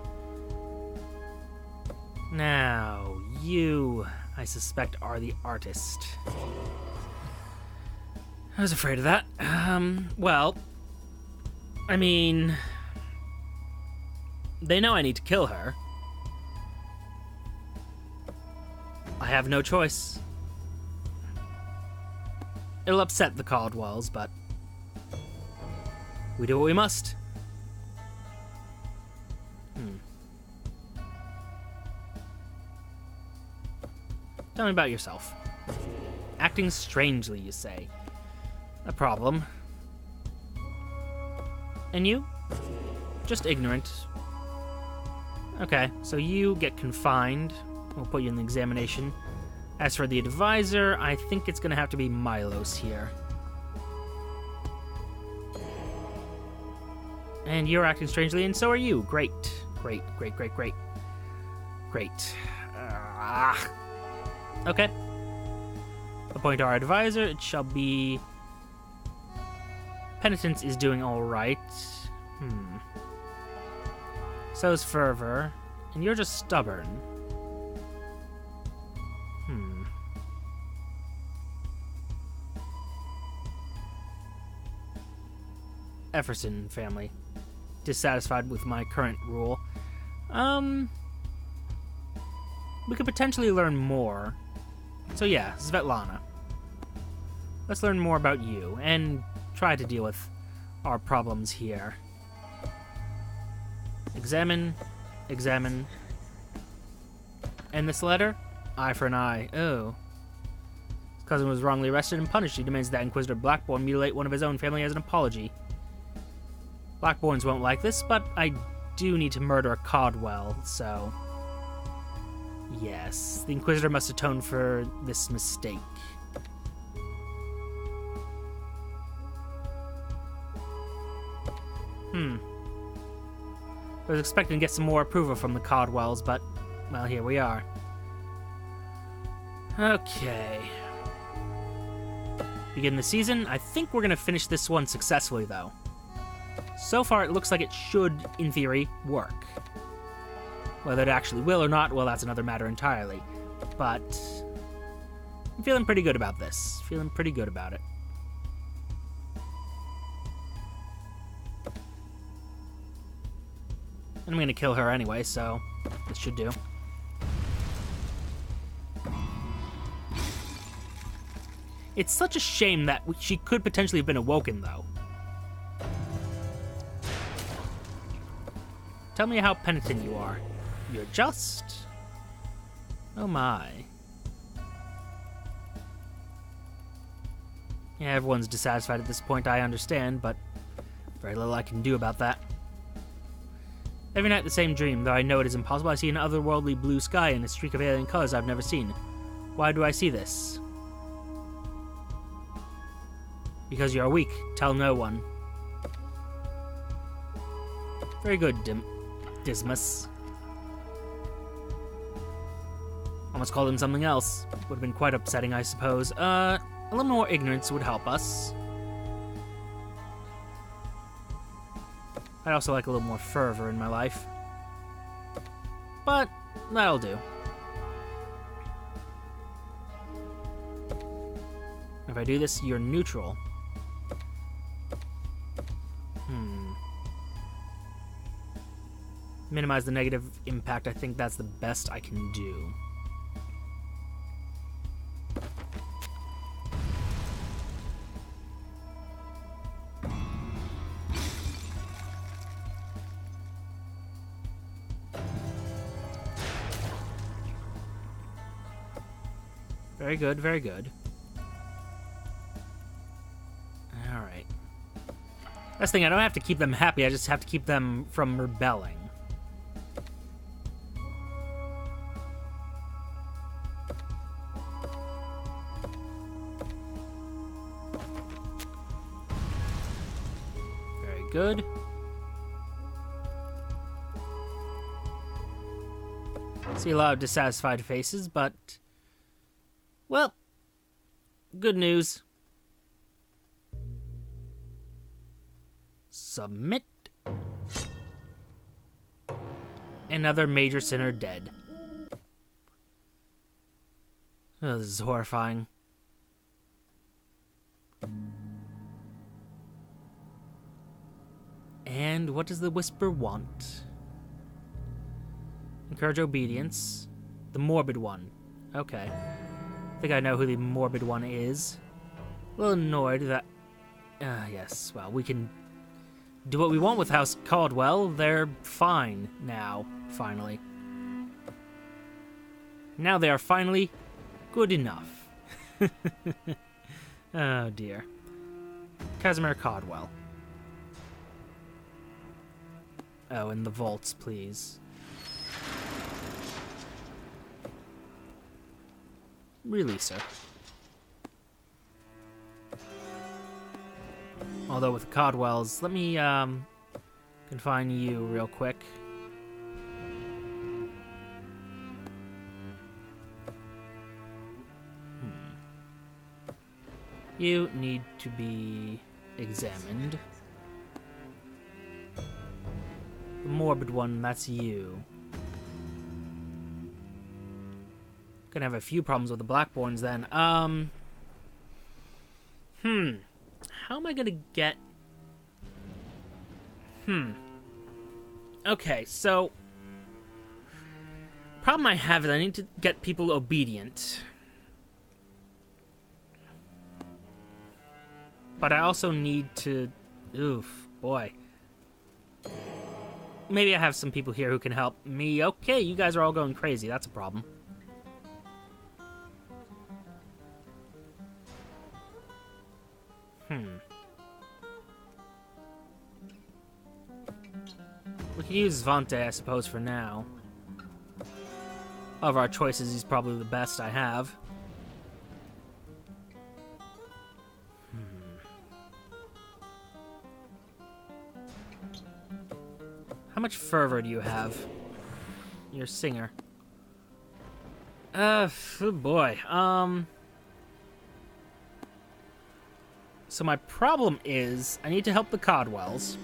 Now, you, I suspect, are the artist. I was afraid of that. Well, I mean, they know I need to kill her. I have no choice. It'll upset the Caldwells, but we do what we must. Tell me about yourself. Acting strangely, you say. A problem. And you? Just ignorant. Okay, so you get confined. We'll put you in the examination. As for the advisor, I think it's gonna have to be Milos here. And you're acting strangely, and so are you. Great. Great, great, great, great. Great. Okay. Appoint our advisor. It shall be... Penitence is doing alright. So is Fervor. And you're just stubborn. Efferson family. Dissatisfied with my current rule. We could potentially learn more. So yeah, Svetlana. Let's learn more about you, and try to deal with our problems here. Examine. Examine. And this letter? Eye for an eye. Oh. His cousin was wrongly arrested and punished. He demands that Inquisitor Blackbourne mutilate one of his own family as an apology. Blackbournes won't like this, but I do need to murder a Caldwell, so... Yes, the Inquisitor must atone for this mistake. I was expecting to get some more approval from the Caldwells, but, well, here we are. Okay. Begin the season. I think we're going to finish this one successfully, though. So far, it looks like it should, in theory, work. Whether it actually will or not, well, that's another matter entirely. But I'm feeling pretty good about this. Feeling pretty good about it. And I'm going to kill her anyway, so this should do. It's such a shame that she could potentially have been awoken, though. Tell me how penitent you are. You're just... Oh my. Yeah, everyone's dissatisfied at this point, I understand, but very little I can do about that. Every night the same dream, though I know it is impossible. I see an otherworldly blue sky and a streak of alien colors I've never seen. Why do I see this? Because you are weak. Tell no one. Very good, Dismas. Almost called him something else. Would have been quite upsetting, I suppose. A little more ignorance would help us. I'd also like a little more fervor in my life. But that'll do. If I do this, you're neutral. Minimize the negative impact. I think that's the best I can do. Very good, very good. Alright. That's the thing, I don't have to keep them happy, I just have to keep them from rebelling. Very good. See a lot of dissatisfied faces, but... Well, good news. Submit. Another major sinner dead. Oh, this is horrifying. And what does the whisper want? Encourage obedience. The morbid one. Okay. I think I know who the morbid one is. A little annoyed that... yes, well, we can do what we want with House Caldwell. They're fine now, finally. Now they are finally good enough. Oh, dear. Casimir Caldwell. Oh, and the vaults, please. Release her. Although with the Caldwells, let me confine you real quick. You need to be examined. The morbid one, that's you. Gonna have a few problems with the Blackborns then. How am I gonna get... Okay, so... Problem I have is I need to get people obedient. But I also need to... Oof, boy. Maybe I have some people here who can help me. Okay, you guys are all going crazy. That's a problem. We can use Svante, I suppose, for now. Of our choices, he's probably the best I have. How much fervor do you have? You're a singer. Oh boy. So my problem is, I need to help the Caldwells.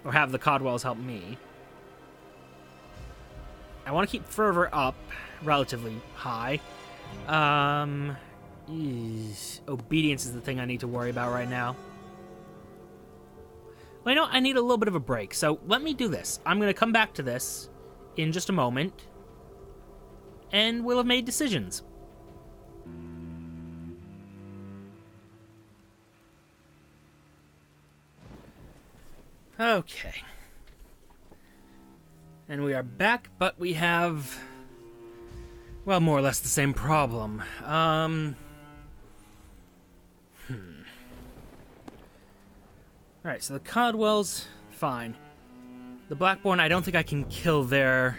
Or have the Caldwells help me. I want to keep fervor up, relatively high. Obedience is the thing I need to worry about right now. Well, you know, I need a little bit of a break, so let me do this. I'm going to come back to this in just a moment, and we'll have made decisions. Okay. And we are back, but we have, well, more or less the same problem. Alright, so the Caldwells, fine. The Blackborn, I don't think I can kill their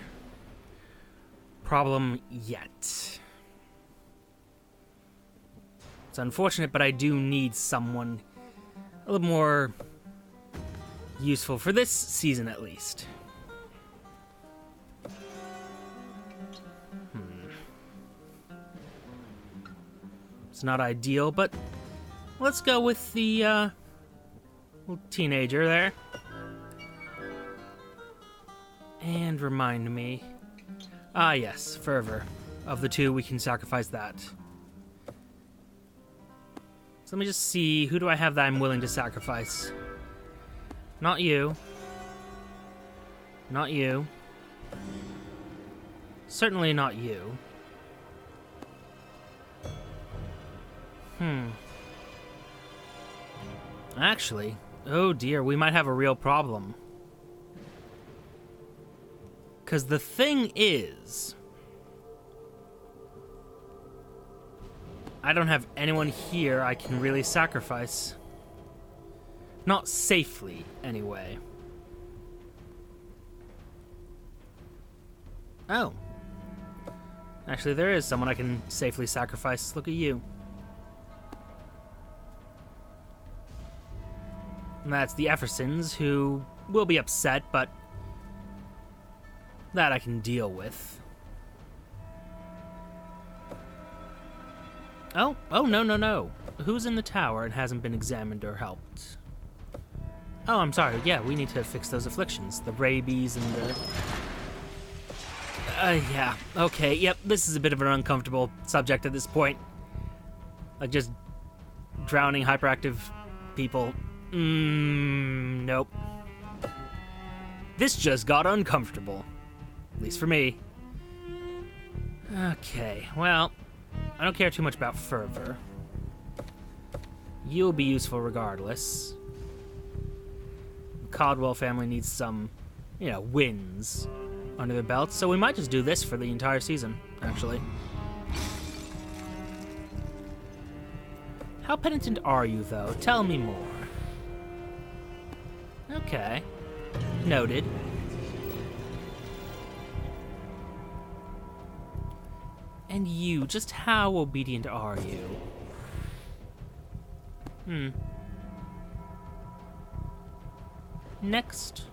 problem yet. It's unfortunate, but I do need someone a little more useful for this season, at least. It's not ideal, but let's go with the little teenager there. And remind me. Ah, yes, fervor. Of the two, we can sacrifice that. So let me just see, who do I have that I'm willing to sacrifice? Not you. Not you. Certainly not you. Actually, oh dear, we might have a real problem. Because the thing is, I don't have anyone here I can really sacrifice. Not safely, anyway. Oh. Actually, there is someone I can safely sacrifice. Look at you. And that's the Effersons, who will be upset, but that I can deal with. Oh, no. Who's in the tower and hasn't been examined or helped? Oh, I'm sorry. Yeah, we need to fix those afflictions. The rabies and the... Yeah, okay, yep, this is a bit of an uncomfortable subject at this point. Like, just drowning hyperactive people. Nope. This just got uncomfortable. At least for me. Okay, well, I don't care too much about fervor. You'll be useful regardless. The Caldwell family needs some, wins under their belts, so we might just do this for the entire season, actually. How penitent are you, though? Tell me more. Okay. Noted. And you, just how obedient are you? Next.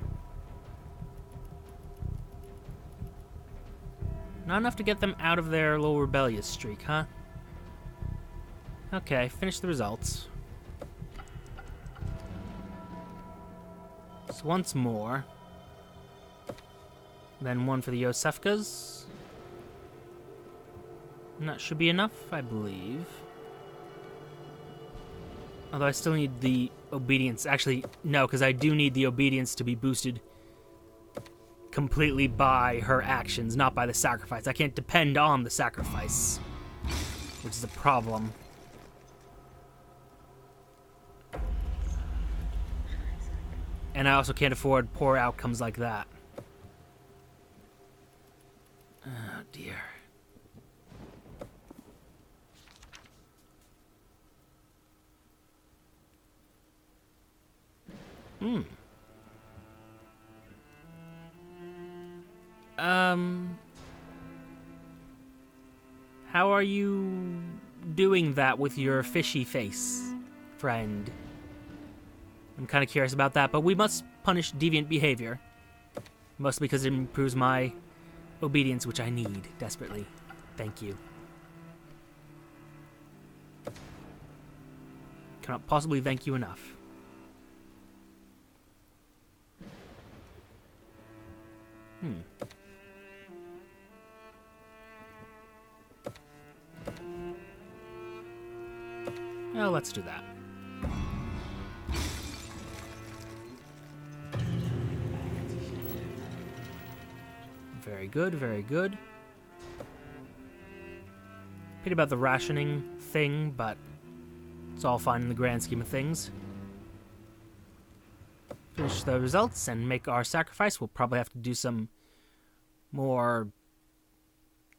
Not enough to get them out of their little rebellious streak, huh? Okay, finish the results. So once more. Then one for the Yosefkas. And that should be enough, I believe. Although I still need the obedience. Actually, no, because I do need the obedience to be boosted completely by her actions, not by the sacrifice. I can't depend on the sacrifice, which is a problem. And I also can't afford poor outcomes like that. Oh, dear. How are you doing that with your fishy face, friend? I'm kind of curious about that, but we must punish deviant behavior. Mostly because it improves my obedience, which I need desperately. Thank you. Cannot possibly thank you enough. Well, let's do that. Very good, very good. Pity about the rationing thing, but it's all fine in the grand scheme of things. Finish the results and make our sacrifice. We'll probably have to do some more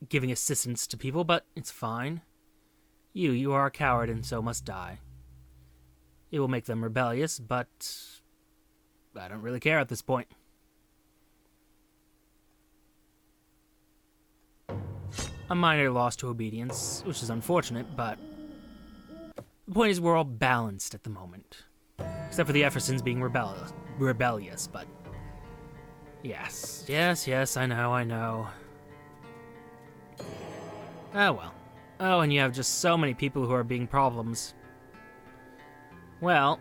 giving assistance to people, but it's fine. You are a coward and so must die. It will make them rebellious, but I don't really care at this point. A minor loss to obedience, which is unfortunate, but the point is we're all balanced at the moment. Except for the Effersons being rebellious, but yes, I know. Oh well. Oh, and you have just so many people who are being problems. Well,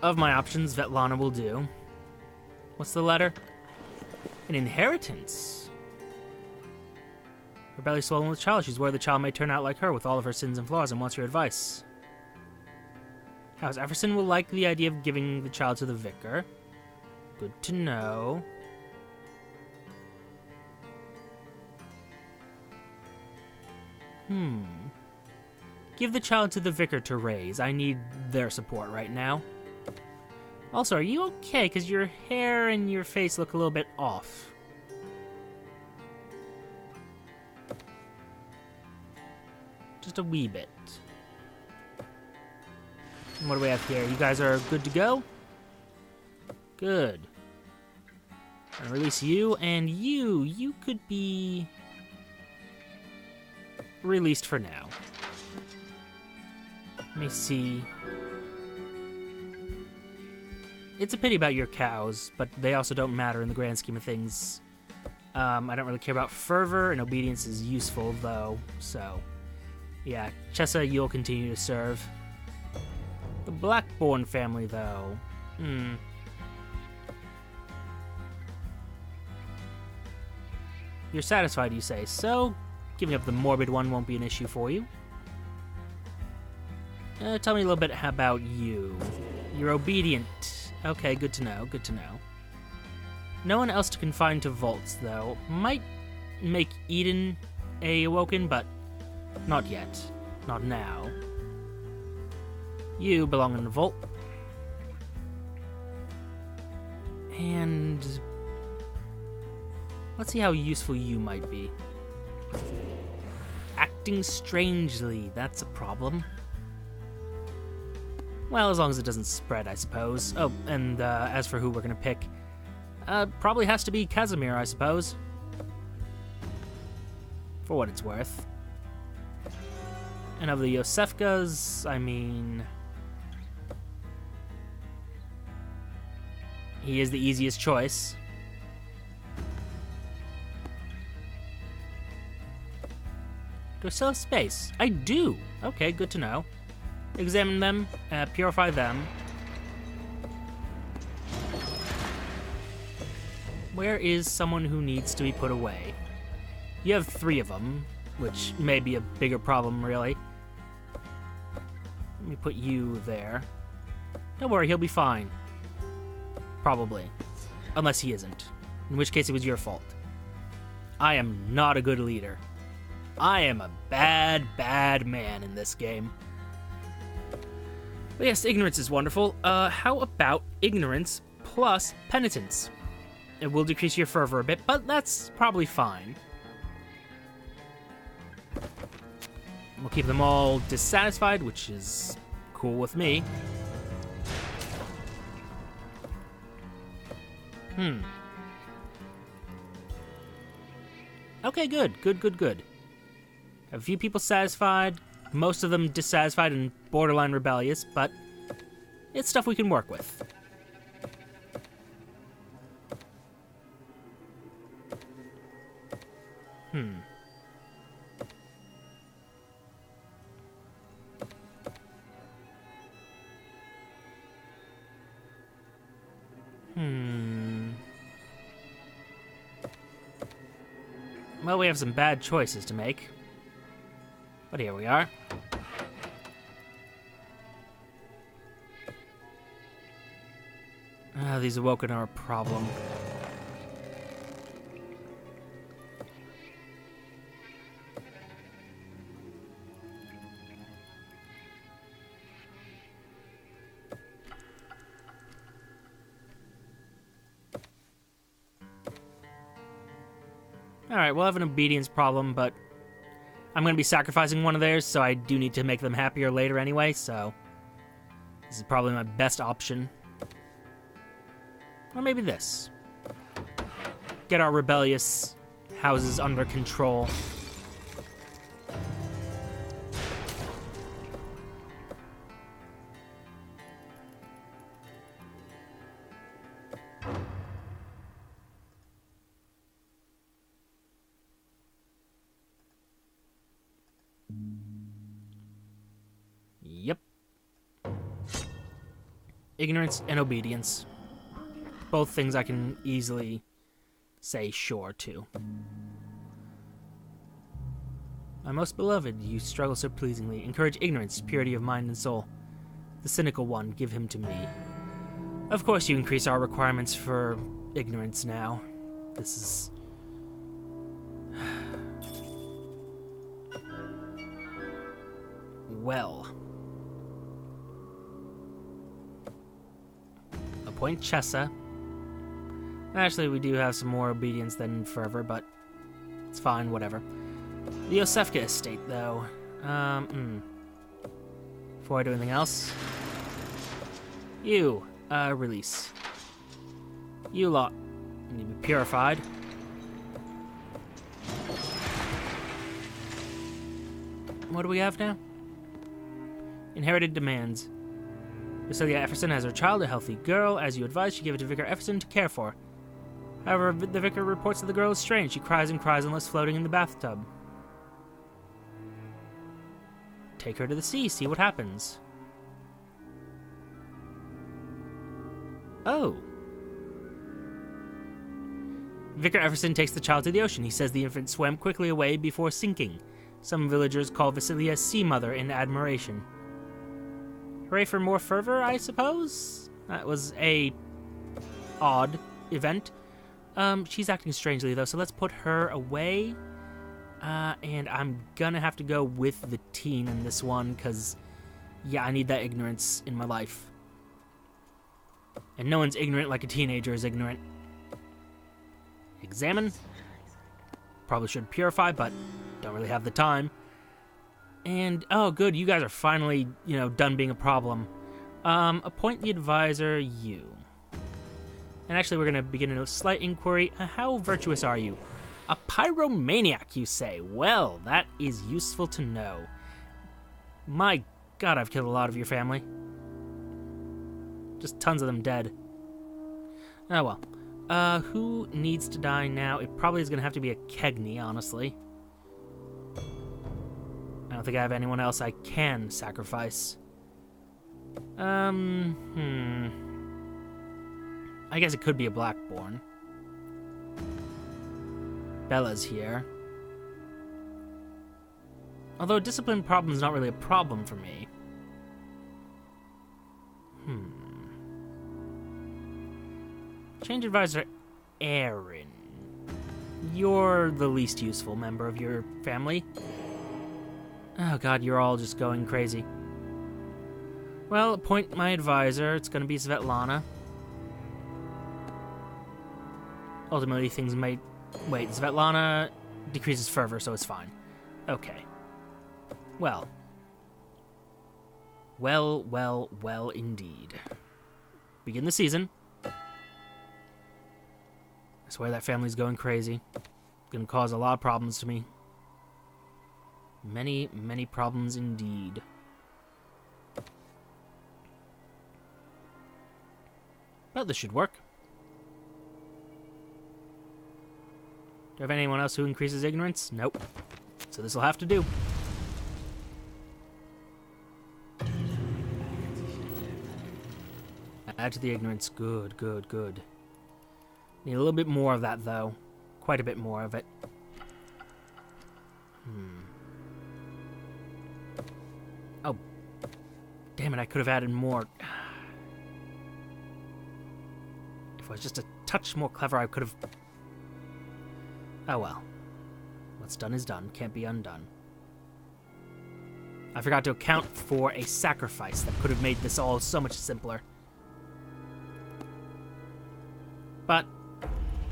of my options, Svetlana will do. What's the letter? An inheritance. Her belly swollen with child. She's worried the child may turn out like her with all of her sins and flaws and wants your advice. House Efferson will like the idea of giving the child to the vicar. Good to know. Give the child to the vicar to raise. I need their support right now. Also, are you okay? Because your hair and your face look a little bit off. Just a wee bit. And what do we have here? You guys are good to go? Good. I'll release you, and you could be released for now. Let me see. It's a pity about your cows, but they also don't matter in the grand scheme of things. I don't really care about fervor, and obedience is useful, though, so... yeah, Chessa, you'll continue to serve. The Blackbourne family, though. You're satisfied, you say, so giving up the morbid one won't be an issue for you. Tell me a little bit about you. You're obedient. Okay, good to know, good to know. No one else to confine to vaults, though. Might make Eden a awoken, but not yet. Not now. You belong in the vault. And let's see how useful you might be. Acting strangely, that's a problem. Well, as long as it doesn't spread, I suppose. Oh, and as for who we're gonna pick, probably has to be Casimir, I suppose. For what it's worth. And of the Yosefkas, I mean, he is the easiest choice. Do I still have space? I do! Okay, good to know. Examine them, purify them. Where is someone who needs to be put away? You have 3 of them, which may be a bigger problem, really. Let me put you there. Don't worry, he'll be fine. Probably. Unless he isn't. In which case it was your fault. I am not a good leader. I am a bad, bad man in this game. But yes, ignorance is wonderful. How about ignorance plus penitence? It will decrease your fervor a bit, but that's probably fine. We'll keep them all dissatisfied, which is cool with me. Okay, good. Good. Have a few people satisfied, most of them dissatisfied and borderline rebellious, but it's stuff we can work with. Well, we have some bad choices to make. But here we are. These awoken are a problem. Alright, we'll have an obedience problem, but I'm going to be sacrificing one of theirs, so I do need to make them happier later anyway, so this is probably my best option. Or maybe this. Get our rebellious houses under control. Yep. Ignorance and obedience. Both things I can easily say sure to. My most beloved, you struggle so pleasingly. Encourage ignorance, purity of mind and soul. The cynical one, give him to me. Of course you increase our requirements for ignorance now. This is... well. Appoint Chessa. Actually, we do have some more obedience than fervor, but it's fine, whatever. The Yosefka estate, though. Before I do anything else. You, release. You lot need to be purified. What do we have now? Inherited demands. Cecilia Efferson has her child, a healthy girl. As you advised, she gave it to Vicar Efferson to care for. However, the vicar reports that the girl is strange. She cries and cries unless floating in the bathtub. Take her to the sea, see what happens. Oh. Vicar Everson takes the child to the ocean. He says the infant swam quickly away before sinking. Some villagers call Vasilia Sea Mother in admiration. Hooray for more fervor, I suppose? That was a odd event. She's acting strangely, though, so let's put her away. And I'm gonna have to go with the teen in this one, because, yeah, I need that ignorance in my life. And no one's ignorant like a teenager is ignorant. Examine. Probably should purify, but don't really have the time. And, oh, good, you guys are finally, done being a problem. Appoint the advisor, you. And actually, we're going to begin a slight inquiry. How virtuous are you? A pyromaniac, you say? Well, that is useful to know. My God, I've killed a lot of your family. Just tons of them dead. Oh, well. Who needs to die now? It probably is going to have to be a Kegney, honestly. I don't think I have anyone else I can sacrifice. I guess it could be a Blackborn. Bella's here. Although a discipline problem is not really a problem for me. Change advisor Aaron. You're the least useful member of your family. Oh god, you're all just going crazy. Well, appoint my advisor. It's gonna be Svetlana. Ultimately, things might... Wait, Svetlana decreases fervor, so it's fine. Okay. Well. Well, indeed. Begin the season. I swear that family's going crazy. Gonna cause a lot of problems to me. Many, many problems indeed. But this should work. Do I have anyone else who increases ignorance? Nope. So this will have to do. Add to the ignorance. Good. Need a little bit more of that, though. Quite a bit more of it. Oh. Damn it, I could have added more. If I was just a touch more clever, I could have... Oh well. What's done is done. Can't be undone. I forgot to account for a sacrifice that could have made this all so much simpler. But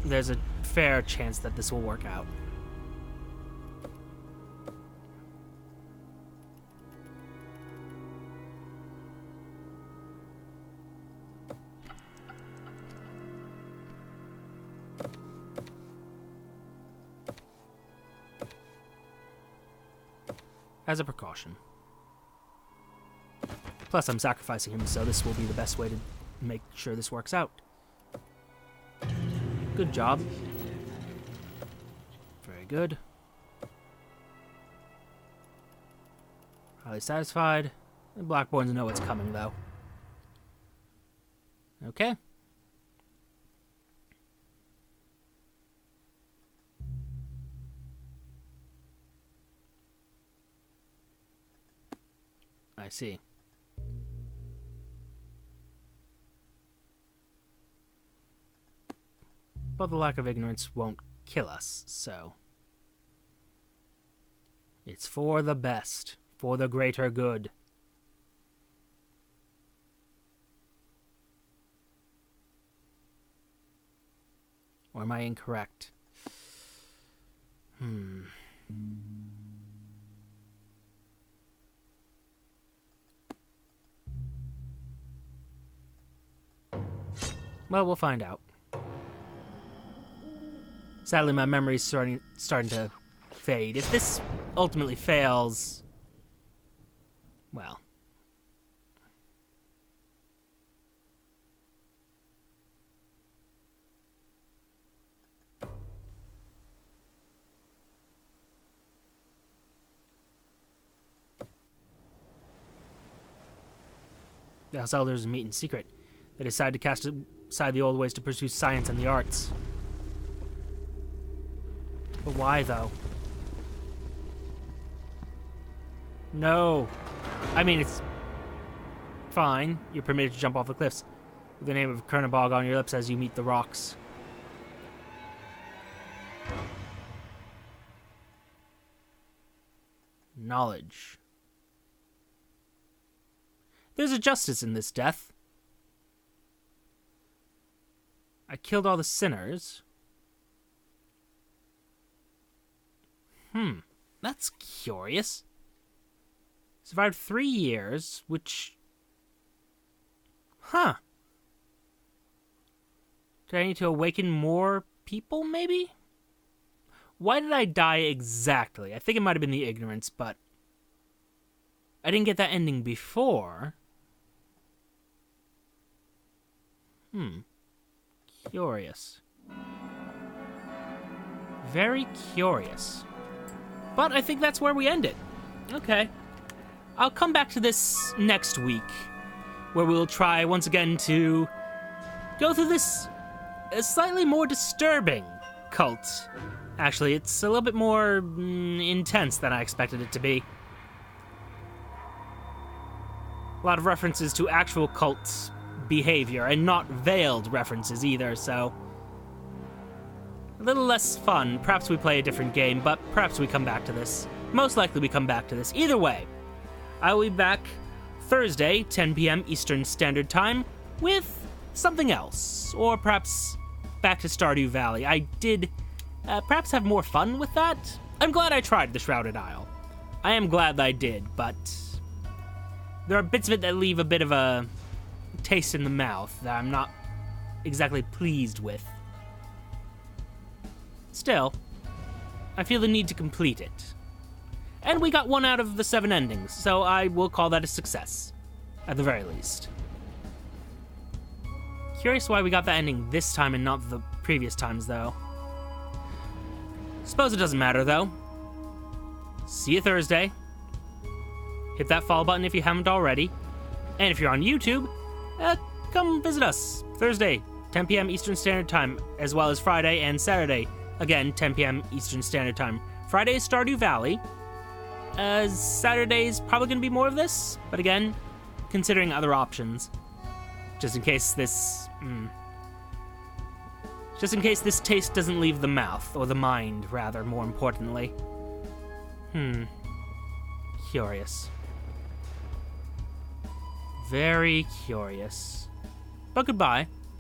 there's a fair chance that this will work out. As a precaution. Plus, I'm sacrificing him, so this will be the best way to make sure this works out. Good job. Very good. Highly satisfied. The Blackborns know what's coming, though. Okay. I see. But the lack of ignorance won't kill us, so... It's for the best, for the greater good. Or am I incorrect? Well, we'll find out. Sadly, my memory's starting to fade. If this ultimately fails... Well... The House Elders meet in secret. They decide to cast aside the old ways to pursue science and the arts. But why, though? No. I mean, it's fine. You're permitted to jump off the cliffs with the name of Kernabog on your lips as you meet the rocks. Knowledge. There's a justice in this death. I killed all the sinners. That's curious. Survived 3 years, which... Huh. Did I need to awaken more people, maybe? Why did I die exactly? I think it might have been the ignorance, but... I didn't get that ending before. Curious. Very curious. But I think that's where we end it. Okay. I'll come back to this next week, where we'll try once again to go through this slightly more disturbing cult. Actually, it's a little bit more intense than I expected it to be. A lot of references to actual cult behavior, and not veiled references either, so... a little less fun. Perhaps we play a different game, but perhaps we come back to this. Most likely we come back to this. Either way, I will be back Thursday, 10 p.m. Eastern Standard Time, with something else. Or perhaps back to Stardew Valley. I did perhaps have more fun with that. I'm glad I tried the Shrouded Isle. I am glad that I did, but there are bits of it that leave a bit of a taste in the mouth that I'm not exactly pleased with. Still, I feel the need to complete it. And we got 1 out of the 7 endings, so I will call that a success, at the very least. Curious why we got that ending this time and not the previous times, though. Suppose it doesn't matter, though. See you Thursday. Hit that follow button if you haven't already. And if you're on YouTube, come visit us Thursday, 10 p.m. Eastern Standard Time, as well as Friday and Saturday, again, 10 p.m. Eastern Standard Time. Friday is Stardew Valley. Saturday's probably going to be more of this, but again, considering other options. Just in case this... just in case this taste doesn't leave the mouth, or the mind, rather, more importantly. Curious. Very curious. But goodbye.